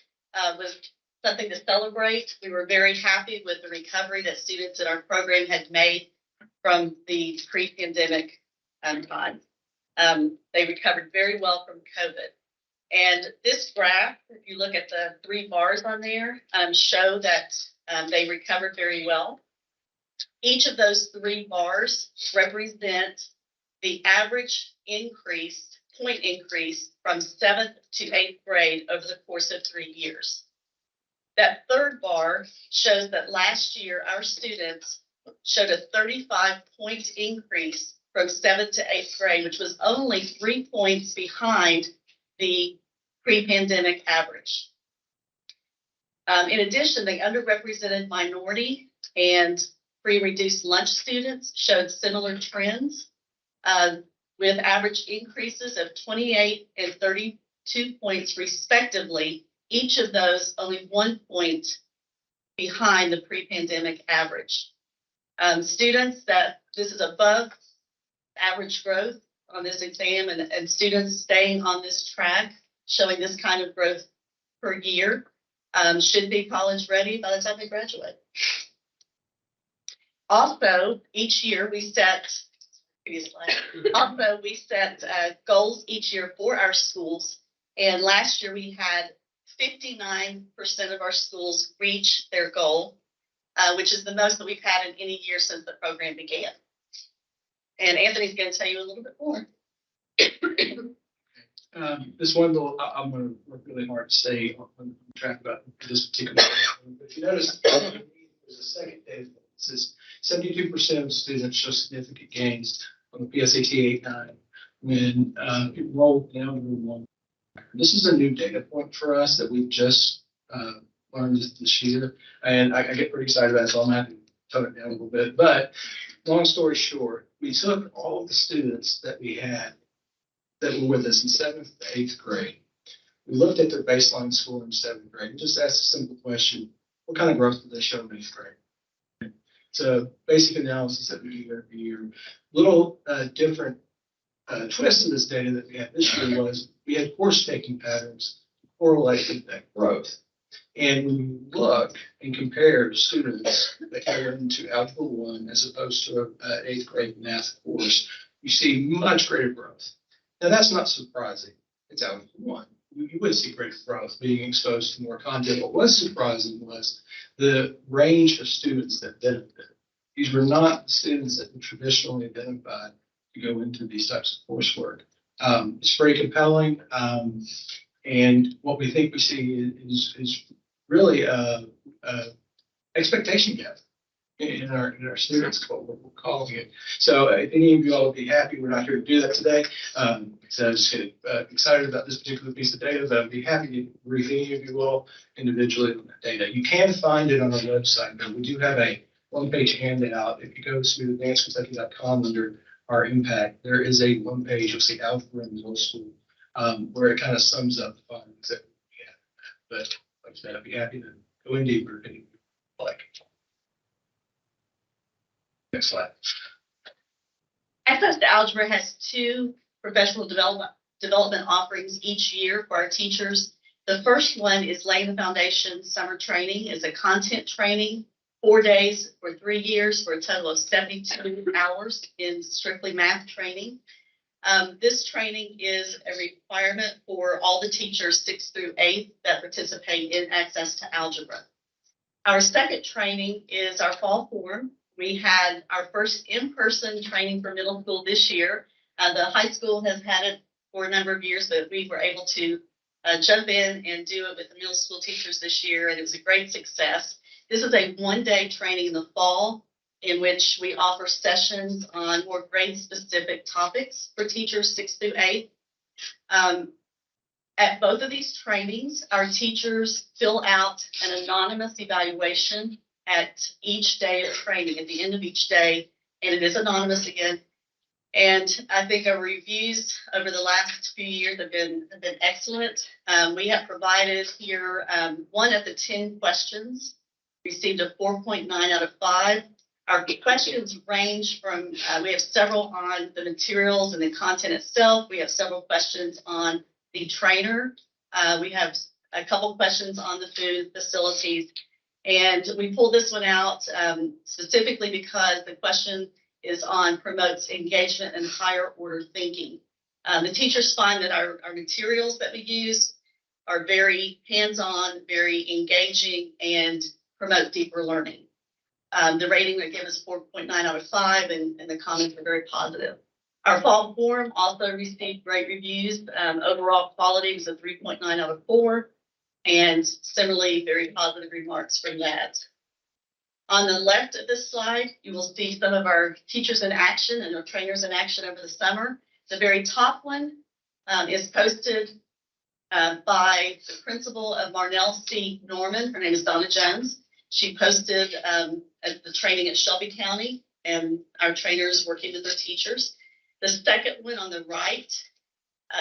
was something to celebrate. We were very happy with the recovery that students in our program had made from the pre-pandemic time. They recovered very well from COVID. And this graph, if you look at the 3 bars on there, show that they recovered very well. Each of those 3 bars represent the average point increase from 7th to 8th grade over the course of 3 years. That 3rd bar shows that last year our students showed a 35-point increase from 7th to 8th grade, which was only 3 points behind the pre-pandemic average. In addition, the underrepresented minority and free reduced lunch students showed similar trends with average increases of 28 and 32 points respectively, each of those only 1 point behind the pre-pandemic average. Students this is above average growth on this exam, and students staying on this track, showing this kind of growth per year, should be college ready by the time they graduate. Also, each year we set goals each year for our schools. And last year we had 59% of our schools reach their goal, which is the most that we've had in any year since the program began. And Anthony's going to tell you a little bit more. This one, I'm going to work really hard to stay on track about this particular one. But if you notice, there's a second data point. It says 72% of students show significant gains on the PSAT 8-9 when people roll down to one. This is a new data point for us that we've just learned this year, and I get pretty excited about it, so I'm happy to tone it down a little bit. But long story short, we took all of the students that we had that were with us in 7th to 8th grade. We looked at their baseline score in 7th grade and just asked a simple question: what kind of growth did they show in 8th grade? So basic analysis that we do every year. Little different twist to this data that we had this year was we had course taking patterns correlated with that growth. And when you look and compare students that go into Algebra 1 as opposed to an 8th grade math course, you see much greater growth. Now, that's not surprising. It's Algebra 1. You would see greater growth being exposed to more content. What was surprising was the range of students that benefited. These were not students that were traditionally identified to go into these types of coursework. It's very compelling. And what we think we see is really a expectation gap in our students, what we're calling it. So if any of you all would be happy, we're not here to do that today. So I just get excited about this particular piece of data, but I'd be happy to brief any of you all individually on that data. You can find it on our website, but we do have a one-page handout. If you go to advancedkentucky.com under our impact, there is a one-page, you'll see Algebra in middle school, where it kind of sums up the findings that we have. But like I said, I'd be happy to go in deeper if you like. Next slide. Access to Algebra has 2 professional development offerings each year for our teachers. The first one is Laying the Foundation Summer Training. It's a content training, 4 days for 3 years for a total of 72 hours in strictly math training. This training is a requirement for all the teachers 6th through 8th that participate in Access to Algebra. Our second training is our fall forum. We had our first in-person training for middle school this year. The high school has had it for a number of years, but we were able to jump in and do it with the middle school teachers this year, and it was a great success. This is a 1-day training in the fall in which we offer sessions on more grade-specific topics for teachers 6th through 8th. At both of these trainings, our teachers fill out an anonymous evaluation at each day of training, at the end of each day, and it is anonymous again. And I think our reviews over the last few years have been excellent. We have provided here 1 of the 10 questions, received a 4.9 out of 5. Our questions range from, we have several on the materials and the content itself. We have several questions on the trainer. We have a couple questions on the food facilities. And we pulled this one out specifically because the question is on promotes engagement and higher order thinking. The teachers find that our materials that we use are very hands-on, very engaging, and promote deeper learning. The rating they give is 4.9 out of 5, and the comments are very positive. Our fall forum also received great reviews. Overall quality was a 3.9 out of 4. And similarly, very positive remarks from that. On the left of this slide, you will see some of our teachers in action and our trainers in action over the summer. The very top one is posted by the principal of Marnell C. Norman. Her name is Donna Jones. She posted at the training at Shelby County, and our trainers working with their teachers. The second one on the right,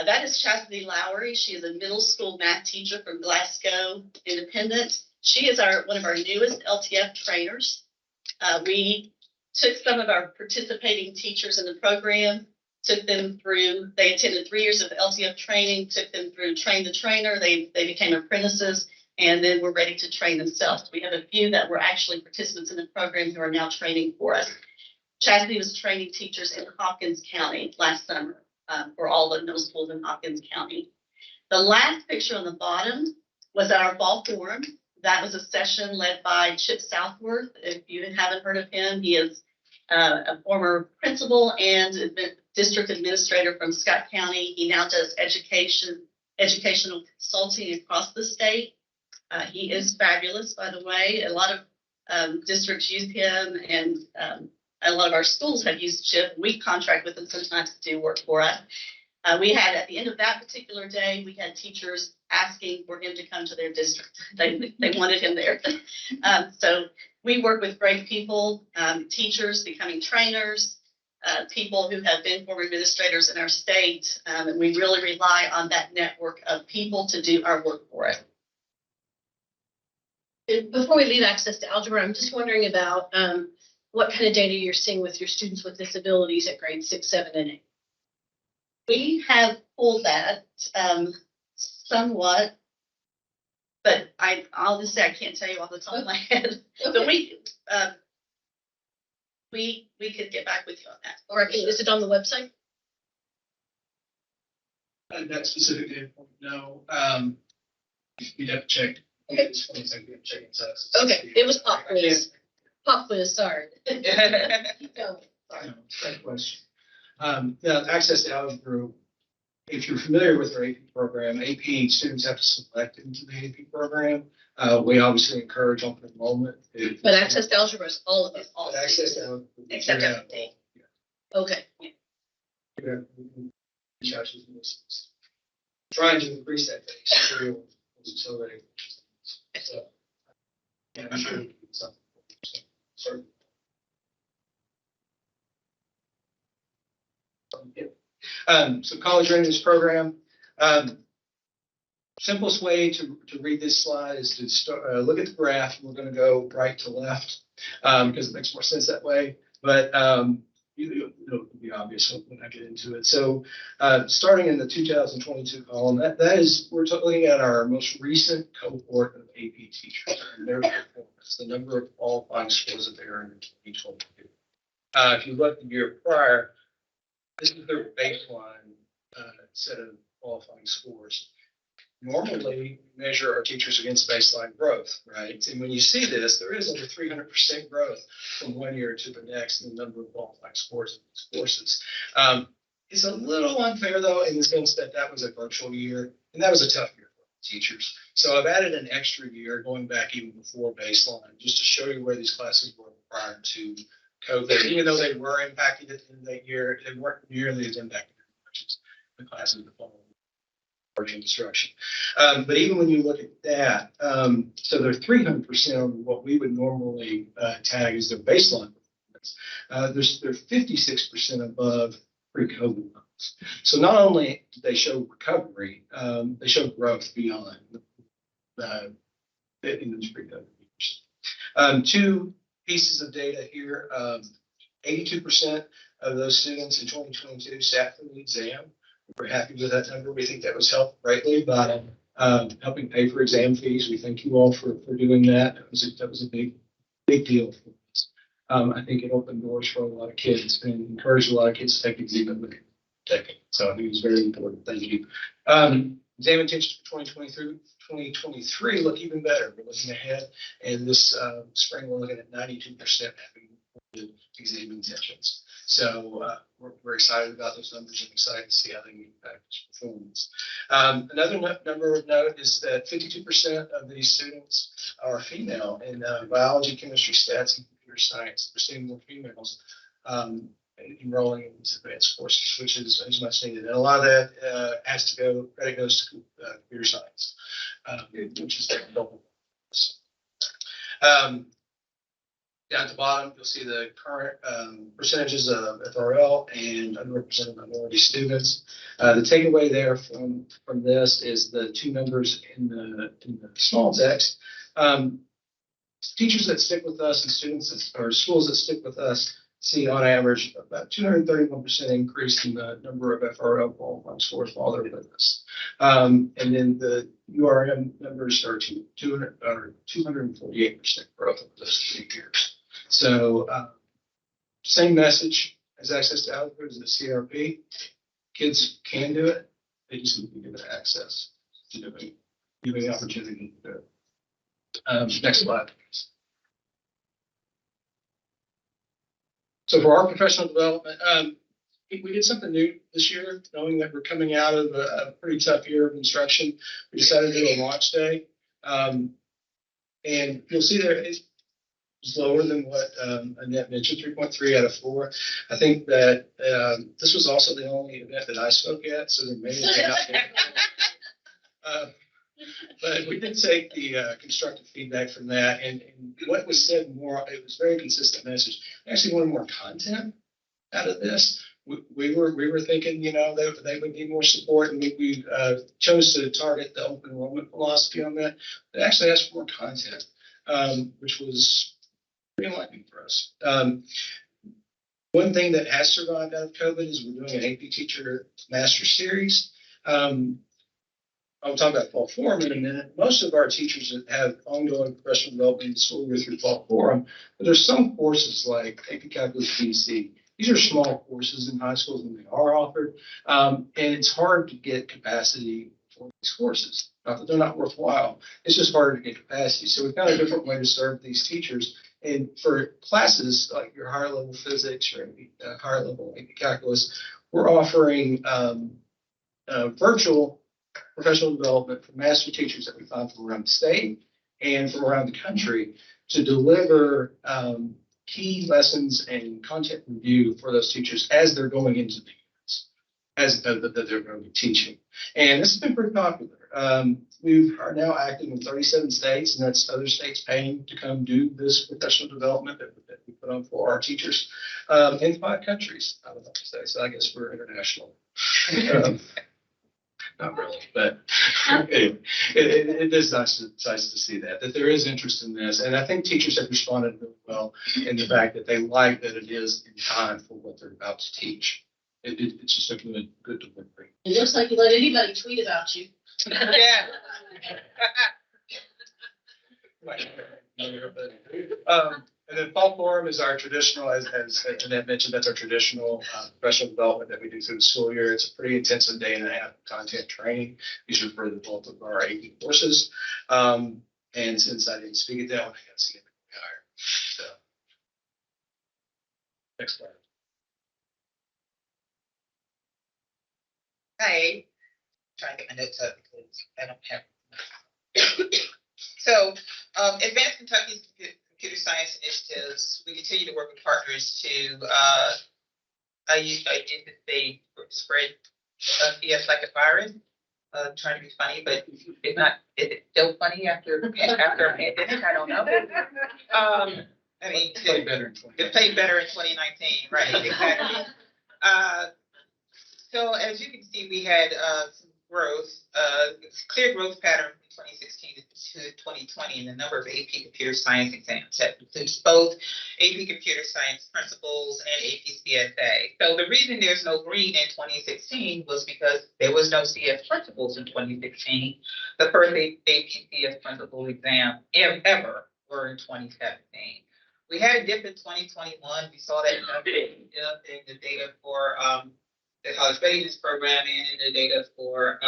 that is Chastity Lowry. She is a middle school math teacher from Glasgow Independent. She is one of our newest LTF trainers. We took some of our participating teachers in the program, took them through, they attended 3 years of LTF training, took them through Train the Trainer. They became apprentices, and then were ready to train themselves. We have a few that were actually participants in the program who are now training for us. Chastity was training teachers in Hopkins County last summer for all the middle schools in Hopkins County. The last picture on the bottom was at our fall forum. That was a session led by Chip Southworth. If you haven't heard of him, he is a former principal and district administrator from Scott County. He now does educational consulting across the state. He is fabulous, by the way. A lot of districts use him, and a lot of our schools have used Chip. We contract with him sometimes to do work for us. We had, at the end of that particular day, we had teachers asking for him to come to their district. They wanted him there. So we work with great people, teachers becoming trainers, people who have been former administrators in our state, and we really rely on that network of people to do our work for us. Before we leave access to algebra, I'm just wondering about what kind of data you're seeing with your students with disabilities at grades 6, 7, and 8. We have pulled that somewhat, but I'll just say I can't tell you off the top of my head. Okay. But we could get back with you on that. Or is it on the website? That specific data point, no. You'd have to check. Okay. Okay, it was pop quiz. Pop quiz, sorry. Keep going. Sorry. Great question. Now, access to algebra, if you're familiar with our AP program, AP students have to select into the AP program. We obviously encourage open enrollment. But access to algebra is all of it, all Access to algebra. except everything. Okay. Trying to increase that base through accelerating. So, yeah, I'm sure we can do something. Sorry. So college readiness program. Simplest way to read this slide is to start, look at the graph. We're going to go right to left because it makes more sense that way. But it'll be obvious when I get into it. So starting in the 2022 column, that is, we're looking at our most recent cohort of AP teachers and their performance, the number of qualifying scores that they earned in 2022. If you look the year prior, this is their baseline set of qualifying scores. Normally, we measure our teachers against baseline growth, right? And when you see this, there is over 300% growth from one year to the next in the number of qualifying scores in these courses. It's a little unfair, though, in the sense that that was a virtual year, and that was a tough year for teachers. So I've added an extra year going back even before baseline, just to show you where these classes were prior to COVID. Even though they were impacted in that year, they weren't nearly as impacted as the classes that followed instruction. But even when you look at that, so they're 300% of what we would normally tag as their baseline performance. They're 56% above pre-COVID levels. So not only did they show recovery, they show growth beyond in those pre-COVID years. Two pieces of data here. 82% of those students in 2022 sat for the exam. We're happy with that number. We think that was helped greatly by helping pay for exam fees. We thank you all for doing that. That was a big deal for us. I think it opened doors for a lot of kids and encouraged a lot of kids to take exam with it. So I think it was very important. Thank you. Exam intentions for 2023 look even better. We're looking ahead, and this spring we're looking at 92% having exam intentions. So we're excited about those numbers and excited to see how they impact performance. Another number of note is that 52% of these students are female in biology, chemistry, stats, and computer science. We're seeing more females enrolling in these advanced courses, which is much needed. And a lot of that credit goes to computer science, which is double. Down at the bottom, you'll see the current percentages of FRL and underrepresented minority students. The takeaway there from this is the two numbers in the small text. Teachers that stick with us and schools that stick with us see on average about 231% increase in the number of FRL qualifying scores while they're with us. And then the URM numbers are 248% growth over those 3 years. So same message as access to algebra as the CRP. Kids can do it. They just need to be given access to do it, given the opportunity to do it. Next slide. So for our professional development, we did something new this year, knowing that we're coming out of a pretty tough year of instruction. We decided to do a launch day. And you'll see there it's lower than what Annette mentioned, 3.3 out of 4. I think that this was also the only event that I spoke at, so there may have been but we did take the constructive feedback from that, and what was said more, it was very consistent message. I actually wanted more content out of this. We were thinking, they would need more support, and we chose to target the open enrollment philosophy on that. They actually asked for more content, which was pretty enlightening for us. One thing that has survived out of COVID is we're doing an AP Teacher Master Series. I'll talk about Fall Forum in a minute. Most of our teachers have ongoing professional development in the school year through Fall Forum, but there's some courses like AP Calculus BC. These are small courses in high schools when they are offered, and it's hard to get capacity for these courses. Not that they're not worthwhile, it's just harder to get capacity. So we've got a different way to serve these teachers. And for classes like your higher level physics or higher level AP Calculus, we're offering virtual professional development for master teachers that we find from around the state and from around the country to deliver key lessons and content review for those teachers as they're going into the units, as that they're going to be teaching. And this has been pretty popular. We are now active in 37 states, and that's other states paying to come do this professional development that we put on for our teachers in 5 countries, I would like to say. So I guess we're international. Not really, but anyway, it is nice to see that there is interest in this. And I think teachers have responded really well in the fact that they like that it is in time for what they're about to teach. It's just a good delivery. It looks like you let anybody tweet about you. Yeah. And then Fall Forum is our traditional, as Annette mentioned, that's our traditional professional development that we do through the school year. It's a pretty intensive day and a half of content training. These are for the bulk of our AP courses. And since I didn't speak at that one, I got significantly higher. So, next slide. Hi. Trying to get my notes up because I don't have. So, Advanced Kentucky's computer science initiatives, we continue to work with partners to, I did say spread PS like a virus, trying to be funny, but it's not, is it still funny after a pandemic? I don't know. I mean, it played better in 2019, right, exactly. So as you can see, we had some growth, clear growth pattern from 2016 to 2020 in the number of AP Computer Science exams. That includes both AP Computer Science Principles and AP CSA. So the reason there's no green in 2016 was because there was no CS Principles in 2016. The first AP CS Principles exam ever were in 2017. We had a dip in 2021. We saw that in the data for the college readiness program and in the data for,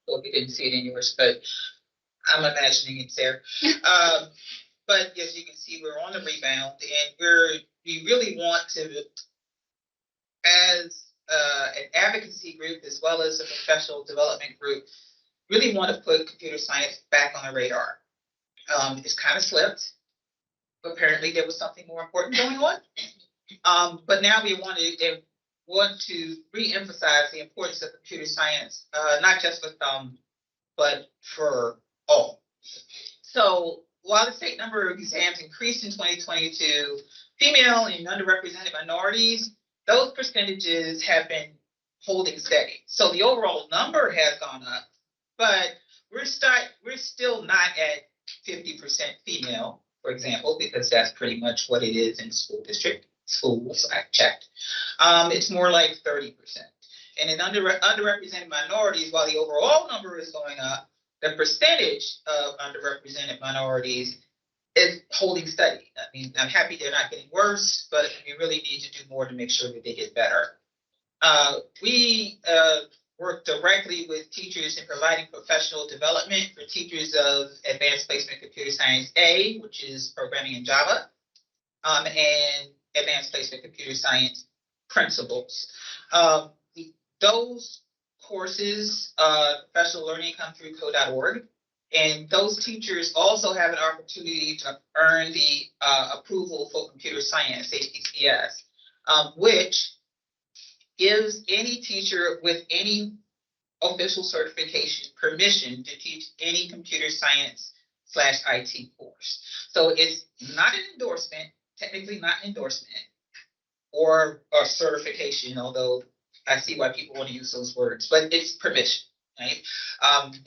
well, we didn't see it in yours, but I'm imagining it's there. But as you can see, we're on the rebound, and we really want to, as an advocacy group as well as a professional development group, really want to put computer science back on the radar. It's kind of slipped. Apparently there was something more important going on. But now we want to re-emphasize the importance of computer science, not just for some, but for all. So while the state number of exams increased in 2022, female and underrepresented minorities, those percentages have been holding steady. So the overall number has gone up, but we're still not at 50% female, for example, because that's pretty much what it is in schools I've checked. It's more like 30%. And in underrepresented minorities, while the overall number is going up, the percentage of underrepresented minorities is holding steady. I mean, I'm happy they're not getting worse, but we really need to do more to make sure that they get better. We work directly with teachers in providing professional development for teachers of Advanced Placement Computer Science A, which is programming in Java, and Advanced Placement Computer Science principles. Those courses, professional learning, come through code.org. And those teachers also have an opportunity to earn the approval for computer science, APCS, which gives any teacher with any official certification permission to teach any computer science /IT course. So it's not an endorsement, technically not an endorsement or a certification, although I see why people want to use those words, but it's permission. Right?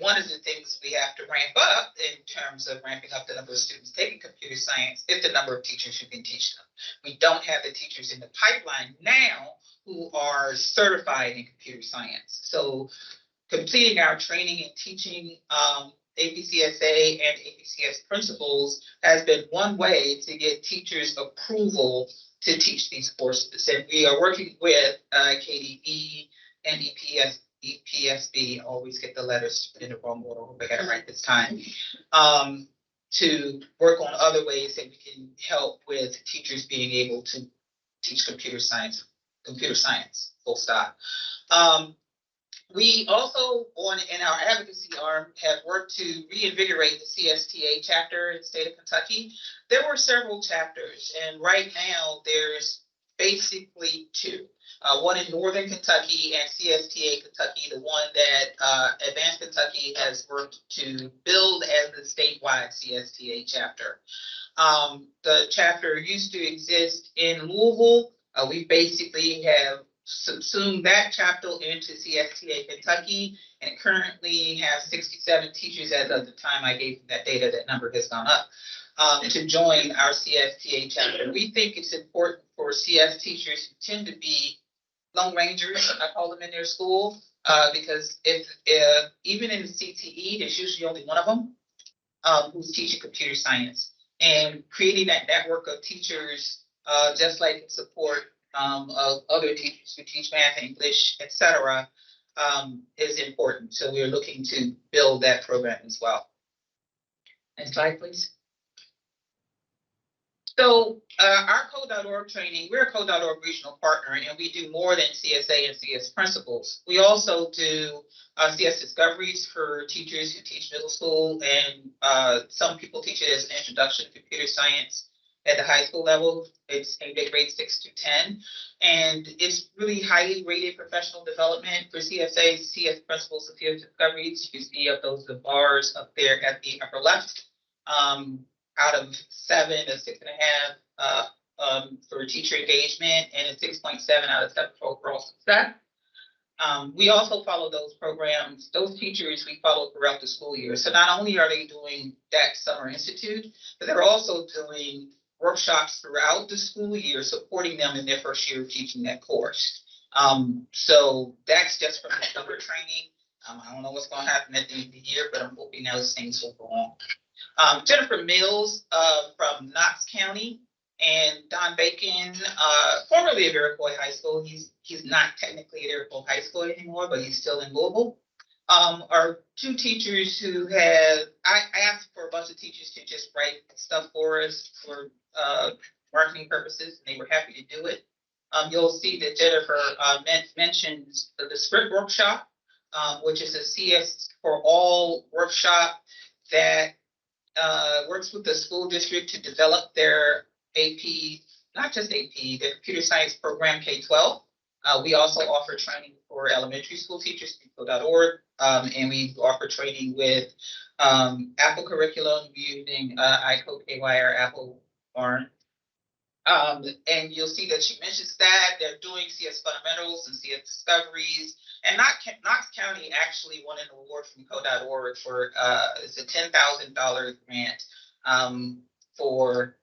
One of the things we have to ramp up in terms of ramping up the number of students taking computer science is the number of teachers who can teach them. We don't have the teachers in the pipeline now who are certified in computer science. So completing our training and teaching APCSA and APCS principles has been one way to get teachers approval to teach these courses. And we are working with KBE and EPSB, always get the letters in the wrong order, I got it right this time, to work on other ways that we can help with teachers being able to teach computer science, full stop. We also, in our advocacy arm, have worked to reinvigorate the CSTA chapter in the state of Kentucky. There were several chapters, and right now there's basically two. One in Northern Kentucky and CSTA Kentucky, the one that Advanced Kentucky has worked to build as the statewide CSTA chapter. The chapter used to exist in Louisville. We basically have subsumed that chapter into CSTA Kentucky and currently have 67 teachers as of the time I gave that data. That number has gone up to join our CSTA chapter. We think it's important for CS teachers who tend to be Lone Rangers, I call them, in their school, because if even in the CTE, there's usually only one of them who's teaching computer science, and creating that network of teachers, just like support of other teachers who teach math, English, etc., is important. So we're looking to build that program as well. Next slide, please. So our code.org training, we're a code.org regional partner, and we do more than CSA and CS principles. We also do CS discoveries for teachers who teach middle school, and some people teach it as an introduction to computer science at the high school level. It's aimed at grades 6 to 10, and it's really highly rated professional development for CSA, CS principles, and CS discoveries. You can see of those the bars up there at the upper left. Out of 7, a 6.5 for teacher engagement, and a 6.7 out of 7 for overall success. We also follow those programs, those teachers we follow throughout the school year. So not only are they doing that summer institute, but they're also doing workshops throughout the school year, supporting them in their first year of teaching that course. So that's just from the summer training. I don't know what's going to happen at the end of the year, but I'm hoping those things will go on. Jennifer Mills from Knox County, and Don Bacon, formerly of Iroquois High School. He's not technically at Iroquois High School anymore, but he's still in Louisville. Are two teachers who have, I asked for a bunch of teachers to just write stuff for us for marketing purposes, and they were happy to do it. You'll see that Jennifer mentions the script workshop, which is a CS for all workshop that works with the school district to develop their AP not just AP, the computer science program K-12. We also offer training for elementary school teachers, people.org, and we offer training with Apple curriculum using iCode KY or Apple Barn. And you'll see that she mentions that they're doing CS fundamentals and CS discoveries. And Knox County actually won an award from co.org for it's a $10,000 grant for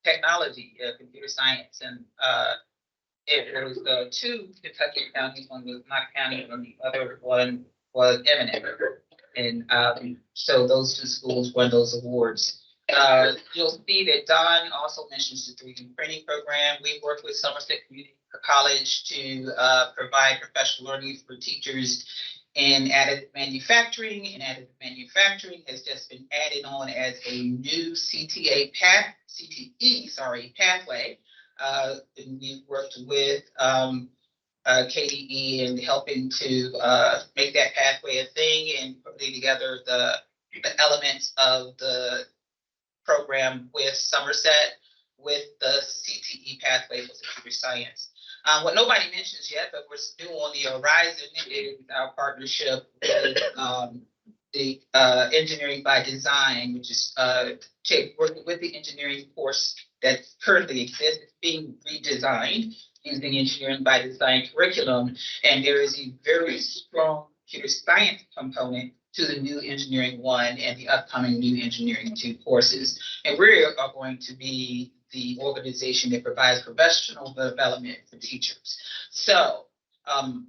technology, computer science, and it was two Kentucky counties. One was Knox County, and the other one was Eminent. And so those two schools won those awards. You'll see that Don also mentions the 3D printing program. We work with Somerset Community College to provide professional learning for teachers in additive manufacturing. And additive manufacturing has just been added on as a new CTE pathway. And we've worked with KBE and helping to make that pathway a thing and putting together the elements of the program with Somerset with the CTE pathway for computer science. What nobody mentions yet, but we're still on the horizon, is our partnership with the Engineering by Design, which is working with the engineering course that currently exists. It's being redesigned using Engineering by Design curriculum, and there is a very strong computer science component to the new Engineering 1 and the upcoming new Engineering 2 courses. And we are going to be the organization that provides professional development for teachers. So,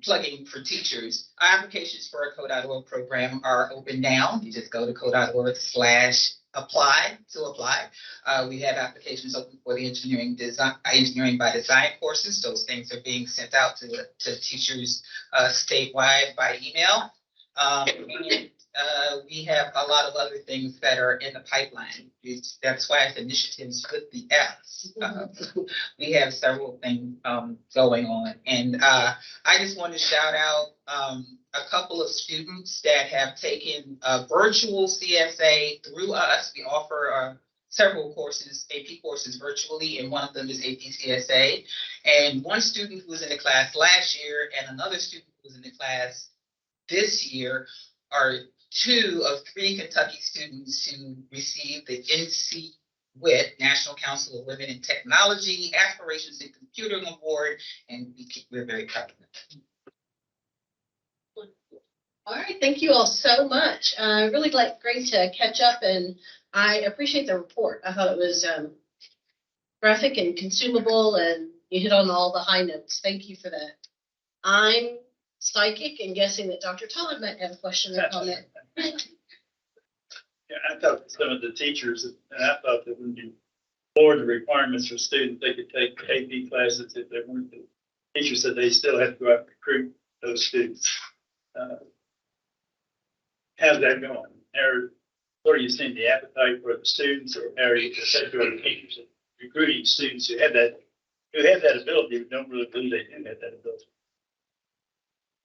plugging for teachers, our applications for our co.org program are open now. You just go to co.org/apply to apply. We have applications open for the Engineering by Design courses. Those things are being sent out to teachers statewide by email. And we have a lot of other things that are in the pipeline. That's why it's initiatives with the F's. We have several things going on. And I just want to shout out a couple of students that have taken virtual CSA through us. We offer several courses, AP courses virtually, and one of them is AP CSA. And one student who was in the class last year and another student who was in the class this year are two of three Kentucky students who received the NCWIT, National Council of Women in Technology, Aspirations in Computing Award, and we're very proud of them. All right, thank you all so much. Really great to catch up, and I appreciate the report. I thought it was graphic and consumable, and you hit on all the high notes. Thank you for that. I'm psychic and guessing that Dr. Todd might have a question or comment. Yeah, I talked to some of the teachers, and I thought that when you lowered the requirements for students, they could take AP classes if they weren't. The teacher said they still have to go out and recruit those students. How's that going? What are you seeing the appetite for the students, or how are you the teachers recruiting students who have that ability but don't really believe they do have that ability?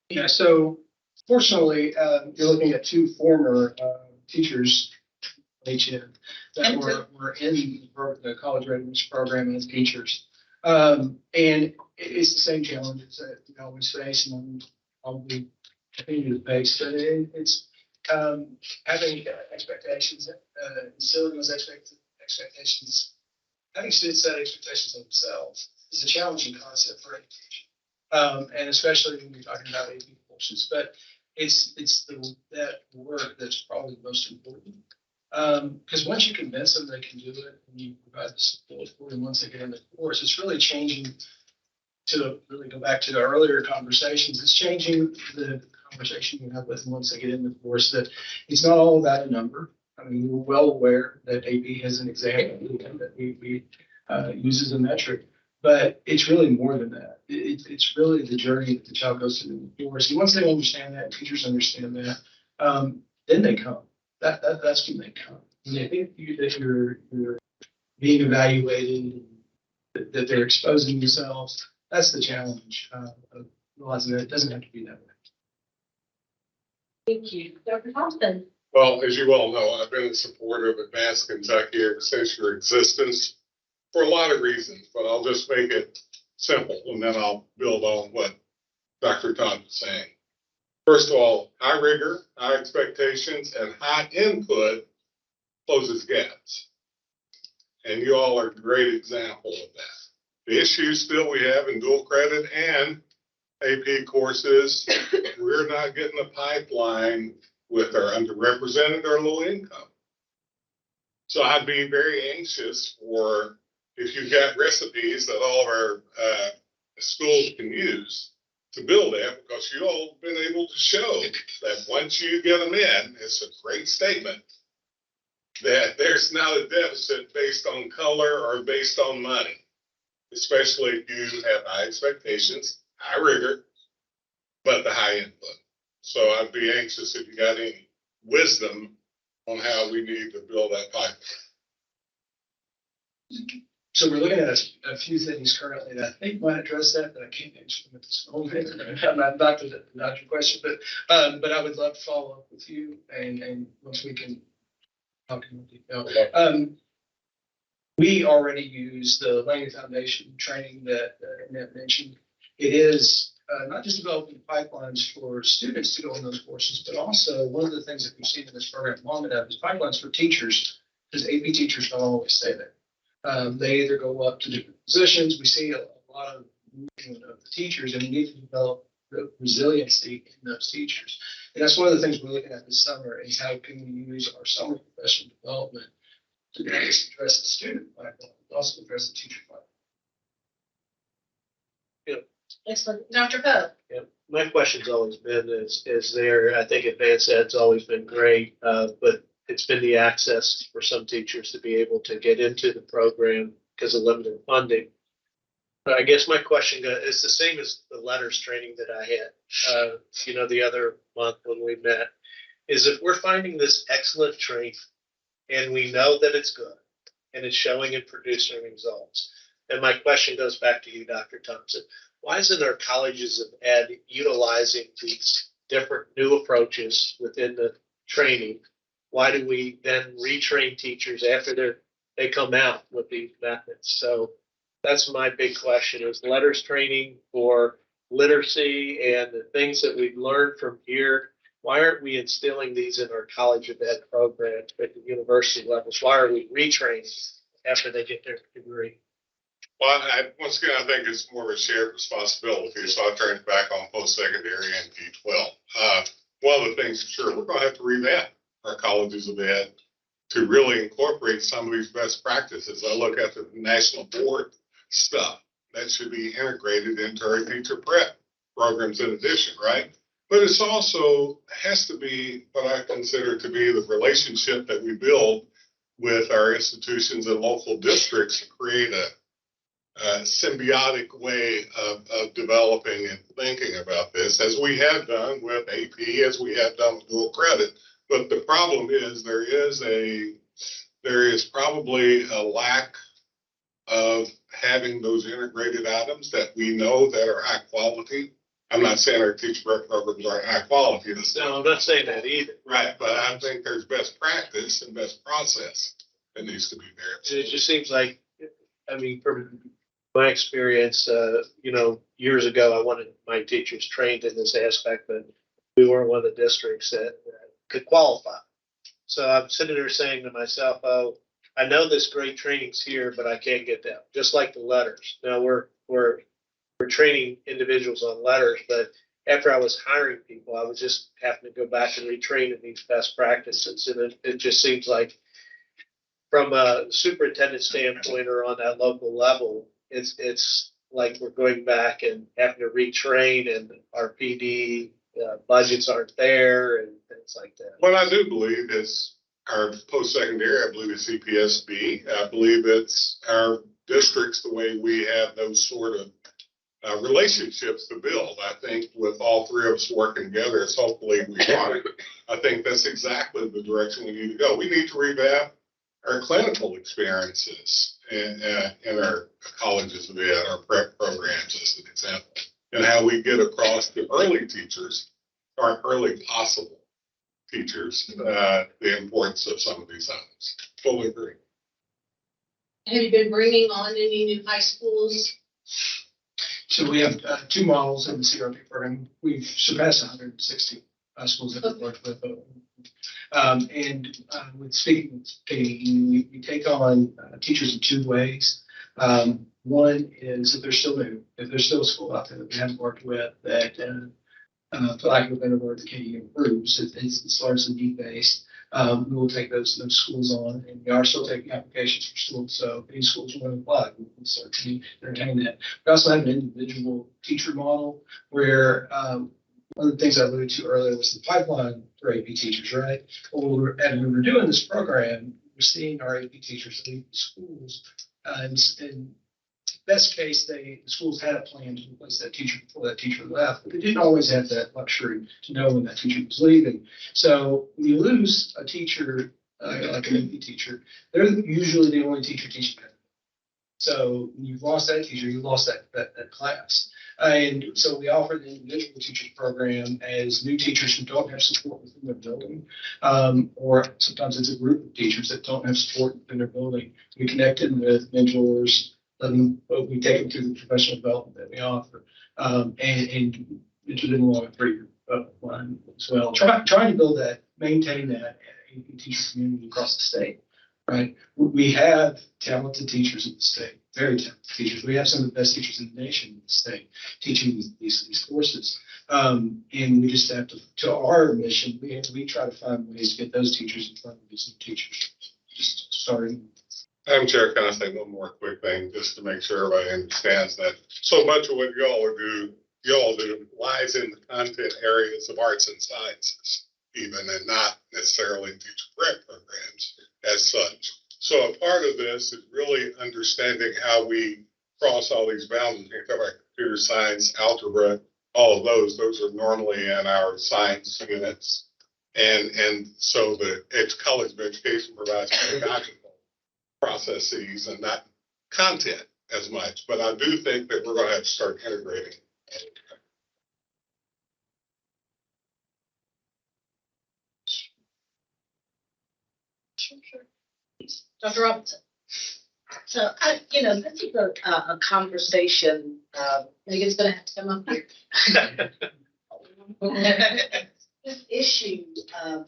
Yeah, so fortunately, you're looking at two former teachers, HN, that were in the college readiness program as teachers. And it's the same challenges that we always face, and probably continue to face, but it's having expectations, instilling those expectations, having students set expectations of themselves is a challenging concept for education. And especially when you're talking about AP courses, but it's that work that's probably the most important. Because once you convince them they can do it, and you provide the support for them once they get in the course, it's really changing. To really go back to the earlier conversations, it's changing the conversation you have with them once they get in the course. That it's not all about a number. I mean, we're well aware that AP has an example that we use as a metric. But it's really more than that. It's really the journey that the child goes through in the course. And once they understand that, teachers understand that, then they come. That's when they come. And they think that you're being evaluated, that they're exposing themselves. That's the challenge of realizing that it doesn't have to be that way. Thank you. Dr. Thompson. Well, as you all know, I've been in support of Advanced Kentucky ever since your existence. for a lot of reasons, but I'll just make it simple and then I'll build on what Dr. Todd was saying. First of all, high rigor, high expectations, and high input closes gaps. And you all are a great example of that. The issues still we have in dual credit and AP courses, we're not getting a pipeline with our underrepresented or low income. So I'd be very anxious for if you've got recipes that all of our schools can use to build that, because you all have been able to show that once you get them in, it's a great statement that there's not a deficit based on color or based on money, especially if you have high expectations, high rigor, but the high input. So I'd be anxious if you got any wisdom on how we need to build that pipeline. So we're looking at a few things currently that I think might address that, but I can't answer them at this moment. I'm not your question, but I would love to follow up with you and once we can talk in more detail. We already use the Langley Foundation training that Annette mentioned. It is not just developing pipelines for students to go in those courses, but also one of the things that we've seen in this program long enough is pipelines for teachers, because AP teachers don't always stay there. They either go up to different positions. We see a lot of movement of the teachers, and we need to develop resiliency in those teachers. And that's one of the things we're looking at this summer is how can we use our summer professional development to not just address the student pipeline, but also address the teacher pipeline. Excellent. Dr. Poe. Yeah, my question's always been is there, I think advanced ed's always been great, but it's been the access for some teachers to be able to get into the program because of limited funding. But I guess my question is the same as the letters training that I had, the other month when we met, is if we're finding this excellent training and we know that it's good and it's showing and producing results. And my question goes back to you, Dr. Thompson. Why isn't our colleges of ed utilizing these different new approaches within the training? Why do we then retrain teachers after they come out with these methods? So that's my big question is letters training for literacy and the things that we've learned from here. Why aren't we instilling these in our college of ed programs at the university levels? Why are we retraining after they get their degree? Well, once again, I think it's more of a shared responsibility. So I turn it back on post-secondary and K-12. One of the things, sure, we're going to have to revamp our colleges of ed to really incorporate some of these best practices. I look at the national board stuff that should be integrated into our teacher prep programs in addition, right? But it's also has to be what I consider to be the relationship that we build with our institutions and local districts to create a symbiotic way of developing and thinking about this, as we have done with AP, as we have done with dual credit. But the problem is there is probably a lack of having those integrated items that we know that are high quality. I'm not saying our teacher prep programs aren't high quality. No, I'm not saying that either. Right, but I think there's best practice and best process that needs to be there. It just seems like, from my experience, years ago, I wanted my teachers trained in this aspect, but we weren't one of the districts that could qualify. So I'm sitting there saying to myself, oh, I know this great training's here, but I can't get that. Just like the letters. Now we're training individuals on letters, but after I was hiring people, I was just having to go back and retrain in these best practices. And it just seems like from a superintendent standpoint or on that local level, it's like we're going back and having to retrain and our PD budgets aren't there and things like that. What I do believe is our post-secondary, I believe it's CPSB. I believe it's our districts, the way we have those sort of relationships to build. I think with all three of us working together, it's hopefully we want it. I think that's exactly the direction we need to go. We need to revamp our clinical experiences in our colleges of ed, our prep programs as an example, and how we get across to early teachers, or early possible teachers, the importance of some of these items. Fully agree. Have you been bringing on any new high schools? So we have 2 models in the CRP program. We've surpassed 160 schools that we've worked with. With speaking with KBE, we take on teachers in 2 ways. One is if they're still new, if there's still a school out there that we haven't worked with that, for lack of a better word, the KBE improves, it's largely need-based. We will take those schools on, and we are still taking applications for schools. So if any schools want to apply, we can start to entertain that. We also have an individual teacher model where one of the things I alluded to earlier was the pipeline for AP teachers, right? Well, we were doing this program, we're seeing our AP teachers leave the schools, and best case, the schools had a plan to replace that teacher before that teacher left, but they didn't always have that luxury to know when that teacher was leaving. So when you lose a teacher, like an AP teacher, they're usually the only teacher teaching that. So when you've lost that teacher, you lost that class. And so we offer the individual teachers program as new teachers who don't have support within their building, or sometimes it's a group of teachers that don't have support within their building. We connect them with mentors, we take them through the professional development that we offer, and mentor them along a 3-year line as well. Trying to build that, maintain that AP teacher community across the state. Right. We have talented teachers in the state, very talented teachers. We have some of the best teachers in the nation in the state teaching these courses. And we just have to our mission, we try to find ways to get those teachers in front of these new teachers. Just starting. Madam Chair, can I say one more quick thing just to make sure everybody understands that so much of what y'all do lies in the content areas of arts and sciences, even, and not necessarily teacher prep programs as such. So a part of this is really understanding how we cross all these boundaries. You talk about computer science, algebra, all of those are normally in our science units. And so the College of Education provides pedagogical processes and not content as much. But I do think that we're going to have to start integrating. Dr. Robinson. So, this is a conversation, Megan's gonna have to come up here. this issue of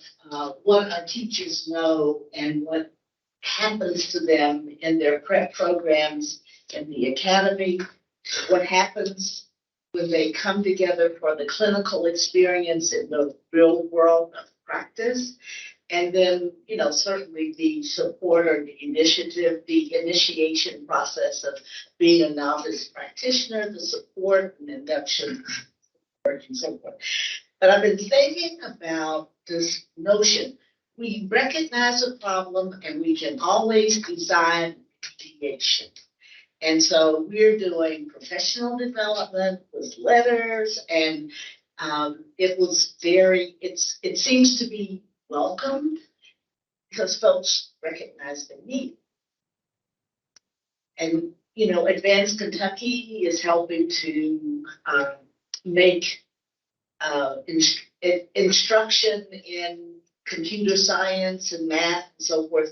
what our teachers know and what happens to them in their prep programs in the academy, what happens when they come together for the clinical experience in the real world of practice. And then, certainly the support or the initiative, the initiation process of being a novice practitioner, the support and induction and so forth. But I've been thinking about this notion. We recognize a problem and we can always design mitigation. And so we're doing professional development with letters, and it seems to be welcomed because folks recognize the need. And, Advanced Kentucky is helping to make instruction in computer science and math and so forth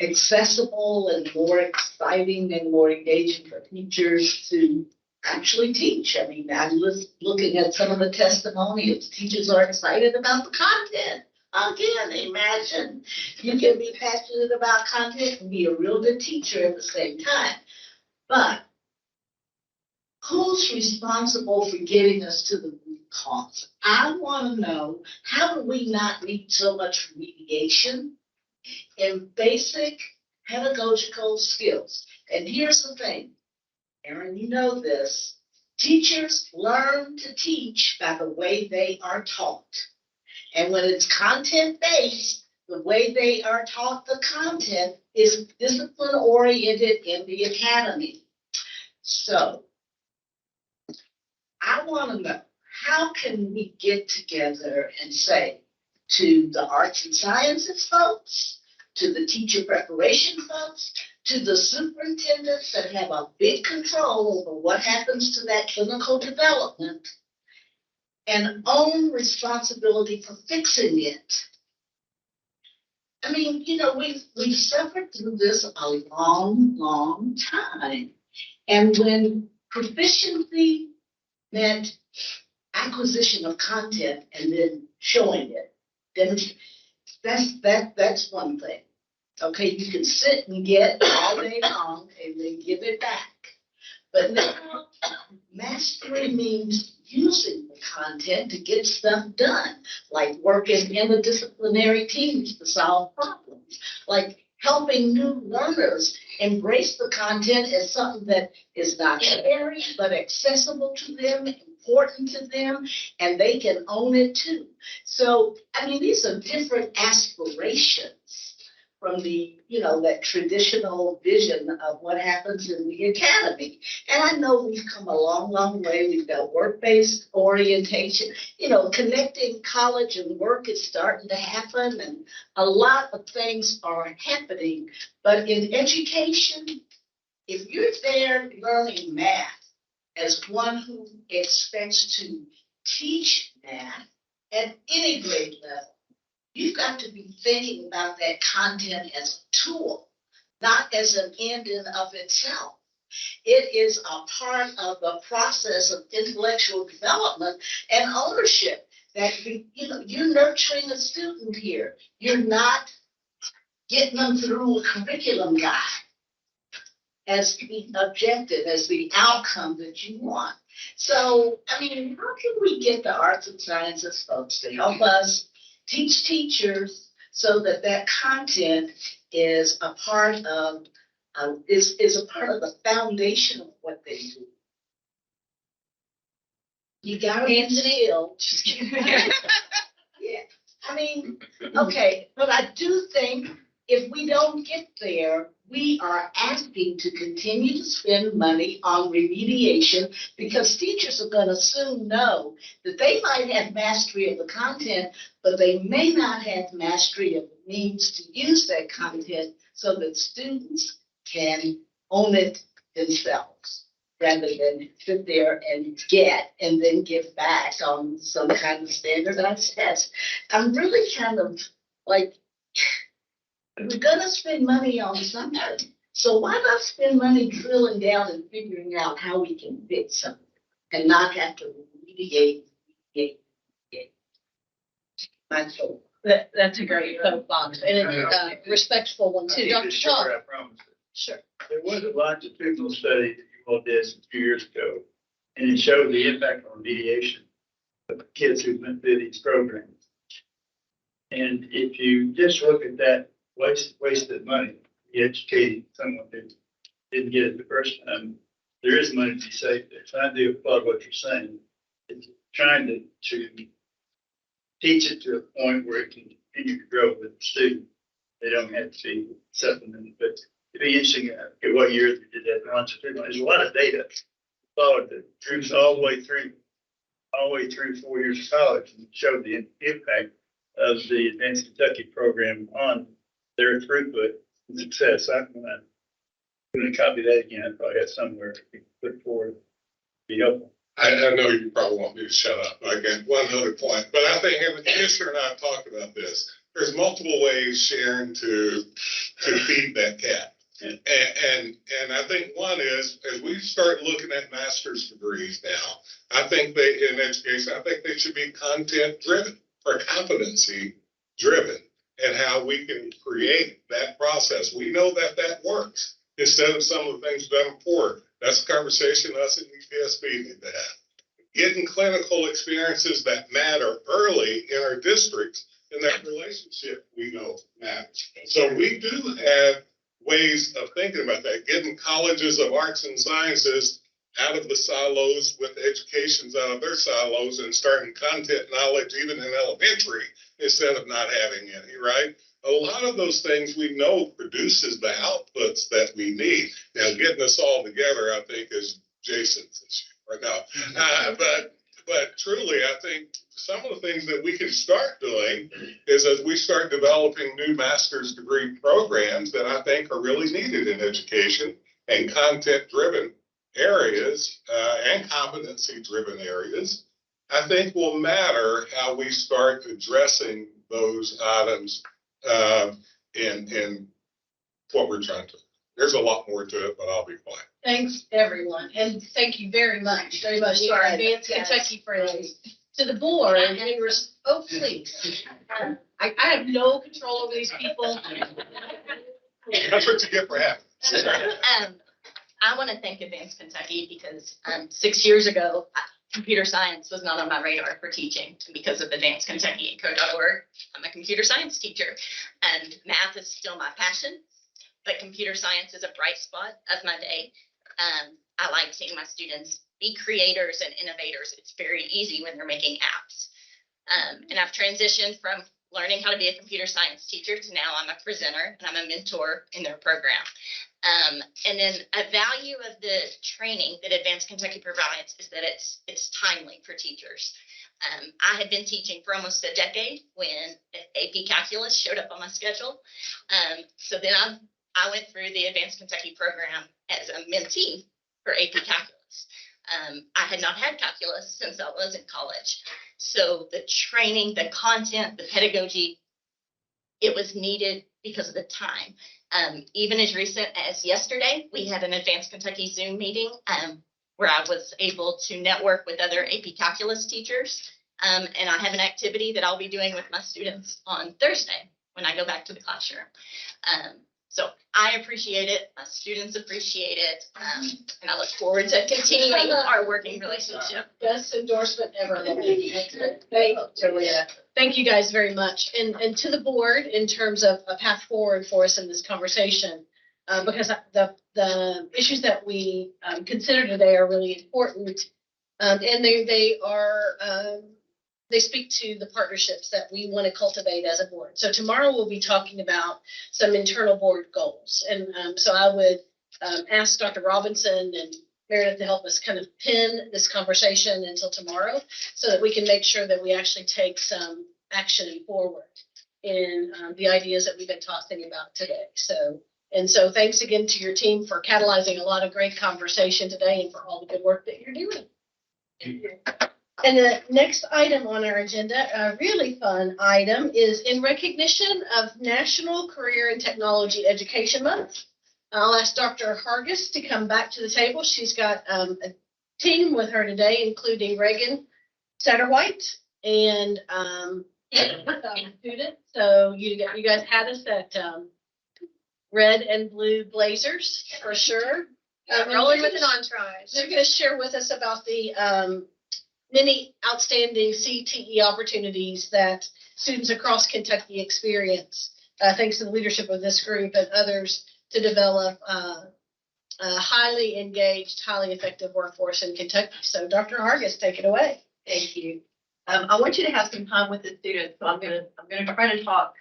accessible and more exciting and more engaging for teachers to actually teach. I mean, I'm looking at some of the testimonials. Teachers are excited about the content. Again, imagine you can be passionate about content and be a real good teacher at the same time. But who's responsible for getting us to the root cause? I want to know, how do we not need so much remediation in basic pedagogical skills? And here's the thing, Erin, you know this. Teachers learn to teach by the way they are taught. And when it's content-based, the way they are taught the content is discipline-oriented in the academy. So I want to know, how can we get together and say to the arts and sciences folks, to the teacher preparation folks, to the superintendents that have a big control over what happens to that clinical development, and own responsibility for fixing it, I mean, we've suffered through this a long, long time. And when proficiency meant acquisition of content and then showing it, then that's one thing. Okay, you can sit and get all day long and then give it back. But now mastery means using the content to get stuff done, like working interdisciplinary teams to solve problems, like helping new learners embrace the content as something that is not scary, but accessible to them, important to them, and they can own it too. So, I mean, these are different aspirations from the, that traditional vision of what happens in the academy. And I know we've come a long, long way. We've got work-based orientation. Connecting college and work is starting to happen, and a lot of things are happening. But in education, if you're there learning math as one who expects to teach math at any grade level, you've got to be thinking about that content as a tool, not as an end in of itself. It is a part of the process of intellectual development and ownership that, you're nurturing a student here. You're not getting them through a curriculum guide as the objective, as the outcome that you want. So, I mean, how can we get the arts and sciences folks to help us teach teachers so that that content is a part of is a part of the foundation of what they do? You gotta be still. Yeah, I mean, okay, but I do think if we don't get there, we are asking to continue to spend money on remediation, because teachers are going to soon know that they might have mastery of the content, but they may not have mastery of the means to use that content so that students can own it themselves, rather than sit there and get and then give back on some kind of standardized test. I'm really kind of like, we're going to spend money on something. So why not spend money drilling down and figuring out how we can fix something and not have to remediate. My soul. That's a great soapbox, and it's a respectful one too. Dr. Todd. I promise. Sure. There was a longitudinal study that you all did a few years ago, and it showed the impact on remediation of kids who went through these programs. And if you just look at that wasted money, educating someone who didn't get it the first time, there is money to be saved there. So I do applaud what you're saying. It's trying to teach it to a point where it can continue to grow with the student. They don't have to be supplemented, but it'd be interesting at what year they did that longitudinal. There's a lot of data followed the troops all the way through 4 years of college, and showed the impact of the Advanced Kentucky program on their throughput and success. I'm going to copy that again. I probably have somewhere to put forward. Be helpful. I know you probably want me to shut up, but I got one other point. But I think, and the commissioner and I have talked about this, there's multiple ways, Sharon, to feed that cat. And I think one is, as we start looking at master's degrees now, I think in education, I think they should be content driven or competency driven, and how we can create that process. We know that works instead of some of the things done before. That's a conversation us and UPSB need to have. Getting clinical experiences that matter early in our districts, and that relationship we know matters. So we do have ways of thinking about that, getting colleges of arts and sciences out of the silos with educations out of their silos and starting content knowledge even in elementary instead of not having any, right? A lot of those things we know produces the outputs that we need. Now, getting us all together, I think, is Jason's issue right now. But truly, I think some of the things that we can start doing is as we start developing new master's degree programs that I think are really needed in education and content-driven areas and competency-driven areas, I think will matter how we start addressing those items in what we're trying to. There's a lot more to it, but I'll be quiet. Thanks, everyone, and thank you very much to our Advanced Kentucky friends, to the board, and oh, please. I have no control over these people. That's what you get for having. I want to thank Advanced Kentucky because 6 years ago, computer science was not on my radar for teaching. Because of Advanced Kentucky and code.org, I'm a computer science teacher, and math is still my passion, but computer science is a bright spot of my day. I like seeing my students be creators and innovators. It's very easy when they're making apps. And I've transitioned from learning how to be a computer science teacher to now I'm a presenter and I'm a mentor in their program. And then a value of the training that Advanced Kentucky provides is that it's timely for teachers. I had been teaching for almost a decade when AP Calculus showed up on my schedule. So then I went through the Advanced Kentucky program as a mentee for AP Calculus. I had not had calculus since I was in college. So the training, the content, the pedagogy, it was needed because of the time. Even as recent as yesterday, we had an Advanced Kentucky Zoom meeting where I was able to network with other AP Calculus teachers. And I have an activity that I'll be doing with my students on Thursday when I go back to the classroom. So I appreciate it. My students appreciate it. And I look forward to continuing our working relationship. Best endorsement ever. Thank you guys very much. And to the board in terms of a path forward for us in this conversation, because the issues that we consider today are really important. And they speak to the partnerships that we want to cultivate as a board. So tomorrow we'll be talking about some internal board goals. And so I would ask Dr. Robinson and Meredith to help us kind of pin this conversation until tomorrow so that we can make sure that we actually take some action forward in the ideas that we've been talking about today. So thanks again to your team for catalyzing a lot of great conversation today and for all the good work that you're doing. Thank you. And the next item on our agenda, a really fun item, is in recognition of National Career and Technology Education Month. I'll ask Dr. Hargis to come back to the table. She's got a team with her today, including Reagan Satterwhite and student. So you guys had us at red and blue blazers for sure. Rolling with an entourage. They're going to share with us about the many outstanding CTE opportunities that students across Kentucky experience, thanks to the leadership of this group and others, to develop a highly engaged, highly effective workforce in Kentucky. So Dr. Hargis, take it away. Thank you. I want you to have some time with the students, so I'm gonna try to talk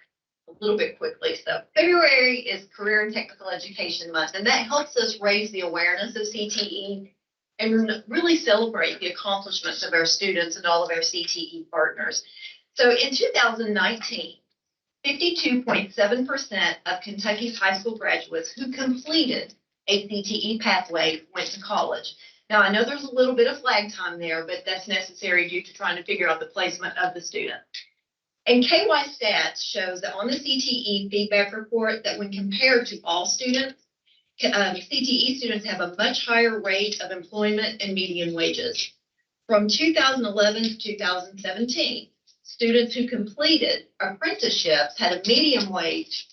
a little bit quickly. So February is Career and Technical Education Month, and that helps us raise the awareness of CTE and really celebrate the accomplishments of our students and all of our CTE partners. So in 2019, 52.7% of Kentucky's high school graduates who completed a CTE pathway went to college. Now, I know there's a little bit of lag time there, but that's necessary due to trying to figure out the placement of the student. And KY Stats shows that on the CTE feedback report that when compared to all students, CTE students have a much higher rate of employment and median wages. From 2011 to 2017, students who completed apprenticeships had a median wage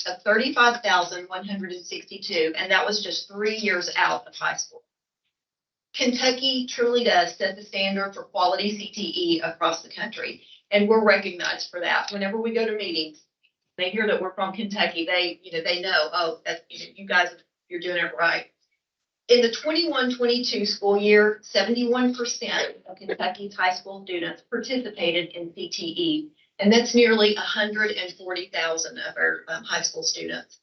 of $35,162, and that was just 3 years out of high school. Kentucky truly does set the standard for quality CTE across the country, and we're recognized for that. Whenever we go to meetings, they hear that we're from Kentucky, they know, oh, that's, you guys, you're doing it right. In the 21-22 school year, 71% of Kentucky's high school students participated in CTE, and that's nearly 140,000 of our high school students.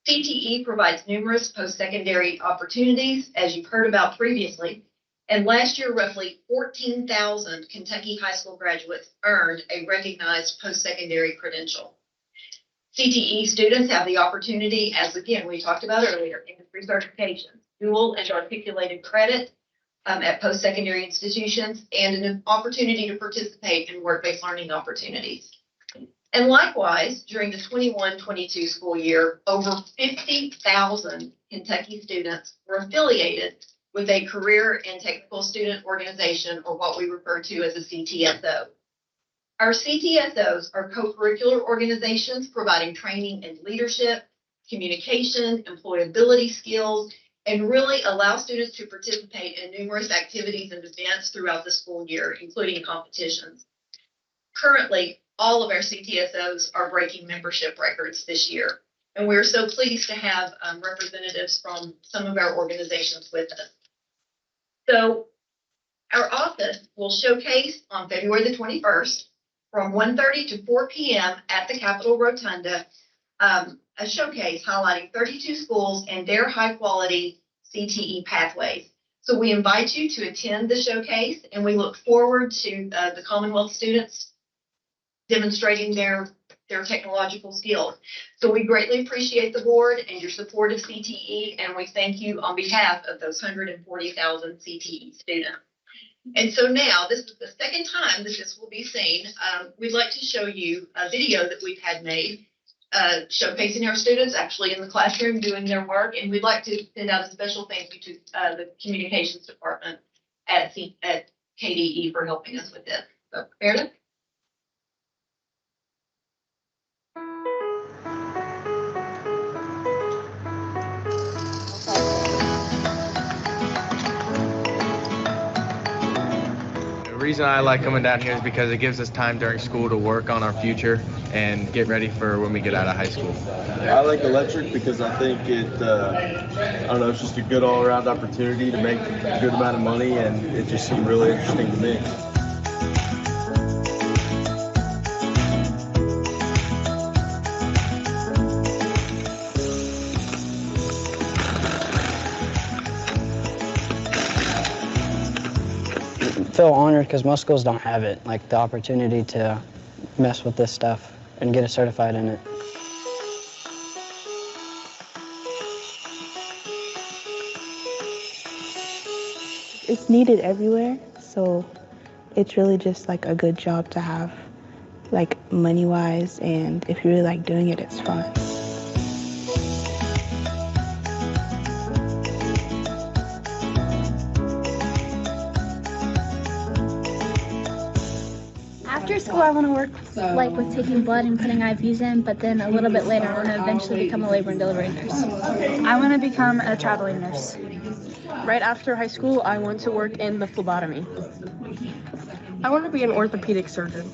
CTE provides numerous post-secondary opportunities, as you've heard about previously, and last year, roughly 14,000 Kentucky high school graduates earned a recognized post-secondary credential. CTE students have the opportunity, as again we talked about earlier, industry certifications, dual and articulated credit at post-secondary institutions, and an opportunity to participate in work-based learning opportunities. And likewise, during the 21-22 school year, over 50,000 Kentucky students were affiliated with a career and technical student organization, or what we refer to as a CTSO. Our CTSOs are co-curricular organizations providing training in leadership, communication, employability skills, and really allow students to participate in numerous activities and events throughout the school year, including competitions. Currently, all of our CTSOs are breaking membership records this year, and we're so pleased to have representatives from some of our organizations with us. So our office will showcase on February the 21st from 1:30 to 4 p.m. at the Capitol Rotunda, a showcase highlighting 32 schools and their high-quality CTE pathways. So we invite you to attend the showcase, and we look forward to the Commonwealth students demonstrating their technological skills. So we greatly appreciate the board and your support of CTE, and we thank you on behalf of those 140,000 CTE students. And so now, this is the second time that this will be seen. We'd like to show you a video that we've had made showcasing our students actually in the classroom doing their work, and we'd like to send out a special thank you to the communications department at KBE for helping us with this. So, Meredith? The reason I like coming down here is because it gives us time during school to work on our future and get ready for when we get out of high school. I like electric because I think I don't know, it's just a good all-around opportunity to make a good amount of money, and it just seemed really interesting to me. I feel honored because most schools don't have it, like the opportunity to mess with this stuff and get certified in it. It's needed everywhere, so it's really just like a good job to have, like money-wise, and if you really like doing it, it's fun. After school, I want to work like with taking blood and putting IVs in, but then a little bit later, I want to eventually become a labor and delivery nurse. I want to become a traveling nurse. Right after high school, I want to work in the phlebotomy. I want to be an orthopedic surgeon.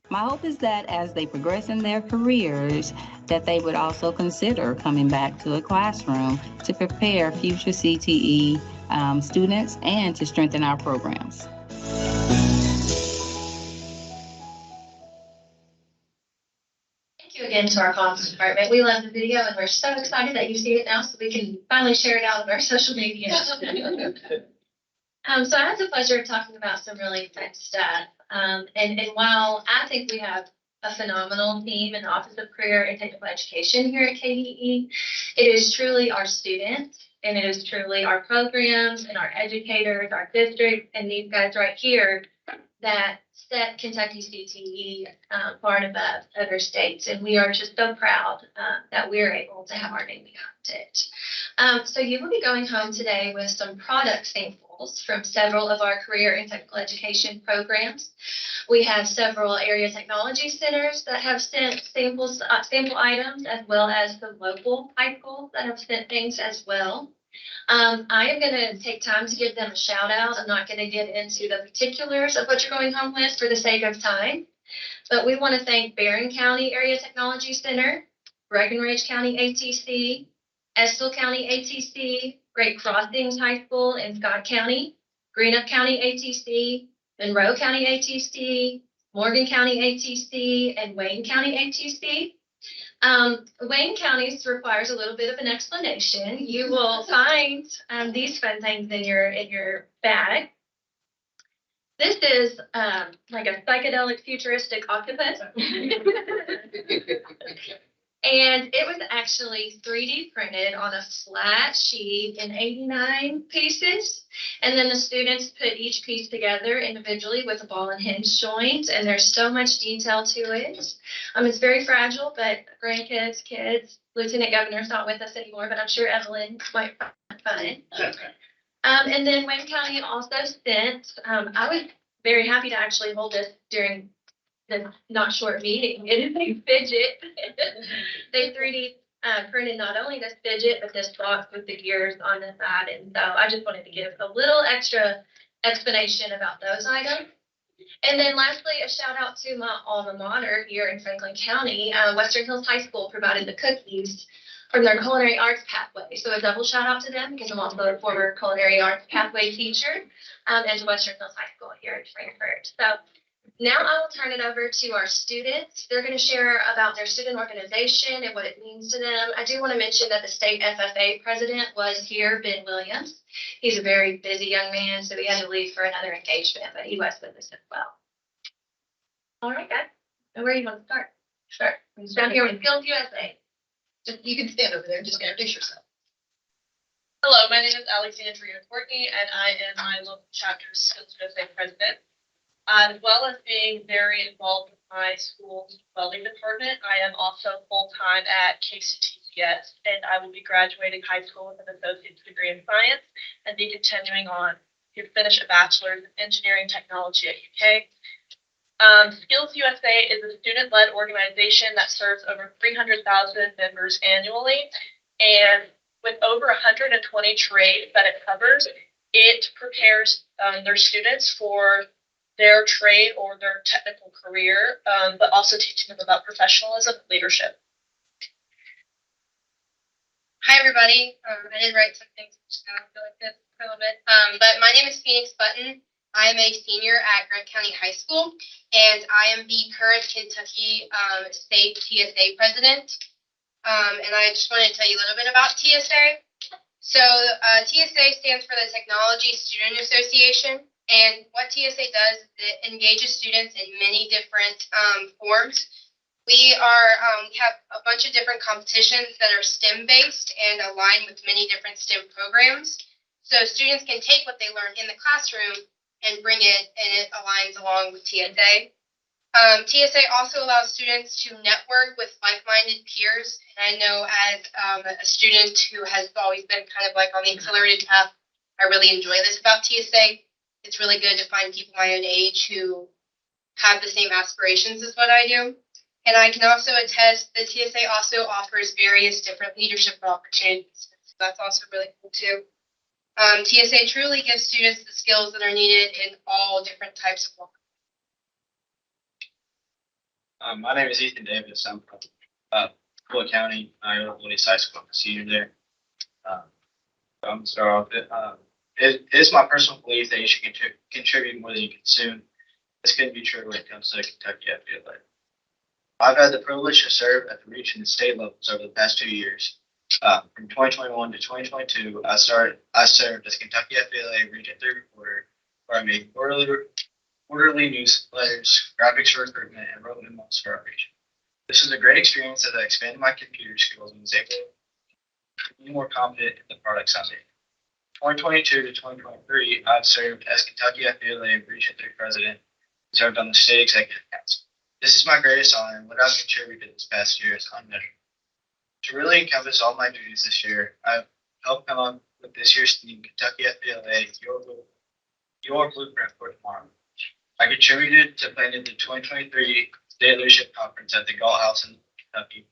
My hope is that as they progress in their careers, that they would also consider coming back to a classroom to prepare future CTE students and to strengthen our programs. Thank you again to our comms department. We love the video and we're so excited that you see it now so we can finally share it out on our social media. So I had the pleasure of talking about some really fun stuff. And while I think we have a phenomenal team in the Office of Career and Technical Education here at KBE, it is truly our students and it is truly our programs and our educators, our district, and these guys right here that set Kentucky CTE far and above other states. And we are just so proud that we're able to have our name behind it. So you will be going home today with some product samples from several of our career and technical education programs. We have several area technology centers that have sent sample items, as well as the local high schools that have sent things as well. I am going to take time to give them a shout out. I'm not going to get into the particulars of what you're going home with for the sake of time, but we want to thank Barron County Area Technology Center, Breckenridge County ATC, Estill County ATC, Great Crossings High School in Scott County, Greenup County ATC, Monroe County ATC, Morgan County ATC, and Wayne County ATC. Wayne County requires a little bit of an explanation. You will find these fun things in your bag. This is like a psychedelic futuristic octopus. And it was actually 3D printed on a flat sheet in 89 pieces. And then the students put each piece together individually with a ball and hinge joint. And there's so much detail to it. It's very fragile, but grandkids, kids, Lieutenant Governor's not with us anymore, but I'm sure Evelyn might find it fun. And then Wayne County also sent, I was very happy to actually hold this during the not short meeting. It is a fidget. They 3D printed not only this fidget, but this box with the gears on the side. And so I just wanted to give a little extra explanation about those items. And then lastly, a shout out to my alma mater here in Franklin County. Western Hills High School provided the cookies from their culinary arts pathway. So a double shout out to them because I'm also a former culinary arts pathway teacher and to Western Hills High School here in Frankfurt. So now I will turn it over to our students. They're going to share about their student organization and what it means to them. I do want to mention that the state FFA president was here, Ben Williams. He's a very busy young man, so he had to leave for another engagement, but he was with us as well. All right, guys. And where do you want to start? Sure. Down here with Skills USA. You can stand over there and just introduce yourself. Hello, my name is Alexandria Courtney, and I am my local chapter Skills USA president. As well as being very involved with my school's welding department, I am also full-time at KCTCS, and I will be graduating high school with an associate's degree in science and be continuing on to finish a bachelor's in engineering technology at UK. Skills USA is a student-led organization that serves over 300,000 members annually, and with over 120 trades that it covers, it prepares their students for their trade or their technical career, but also teaching them about professionalism and leadership. Hi, everybody. I did write some things, so I feel like this for a little bit. But my name is Phoenix Button. I am a senior at Grant County High School, and I am the current Kentucky State TSA president. And I just wanted to tell you a little bit about TSA. So TSA stands for the Technology Student Association. And what TSA does is it engages students in many different forms. We have a bunch of different competitions that are STEM-based and aligned with many different STEM programs. So students can take what they learn in the classroom and bring it, and it aligns along with TSA. TSA also allows students to network with like-minded peers. And I know as a student who has always been kind of like on the accelerated path, I really enjoy this about TSA. It's really good to find people my own age who have the same aspirations as what I do. And I can also attest that TSA also offers various different leadership opportunities. So that's also really cool too. TSA truly gives students the skills that are needed in all different types of work. My name is Ethan Davis. I'm from Fulton County. I go to Woody High School. I'm a senior there. I'm going to start off. It is my personal belief that you should contribute more than you consume. This can be true when it comes to Kentucky FBLA. I've had the privilege to serve at the region and state levels over the past 2 years. From 2021 to 2022, I served as Kentucky FBLA Region 3 reporter, where I made quarterly newsletters, graphics recruitment, and wrote memos for our region. This was a great experience as I expanded my computer skills and was able to be more confident in the products I made. 2022 to 2023, I've served as Kentucky FBLA Region 3 president and served on the state executive council. This is my greatest honor, and what I've contributed this past year is unmeasurable. To really encompass all my duties this year, I've helped come up with this year's theme, Kentucky FBLA, your blueprint for tomorrow. I contributed to planning the 2023 State Leadership Conference at the Galt House in Kentucky.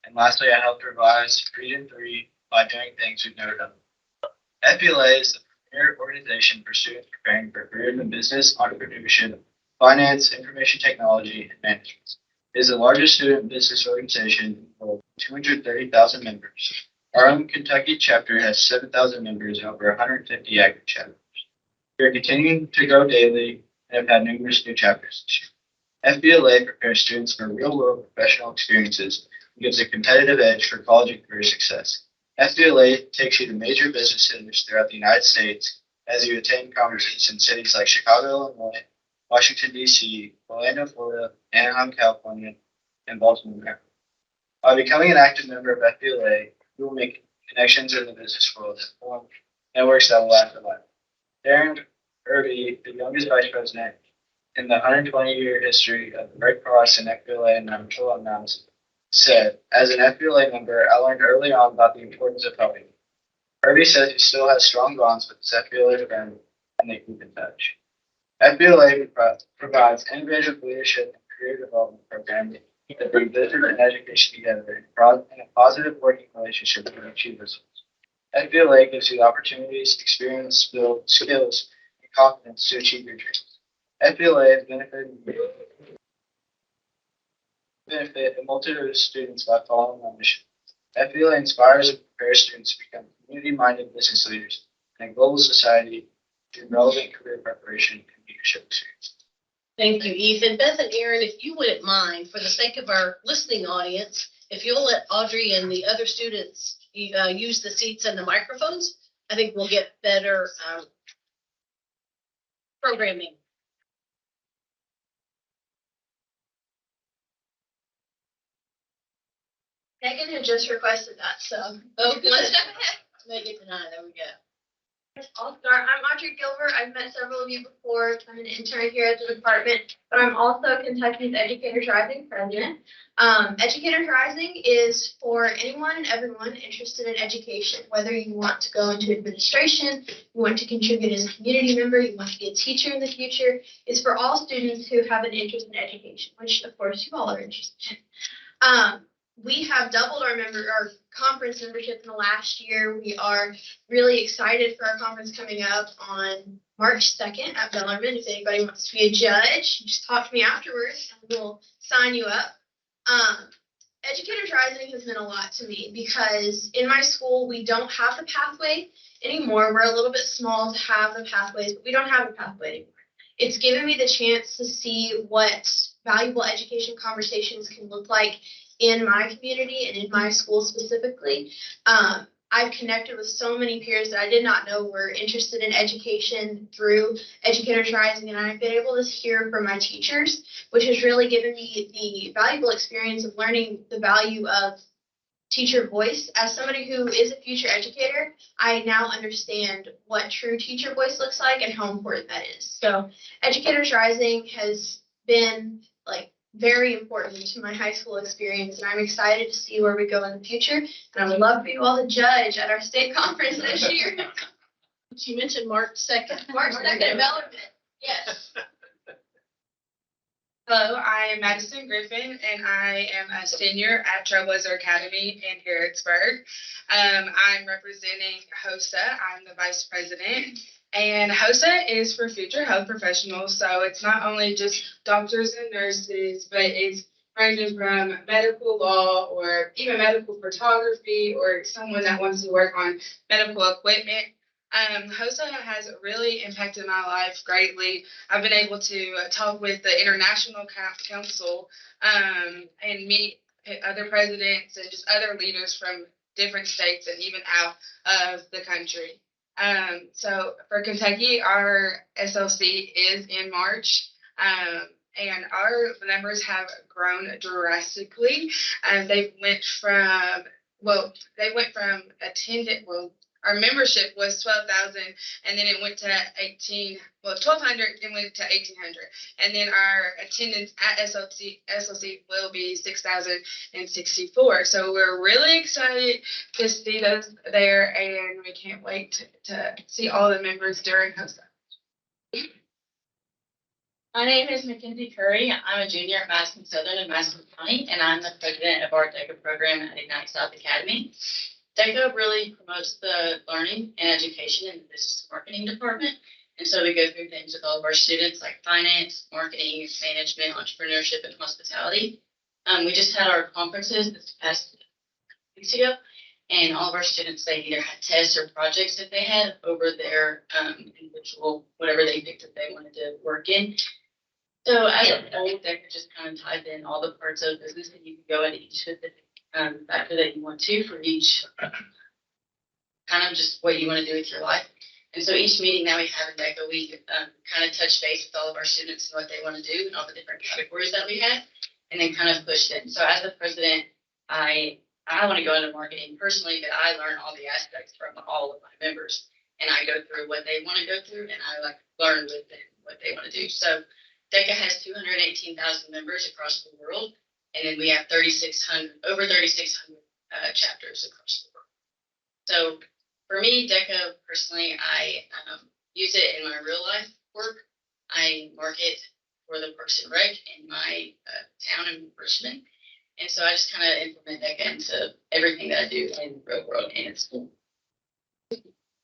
And lastly, I helped revise Region 3 by doing things we've never done. FBLA is the premier organization for students preparing for careers in business, entrepreneurship, finance, information technology, and management. It is the largest student business organization with 230,000 members. Our own Kentucky chapter has 7,000 members and over 150 active chapters. We are continuing to grow daily and have had numerous new chapters this year. FBLA prepares students for real-world professional experiences and gives a competitive edge for college and career success. FBLA takes you to major business centers throughout the United States as you attend conferences in cities like Chicago, Illinois, Washington, D.C., Orlando, Florida, Anaheim, California, and Baltimore, Maryland. By becoming an active member of FBLA, you will make connections in the business world and form networks that will last a life. Darren Irby, the youngest vice president in the 120-year history of the Red Cross and FBLA and National Alumnus, said, as an FBLA member, I learned early on about the importance of helping. Irby says he still has strong bonds with his FBLA friend and they keep in touch. FBLA provides innovative leadership and career development programs that bring business and education together in a positive working relationship to achieve results. FBLA gives you opportunities, experience, skills, and confidence to achieve your dreams. FBLA has benefit a multitude of students by following our mission. FBLA inspires and prepares students to become community-minded business leaders in a global society through relevant career preparation and leadership experience. Thank you, Ethan. Beth and Aaron, if you wouldn't mind, for the sake of our listening audience, if you'll let Audrey and the other students use the seats and the microphones, I think we'll get better programming. Megan had just requested that, so. Oh, one step ahead. Make it tonight. There we go. I'll start. I'm Audrey Gilbert. I've met several of you before. I'm an intern here at the department, but I'm also Kentucky's Educators Rising president. Educators Rising is for anyone and everyone interested in education, whether you want to go into administration, you want to contribute as a community member, you want to be a teacher in the future. It's for all students who have an interest in education, which of course you all are interested in. We have doubled our conference membership in the last year. We are really excited for our conference coming up on March 2nd at Bellarmine. If anybody wants to be a judge, just talk to me afterwards and we'll sign you up. Educators Rising has meant a lot to me because in my school, we don't have the pathway anymore. We're a little bit small to have the pathways, but we don't have a pathway anymore. It's given me the chance to see what valuable education conversations can look like in my community and in my school specifically. I've connected with so many peers that I did not know were interested in education through Educators Rising, and I've been able to hear from my teachers, which has really given me the valuable experience of learning the value of teacher voice. As somebody who is a future educator, I now understand what true teacher voice looks like and how important that is. So Educators Rising has been very important to my high school experience, and I'm excited to see where we go in the future. And I would love for you all to judge at our state conference this year. You mentioned March 2nd. March 2nd, Bellarmine. Yes. Hello, I am Madison Griffin, and I am a senior at Trailblazer Academy in Harrodsburg. I'm representing HOSA. I'm the vice president. And HOSA is for future health professionals, so it's not only just doctors and nurses, but it's ranging from medical law or even medical photography or someone that wants to work on medical equipment. HOSA has really impacted my life greatly. I've been able to talk with the International Council and meet other presidents and just other leaders from different states and even out of the country. So for Kentucky, our SLC is in March, and our numbers have grown drastically. They went from our membership was 12,000, and then it went to 1,200, and went to 1,800, and then our attendance at SLC will be 6,064. So we're really excited to see those there, and we can't wait to see all the members during HOSA. My name is Mackenzie Curry. I'm a junior at Madison Southern in Madison County, and I'm the president of our DECA program at Ignite South Academy. DECA really promotes the learning and education in the business marketing department. And so we go through things with all of our students like finance, marketing, management, entrepreneurship, and hospitality. We just had our conferences this past weeks ago, and all of our students, they either had tests or projects that they had over their individual, whatever they picked that they wanted to work in. So as a whole, DECA just kind of ties in all the parts of business, and you can go into each specific factor that you want to for each, kind of just what you want to do with your life. And so each meeting that we have in DECA, we kind of touch base with all of our students and what they want to do and all the different categories that we have, and then kind of push it. So as the president, I want to go into marketing personally, but I learn all the aspects from all of my members, and I go through what they want to go through, and I like learn with them what they want to do. So DECA has 218,000 members across the world, and then we have over 3,600 chapters across the world. So for me, DECA personally, I use it in my real life work. I market for the Parks and Rec in my town in Richmond. And so I just kind of implement DECA into everything that I do in the real world and in school. I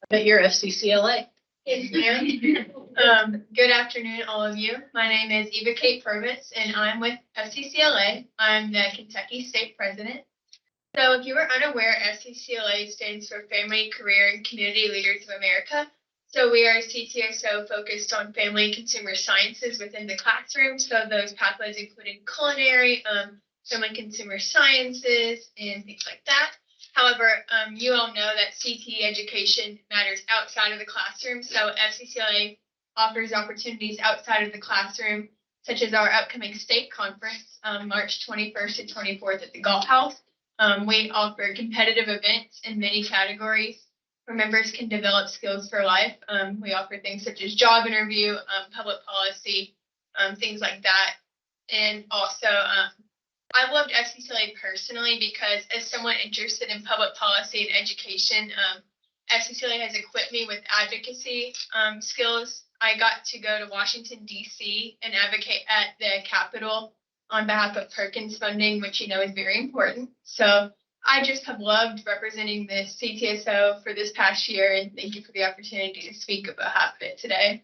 bet you're FCCLA. Yes, ma'am. Good afternoon, all of you. My name is Eva Kate Purvis, and I'm with FCCLA. I'm the Kentucky State President. So if you were unaware, FCCLA stands for Family, Career, and Community Leaders of America. So we are a CTSO focused on family and consumer sciences within the classroom. So those pathways including culinary, family and consumer sciences, and things like that. However, you all know that CTE education matters outside of the classroom. So FCCLA offers opportunities outside of the classroom, such as our upcoming state conference, March 21st and 24th at the Golf House. We offer competitive events in many categories where members can develop skills for life. We offer things such as job interview, public policy, things like that. And also, I loved FCCLA personally because as someone interested in public policy and education, FCCLA has equipped me with advocacy skills. I got to go to Washington, D.C. and advocate at the Capitol on behalf of Perkins funding, which you know is very important. So I just have loved representing the CTSO for this past year, and thank you for the opportunity to speak about half of it today.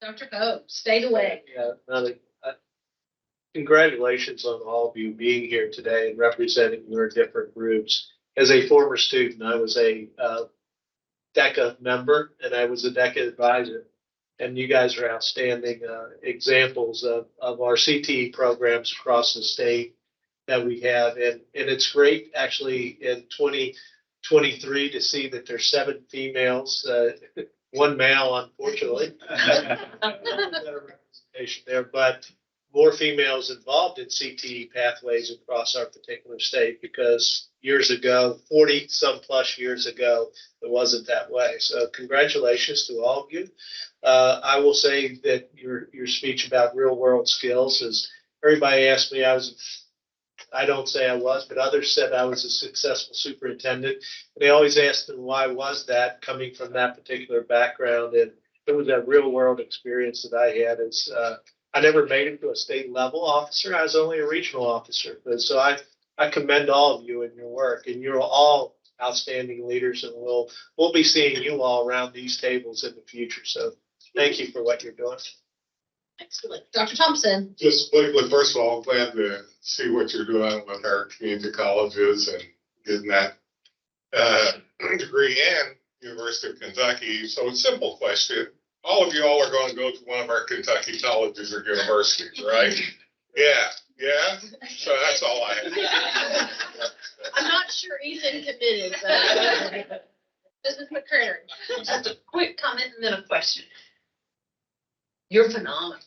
Dr. Ho, stayed away. Yeah, congratulations on all of you being here today and representing your different groups. As a former student, I was a DECA member and I was a DECA advisor. And you guys are outstanding examples of our CTE programs across the state that we have. And it's great actually in 2023 to see that there's 7 females, 1 male, unfortunately. Better representation there, but more females involved in CTE pathways across our particular state because years ago, 40 some plus years ago, it wasn't that way. So congratulations to all of you. I will say that your speech about real world skills is, everybody asked me, I don't say I was, but others said I was a successful superintendent. And they always asked them why was that coming from that particular background. And it was that real world experience that I had as, I never made it to a state level officer. I was only a regional officer. But so I commend all of you in your work, and you're all outstanding leaders, and we'll be seeing you all around these tables in the future. So thank you for what you're doing. Excellent. Dr. Thompson. Just quickly, first of all, glad to see what you're doing with our community colleges and getting that degree and University of Kentucky. So a simple question. All of you all are going to go to one of our Kentucky colleges or universities, right? Yeah. So that's all I have. I'm not sure Ethan committed, but Mrs. McCurry. Just a quick comment and then a question. You're phenomenal.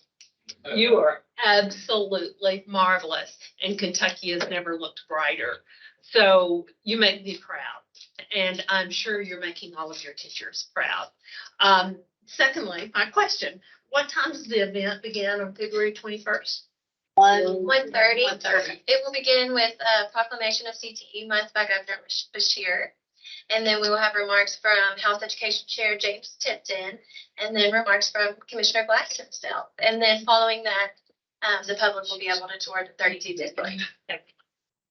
You are absolutely marvelous, and Kentucky has never looked brighter. So you make me proud, and I'm sure you're making all of your teachers proud. Secondly, my question, what time does the event begin on February 21st? 1:30. 1:30. It will begin with a proclamation of CTE Month by Governor Bashir. And then we will have remarks from Health Education Chair James Tipton, and then remarks from Commissioner Glass himself. And then following that, the public will be able to tour the 32 districts.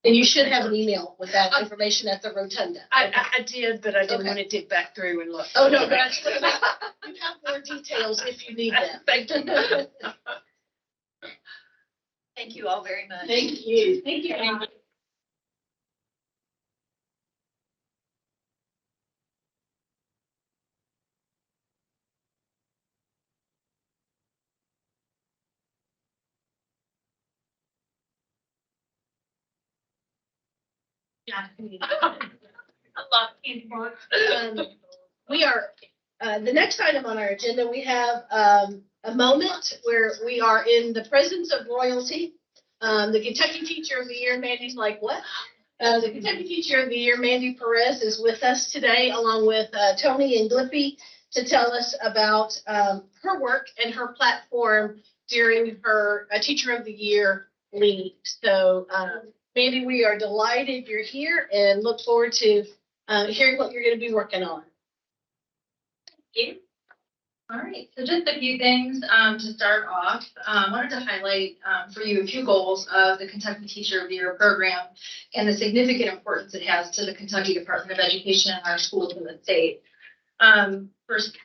And you should have an email with that information at the rotunda. I did, but I didn't want to dig back through and look. Oh, no, that's, you have more details if you need them. Thank you. Thank you all very much. Thank you. Thank you. We are, the next item on our agenda, we have a moment where we are in the presence of royalty. The Kentucky Teacher of the Year, Mandy's like, what? The Kentucky Teacher of the Year, Mandy Perez, is with us today, along with Tony and Glippy, to tell us about her work and her platform during her Teacher of the Year lead. So, Mandy, we are delighted you're here and look forward to hearing what you're going to be working on. Thank you. All right, so just a few things to start off. I wanted to highlight for you a few goals of the Kentucky Teacher of the Year program and the significant importance it has to the Kentucky Department of Education and our schools in the state. First,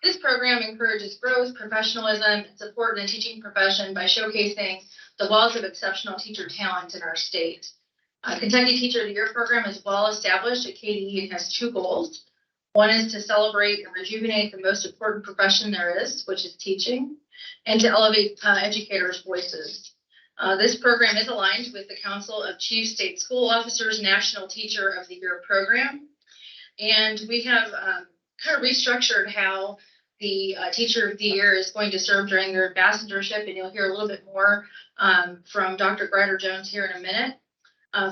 this program encourages growth, professionalism, and support in the teaching profession by showcasing the wealth of exceptional teacher talent in our state. Kentucky Teacher of the Year program is well established at KBE and has two goals. One is to celebrate and rejuvenate the most important profession there is, which is teaching, and to elevate educators' voices. This program is aligned with the Council of Chief State School Officers National Teacher of the Year program. And we have kind of restructured how the Teacher of the Year is going to serve during their ambassadorship, and you'll hear a little bit more from Dr. Grider Jones here in a minute.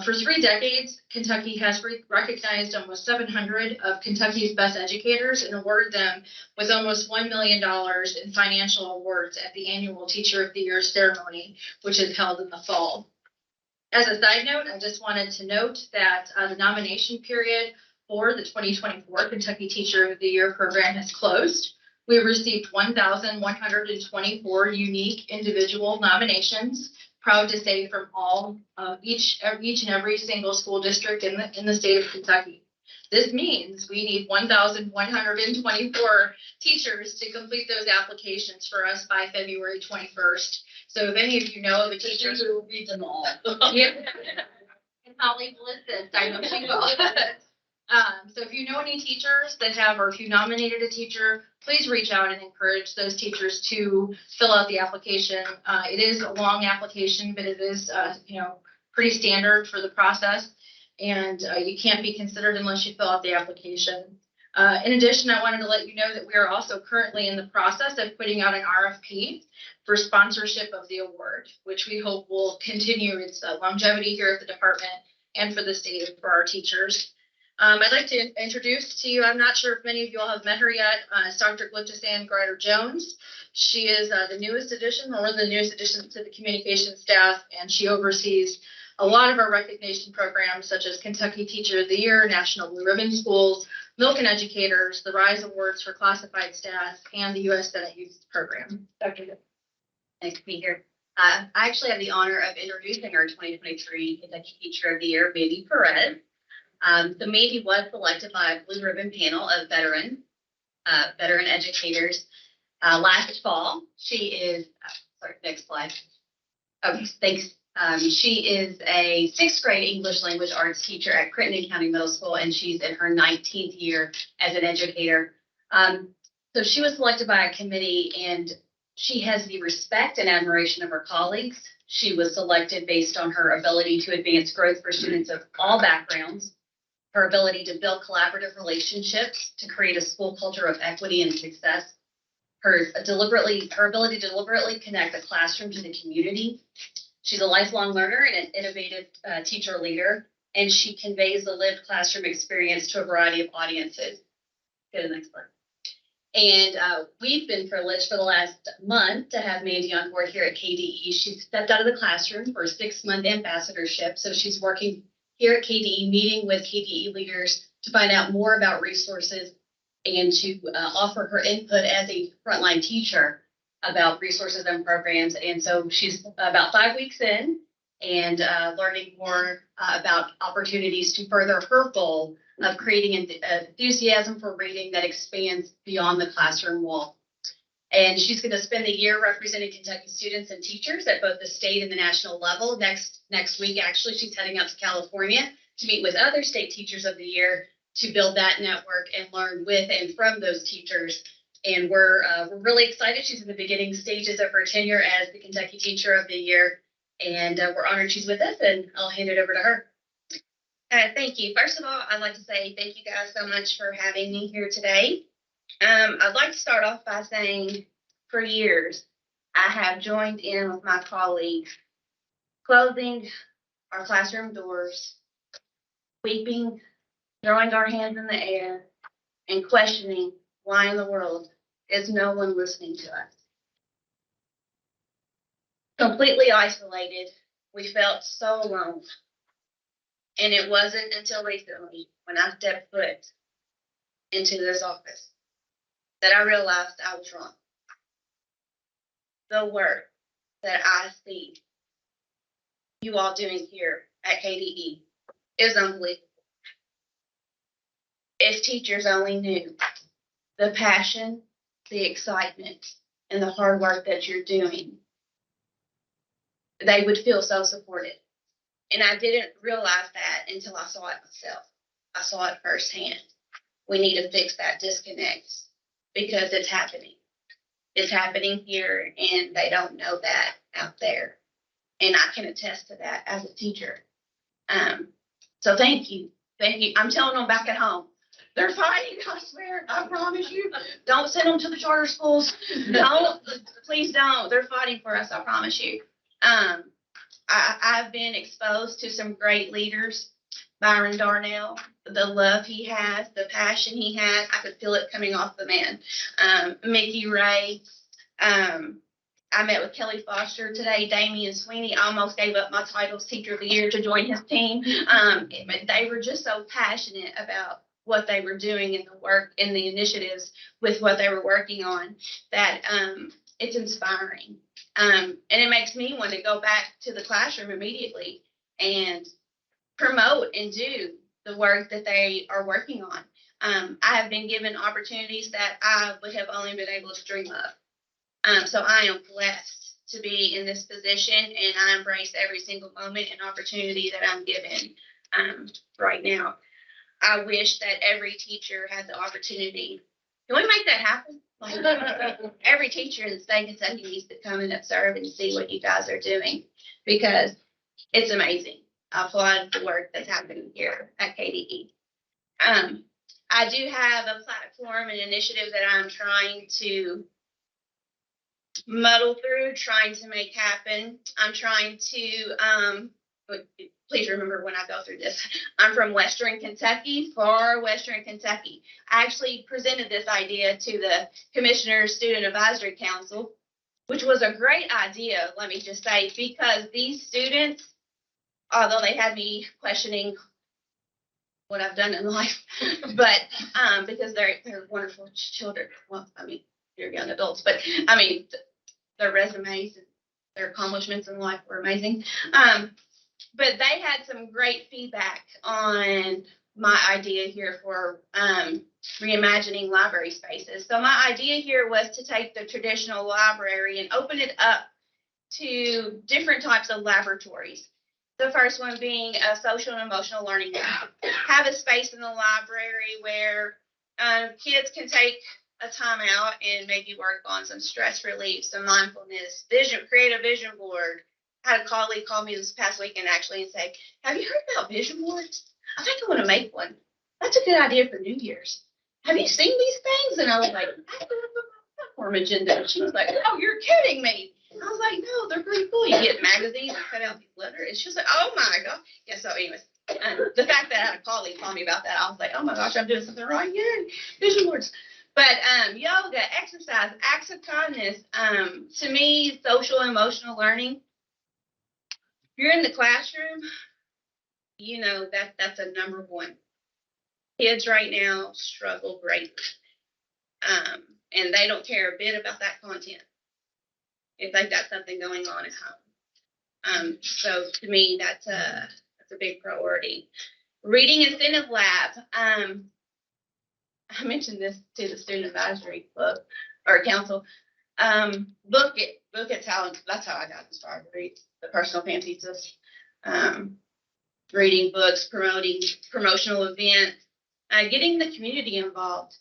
For 3 decades, Kentucky has recognized almost 700 of Kentucky's best educators and awarded them with almost $1 million in financial awards at the annual Teacher of the Year ceremony, which is held in the fall. As a side note, I just wanted to note that the nomination period for the 2024 Kentucky Teacher of the Year program has closed. We received 1,124 unique individual nominations. Proud to say from all each and every single school district in the state of Kentucky. This means we need 1,124 teachers to complete those applications for us by February 21st. So if any of you know of a teacher who will read them all, yeah, and I'll leave listed. I know she will. So if you know any teachers that have, or if you nominated a teacher, please reach out and encourage those teachers to fill out the application. It is a long application, but it is, pretty standard for the process. And you can't be considered unless you fill out the application. In addition, I wanted to let you know that we are also currently in the process of putting out an RFP for sponsorship of the award, which we hope will continue its longevity here at the department and for the state and for our teachers. I'd like to introduce to you, I'm not sure if many of you all have met her yet, it's Dr. Glyptosan Grider Jones. She is the newest addition, or one of the newest additions to the communications staff, and she oversees a lot of our recognition programs, such as Kentucky Teacher of the Year, National Blue Ribbon Schools, Milk and Educators, the RISE Awards for classified staff, and the U.S. Senate Youth Program. Dr. Nice to be here. I actually have the honor of introducing our 2023 Kentucky Teacher of the Year, Mandy Perez. So Mandy was selected by a blue ribbon panel of veteran educators last fall. She is, sorry, next slide. Okay, thanks. She is a 6th grade English language arts teacher at Crittenden County Middle School, and she's in her 19th year as an educator. So she was selected by a committee, and she has the respect and admiration of her colleagues. She was selected based on her ability to advance growth for students of all backgrounds, her ability to build collaborative relationships, to create a school culture of equity and success, her ability to deliberately connect the classroom to the community. She's a lifelong learner and an innovative teacher leader, and she conveys the lived classroom experience to a variety of audiences. Go to the next slide. And we've been privileged for the last month to have Mandy on board here at KBE. She stepped out of the classroom for a 6-month ambassadorship, so she's working here at KBE, meeting with KBE leaders to find out more about resources and to offer her input as a frontline teacher about resources and programs. And so she's about 5 weeks in and learning more about opportunities to further her goal of creating enthusiasm for reading that expands beyond the classroom wall. And she's going to spend the year representing Kentucky students and teachers at both the state and the national level. Next week, actually, she's heading out to California to meet with other state teachers of the year to build that network and learn with and from those teachers. And we're really excited. She's in the beginning stages of her tenure as the Kentucky Teacher of the Year. And we're honored she's with us, and I'll hand it over to her. Thank you. First of all, I'd like to say thank you guys so much for having me here today. I'd like to start off by saying for years, I have joined in with my colleagues, closing our classroom doors, weeping, throwing our hands in the air, and questioning why in the world is no one listening to us. Completely isolated, we felt so alone. And it wasn't until recently, when I stepped foot into this office, that I realized I was wrong. The work that I see you all doing here at KBE is unbelievable. If teachers only knew the passion, the excitement, and the hard work that you're doing, they would feel so supported. And I didn't realize that until I saw it myself. I saw it firsthand. We need to fix that disconnect because it's happening. It's happening here, and they don't know that out there. And I can attest to that as a teacher. So thank you. Thank you. I'm telling them back at home. They're fighting, I swear, I promise you. Don't send them to the charter schools. Don't, please don't. They're fighting for us, I promise you. I've been exposed to some great leaders. Byron Darnell, the love he has, the passion he has, I could feel it coming off the man. Mickey Ray. I met with Kelly Foster today. Damian Sweeney. I almost gave up my title as Teacher of the Year to join his team. They were just so passionate about what they were doing in the work and the initiatives with what they were working on that it's inspiring. And it makes me want to go back to the classroom immediately and promote and do the work that they are working on. I have been given opportunities that I would have only been able to dream of. So I am blessed to be in this position, and I embrace every single moment and opportunity that I'm given right now. I wish that every teacher had the opportunity. Can we make that happen? Like every teacher in the state of Kentucky needs to come and observe and see what you guys are doing because it's amazing. I applaud the work that's happening here at KBE. I do have a platform and initiative that I'm trying to muddle through, trying to make happen. I'm trying to, please remember when I go through this, I'm from Western Kentucky, far Western Kentucky. I actually presented this idea to the Commissioner's Student Advisory Council, which was a great idea, let me just say, because these students, although they had me questioning what I've done in life, but because they're wonderful children. Well, I mean, they're young adults, but I mean, their resumes and their accomplishments in life were amazing. But they had some great feedback on my idea here for reimagining library spaces. So my idea here was to take the traditional library and open it up to different types of laboratories. The first one being a social and emotional learning lab. Have a space in the library where kids can take a time out and maybe work on some stress relief, some mindfulness, create a vision board. I had a colleague call me this past weekend actually and say, have you heard about vision boards? I think I want to make one. That's a good idea for New Year's. Have you seen these things? And I was like, I put up a platform agenda. And she was like, oh, you're kidding me. I was like, no, they're pretty cool. You get magazines and cut out these letters. And she was like, oh my God. Yeah, so anyways, the fact that I had a colleague call me about that, I was like, oh my gosh, I'm doing something right. Yay, vision boards. But yoga, exercise, acts of kindness, to me, social and emotional learning. If you're in the classroom, you know that's a number one. Kids right now struggle greatly, and they don't care a bit about that content if they've got something going on at home. So to me, that's a big priority. Reading Incentive Lab. I mentioned this to the Student Advisory Club or Council. Book it talent. That's how I got this started. Read the personal fan pizzas. Reading books, promoting promotional events, getting the community involved,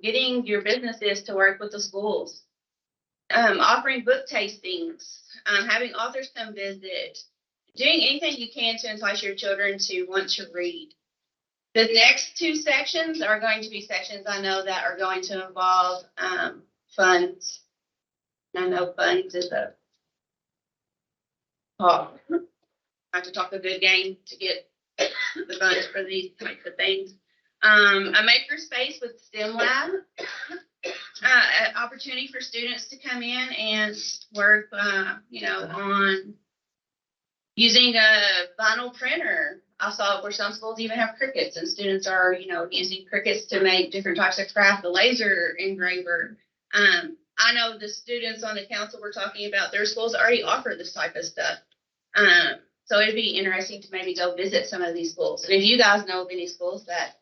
getting your businesses to work with the schools. offering book tastings, having authors come visit, doing anything you can to entice your children to want to read. The next two sections are going to be sections I know that are going to involve funds. And I know funds is I have to talk a good game to get the funds for these types of things. A makerspace with STEM lab, an opportunity for students to come in and work, on using a vinyl printer. I saw where some schools even have Cricuts, and students are, using Cricuts to make different types of craft, the laser engraver. I know the students on the council were talking about their schools already offer this type of stuff. So it'd be interesting to maybe go visit some of these schools. And if you guys know of any schools that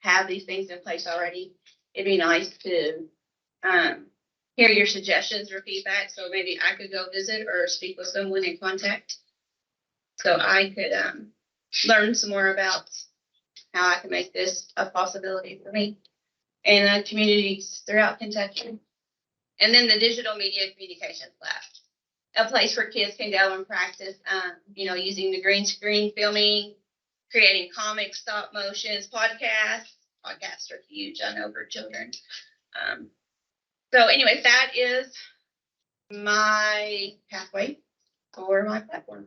have these things in place already, it'd be nice to hear your suggestions or feedback. So maybe I could go visit or speak with someone in contact, so I could learn some more about how I can make this a possibility for me and communities throughout Kentucky. And then the digital media communications lab, a place where kids can go and practice, using the green screen filming, creating comics, stop motions, podcasts. Podcasts are huge, I know, for children. So anyway, that is my pathway for my platform.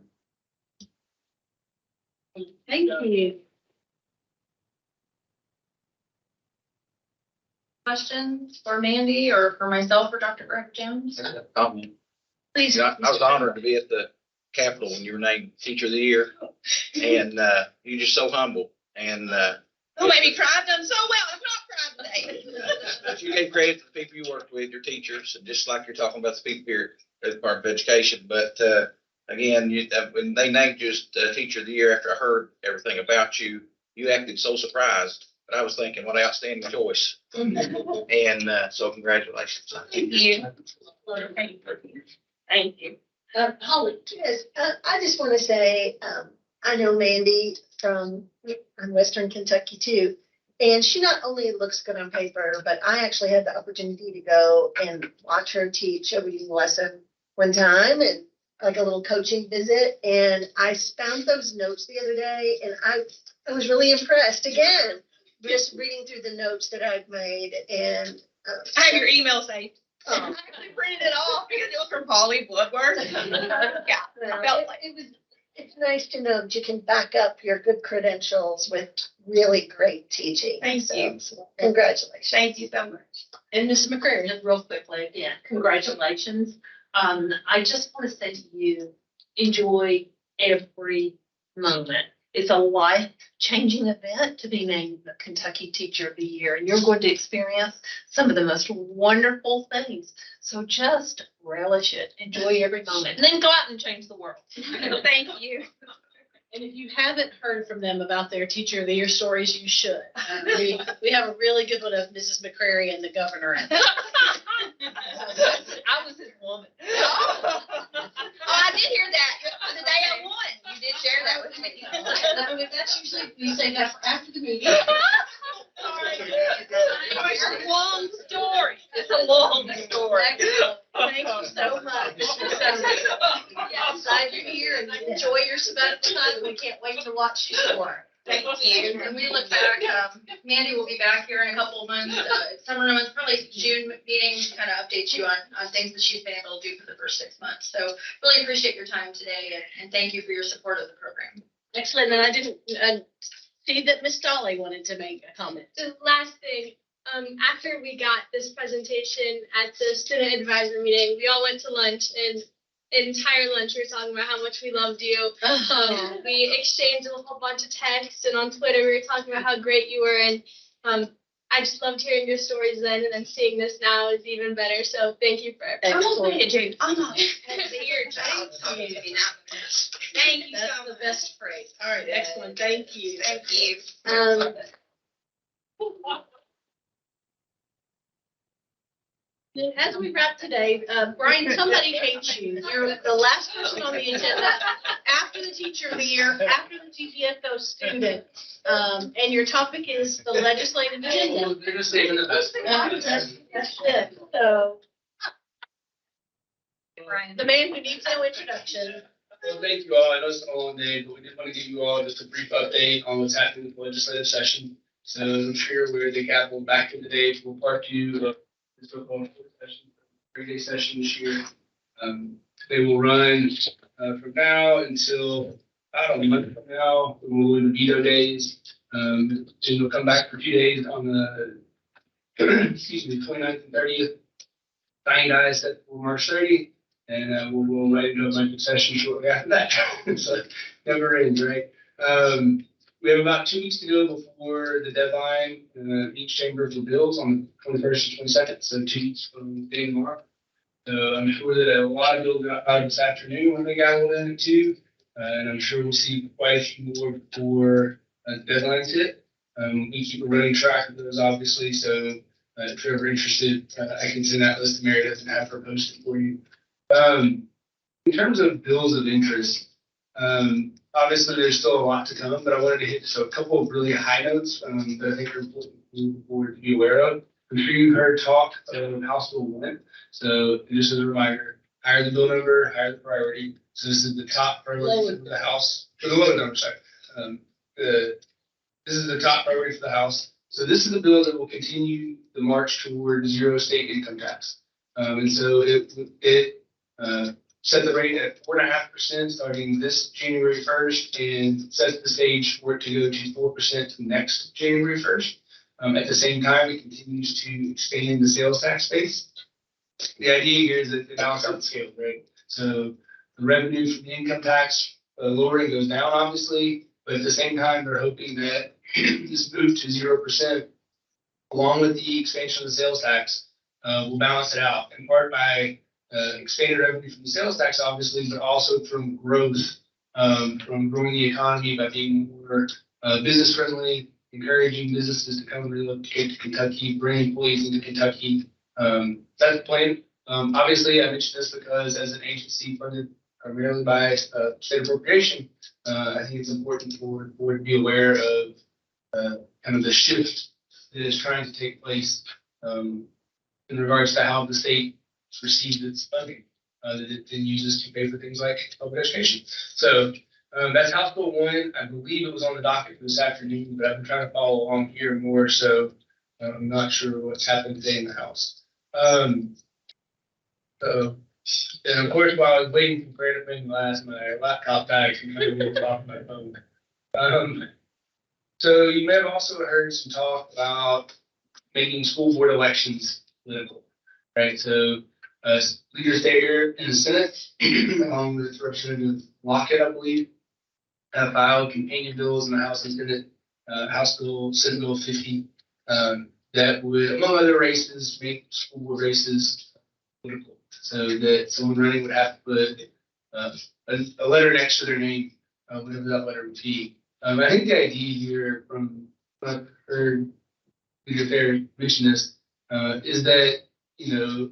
Thank you. Questions for Mandy or for myself or Dr. Greg Jones? Please. I was honored to be at the Capitol when you were named Teacher of the Year, and you're just so humble. And Don't make me cry. I've done so well. I'm not crying today. but you gave credit to the people you worked with, your teachers, and just like you're talking about the people here at the Department of Education. But again, when they named you as Teacher of the Year after I heard everything about you, you acted so surprised. But I was thinking, what an outstanding choice. And so congratulations. Thank you. Thank you. Holly, yes, I just want to say, I know Mandy from Western Kentucky too. And she not only looks good on paper, but I actually had the opportunity to go and watch her teach a reading lesson one time, and like a little coaching visit. And I found those notes the other day, and I was really impressed again, just reading through the notes that I've made. And I have your email saved. Oh. I actually printed it off because it was from Holly Bloodworth. Yeah, I felt like it's nice to know that you can back up your good credentials with really great teaching. Thank you. So congratulations. Thank you so much. And Ms. McCrary, just real quickly, again, congratulations. I just want to say to you, enjoy every moment. It's a life-changing event to be named the Kentucky Teacher of the Year, and you're going to experience some of the most wonderful things. So just relish it, enjoy every moment, and then go out and change the world. Thank you. And if you haven't heard from them about their Teacher of the Year stories, you should. We have a really good one of Mrs. McCrary and the governor. I was his woman. Oh, I did hear that. The day I won, you did share that with me. That's usually, we say that for after the meeting. Sorry. It's a long story. It's a long story. Thank you so much. Yeah, glad you're here and enjoy your sabbatical time. We can't wait to watch you more. Thank you. And we look back, Mandy will be back here in a couple of months, summer months, probably June meeting, to kind of update you on things that she's been able to do for the first 6 months. So really appreciate your time today, and thank you for your support of the program. Excellent. And I didn't see that Miss Dolly wanted to make a comment. The last thing, after we got this presentation at the student advisor meeting, we all went to lunch, and entire lunch we were talking about how much we loved you. We exchanged a whole bunch of texts, and on Twitter we were talking about how great you were, and I just loved hearing your stories then, and then seeing this now is even better. So thank you for everything. I almost made it, Jane. I know. Thank you. Thank you. That's the best phrase. All right, excellent. Thank you. Thank you. As we wrap today, Brian, somebody hates you. You're the last person on the agenda after the Teacher of the Year, after the GPFO student. And your topic is the legislative agenda. You're just saving the best. That's good. So The man who needs no introduction. Well, thank you all. I know it's been a long day, but we did want to give you all just a brief update on what's happening with the legislative session. So I'm sure you're aware the Capitol back in the day for part two of this so-called session, 3-day session this year. They will run from now until about a month from now. We'll do the veto days. And we'll come back for 2 days on the excuse me, 29th and 30th. Signing guys set for March 30th. And we'll go right into a budget session shortly after that. So it never ends, right? We have about 2 weeks to go before the deadline. Each chamber for bills on the 21st and 22nd, so 2 weeks from today and tomorrow. So I'm sure that a lot of bills got out this afternoon when they got in it too. And I'm sure we'll see quite a few more before deadlines hit. We keep a running track of those, obviously. So if you're ever interested, I can send that list to Meredith and have her post it for you. In terms of bills of interest, obviously there's still a lot to come, but I wanted to hit just a couple of really high notes that I think are important for to be aware of. I'm sure you heard talk of House Bill 1. So just as a reminder, higher the bill number, higher the priority. So this is the top priority for the House, for the low number, sorry. This is the top priority for the House. So this is the bill that will continue the march toward zero state income tax. And so it set the rate at 4.5% starting this January 1st and sets the stage for it to go to 4% next January 1st. At the same time, it continues to expand the sales tax base. The idea here is that it balances out the scale, right? So the revenue from the income tax lowering goes down, obviously, but at the same time, they're hoping that this move to 0%, along with the expansion of the sales tax, will balance it out, in part by expanded revenue from the sales tax, obviously, but also from growth, from growing the economy by being more business friendly, encouraging businesses to come and relocate to Kentucky, bring employees into Kentucky. That's the plan. Obviously, I mentioned this because as an agency funded primarily by state appropriation, I think it's important for the board to be aware of kind of the shift that is trying to take place in regards to how the state receives its funding that it then uses to pay for things like public education. So that's House Bill 1. I believe it was on the docket for this afternoon, but I've been trying to follow along here more, so I'm not sure what's happened today in the House. And of course, while I was waiting for Brandon to bring glass, my laptop died from trying to move off my phone. So you may have also heard some talk about making school board elections political, right? So leaders there in the Senate, along with Representative Lockett, I believe, have filed companion bills in the House and Senate, Senate Bill 50, that would, among other races, make school board races political. So that someone running would have to put a letter next to their name, whatever that letter would be. I think the idea here from what I've heard Leader Fair mention this, is that,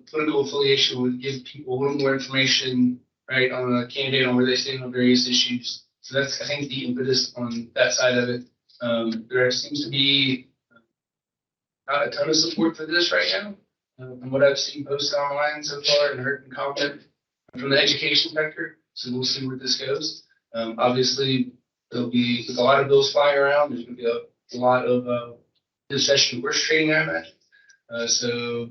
political affiliation would give people a little more information, right, on a candidate, on where they stand on various issues. So that's, I think, the impetus on that side of it. There seems to be not a ton of support for this right now. From what I've seen posted online so far and heard in comment from the education sector. So we'll see where this goes. Obviously, there'll be a lot of bills flying around. There's going to be a lot of this session horse trading, I imagine. So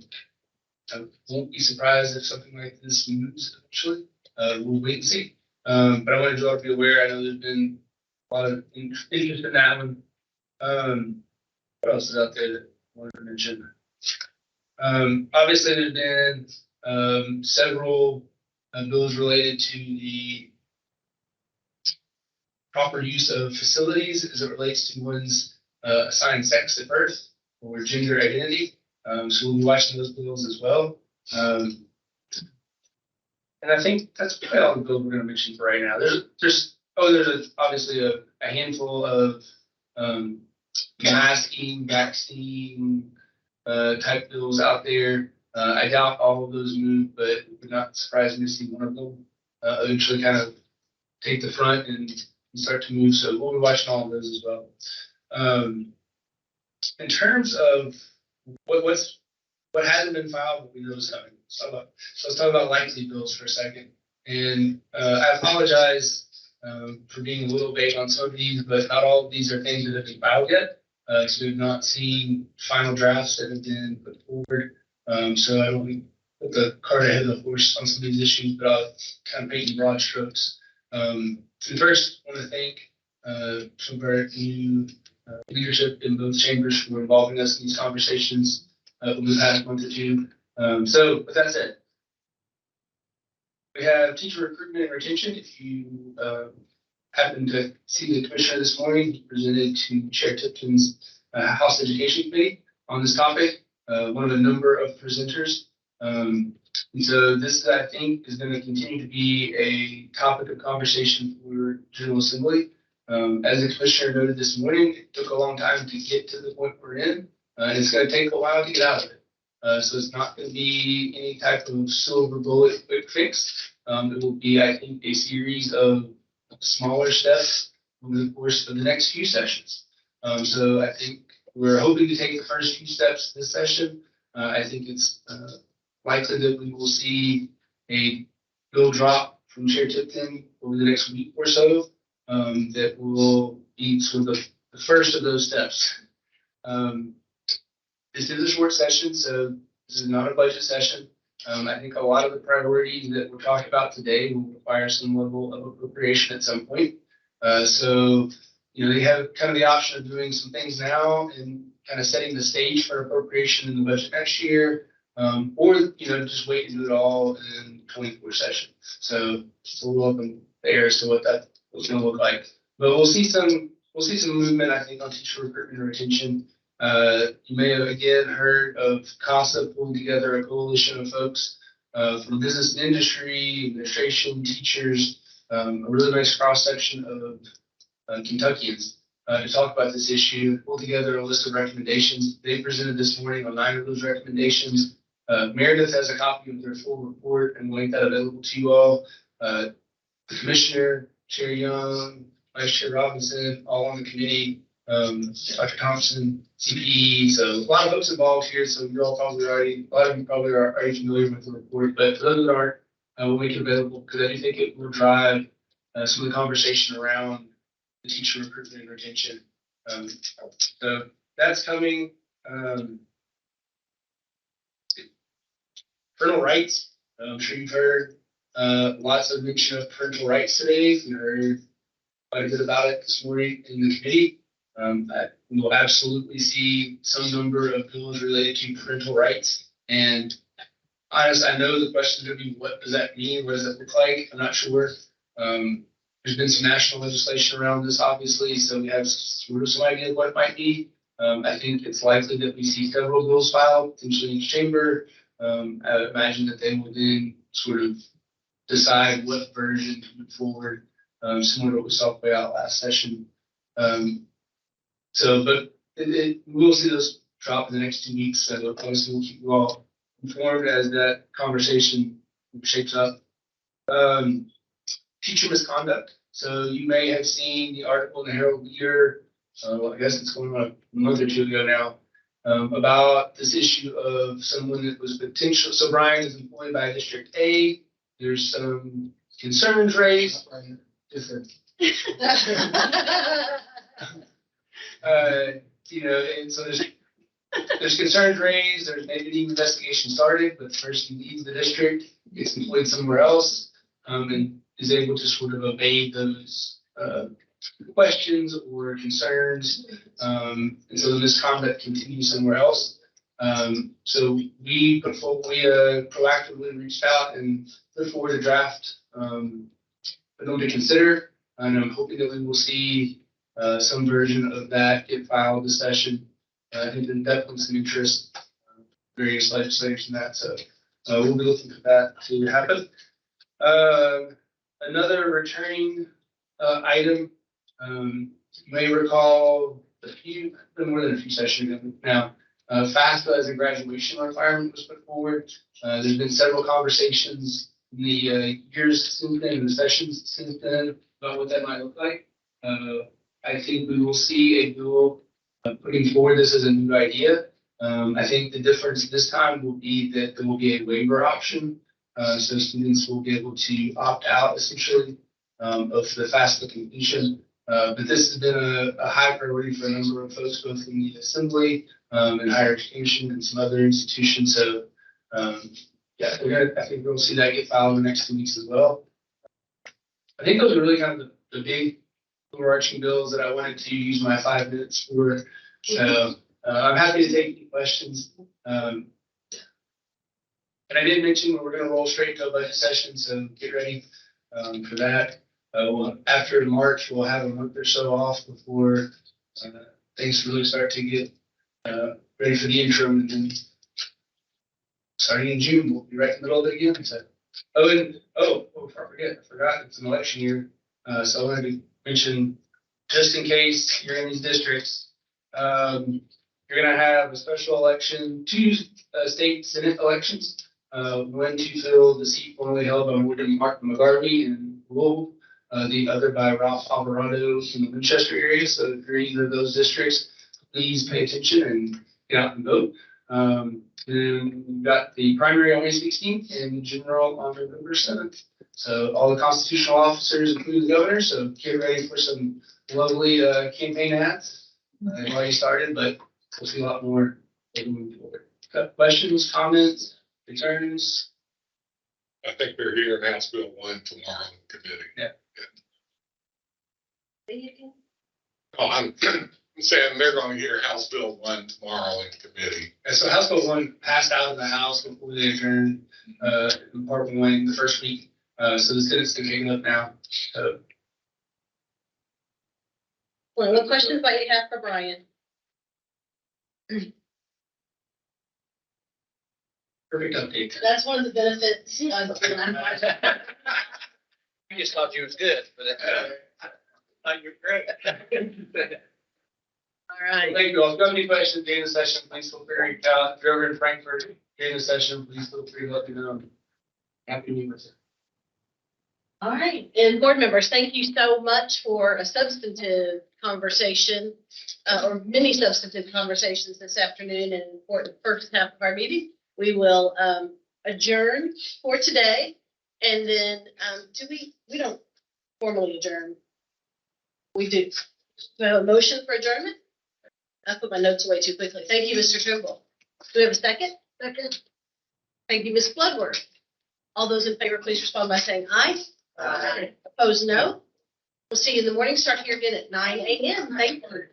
I won't be surprised if something like this moves eventually. We'll wait and see. But I wanted you all to be aware. I know there's been a lot of interest in that one. What else is out there that I wanted to mention? Obviously, there's been several bills related to the proper use of facilities as it relates to one's assigned sex at birth or gender identity. So we'll be watching those bills as well. And I think that's probably all the bills we're going to mention for right now. There's obviously a handful of masking, vaccine type bills out there. I doubt all of those move, but it would not surprise me to see one of them eventually kind of take the front and start to move. So we'll be watching all of those as well. In terms of what's what hasn't been filed, but we know is coming. So let's talk about likely bills for a second. And I apologize for being a little vague on some of these, but not all of these are things that have been filed yet. So we've not seen final drafts that have been put forward. So I don't put the cart ahead of the horse on some of these issues, but I'll kind of paint in broad strokes. So first, I want to thank some of our new leadership in both chambers for involving us in these conversations over the past month or two. So with that said, we have teacher recruitment and retention. If you happen to see the commissioner this morning, he presented to Chair Tipton's House Education Committee on this topic, one of a number of presenters. And so this, I think, is going to continue to be a topic of conversation for General Assembly. As the commissioner noted this morning, it took a long time to get to the point we're in, and it's going to take a while to get out of it. So it's not going to be any type of silver bullet quick fix. It will be, I think, a series of smaller steps over the course of the next few sessions. So I think we're hoping to take the first few steps this session. I think it's likely that we will see a bill drop from Chair Tipton over the next week or so. That will be sort of the first of those steps. This is a short session, so this is not a budget session. I think a lot of the priorities that we're talking about today will require some level of appropriation at some point. So, they have kind of the option of doing some things now and kind of setting the stage for appropriation in the budget next year, or, just wait and do it all in 24 session. So it's a little up in the air as to what that was going to look like. But we'll see some movement, I think, on teacher recruitment and retention. You may have again heard of CASA pulling together a coalition of folks from business and industry, administration, teachers, a really nice cross section of Kentuckians to talk about this issue, pull together a list of recommendations. They presented this morning on 9 of those recommendations. Meredith has a copy of their full report and we'll make that available to you all. The commissioner, Chair Young, Vice Chair Robinson, all on the committee. Dr. Thompson, CPE, so a lot of folks involved here. So you're all probably a lot of you probably are already familiar with the report, but for those that aren't, we'll make it available because I do think it will drive some of the conversation around the teacher recruitment and retention. So that's coming. Parental rights. I'm sure you've heard lots of mention of parental rights today. We heard quite a bit about it this morning in the committee. We will absolutely see some number of bills related to parental rights. And honestly, I know the question is going to be, what does that mean? What does that look like? I'm not sure. There's been some national legislation around this, obviously, so we have sort of some idea of what it might be. I think it's likely that we see several bills filed, potentially in each chamber. I would imagine that they will then sort of decide what version to move forward, similar to what we saw play out last session. But we'll see those drop in the next 2 weeks. So obviously we'll keep you all informed as that conversation shapes up. Teacher misconduct. So you may have seen the article in the Herald Leader, I guess it's going on a month or two ago now, about this issue of someone that was potential. So Brian is employed by District A. There's some concerns raised. Different. And so there's concerns raised. There's maybe an investigation started, but the person leaves the district, gets employed somewhere else, and is able to sort of evade those questions or concerns. And so the misconduct continues somewhere else. So we proactively reached out and put forward a draft for them to consider, and I'm hoping that we will see some version of that get filed this session. I think there's definitely some interest, various legislators in that, so we'll be looking for that to happen. Another returning item, you may recall more than a few sessions ago now, FAFSA as a graduation requirement was put forward. There's been several conversations in the years since then, in the sessions since then, about what that might look like. I think we will see a bill putting forward this as a new idea. I think the difference this time will be that there will be a waiver option. So students will be able to opt out essentially of the FAFSA completion. But this has been a high priority for a number of folks, both in the assembly and higher education and some other institutions. So yeah, I think we'll see that get filed in the next 2 weeks as well. I think those are really kind of the big overarching bills that I wanted to use my 5 minutes for. So I'm happy to take any questions. And I did mention we're going to roll straight to a budget session, so get ready for that. After March, we'll have a month or so off before things really start to get ready for the interim. And then starting in June, we'll be right in the middle of it again. So, I forgot, it's an election year. So I wanted to mention, just in case you're in these districts, you're going to have a special election, 2 state senate elections. One to fill the seat formerly held by Morgan McGarvey in Louisville, the other by Ralph Alvarado in the Winchester area. So if you're in either of those districts, please pay attention and get out and vote. Then we've got the primary on May 16th and general on November 7th. So all the constitutional officers, including the governor. So get ready for some lovely campaign ads. They've already started, but we'll see a lot more as we move forward. Got questions, comments, returns? I think they're here in House Bill 1 tomorrow in committee. Yeah. Oh, I'm saying they're going to hear House Bill 1 tomorrow in committee. And so House Bill 1 passed out of the House before they adjourned in part 1 the first week. So the Senate's going to take it up now. Well, what questions might you have for Brian? Perfect update. That's one of the benefits. We just thought you was good, but you're great. All right. Thank you all. If you have any questions during the session, please feel free to reach out. If you're over in Frankfurt during the session, please feel free to let me know. Happy to meet with you. All right, and board members, thank you so much for a substantive conversation, or many substantive conversations this afternoon and for the first half of our meeting. We will adjourn for today, and then we don't formally adjourn. We do. Do we have a motion for adjournment? I put my notes away too quickly. Thank you, Mr. Trimble. Do we have a second? Second. Thank you, Ms. Bloodworth. All those in favor, please respond by saying aye. Aye. Opposed, no. We'll see you in the morning. Start here again at 9 a.m. Thank you.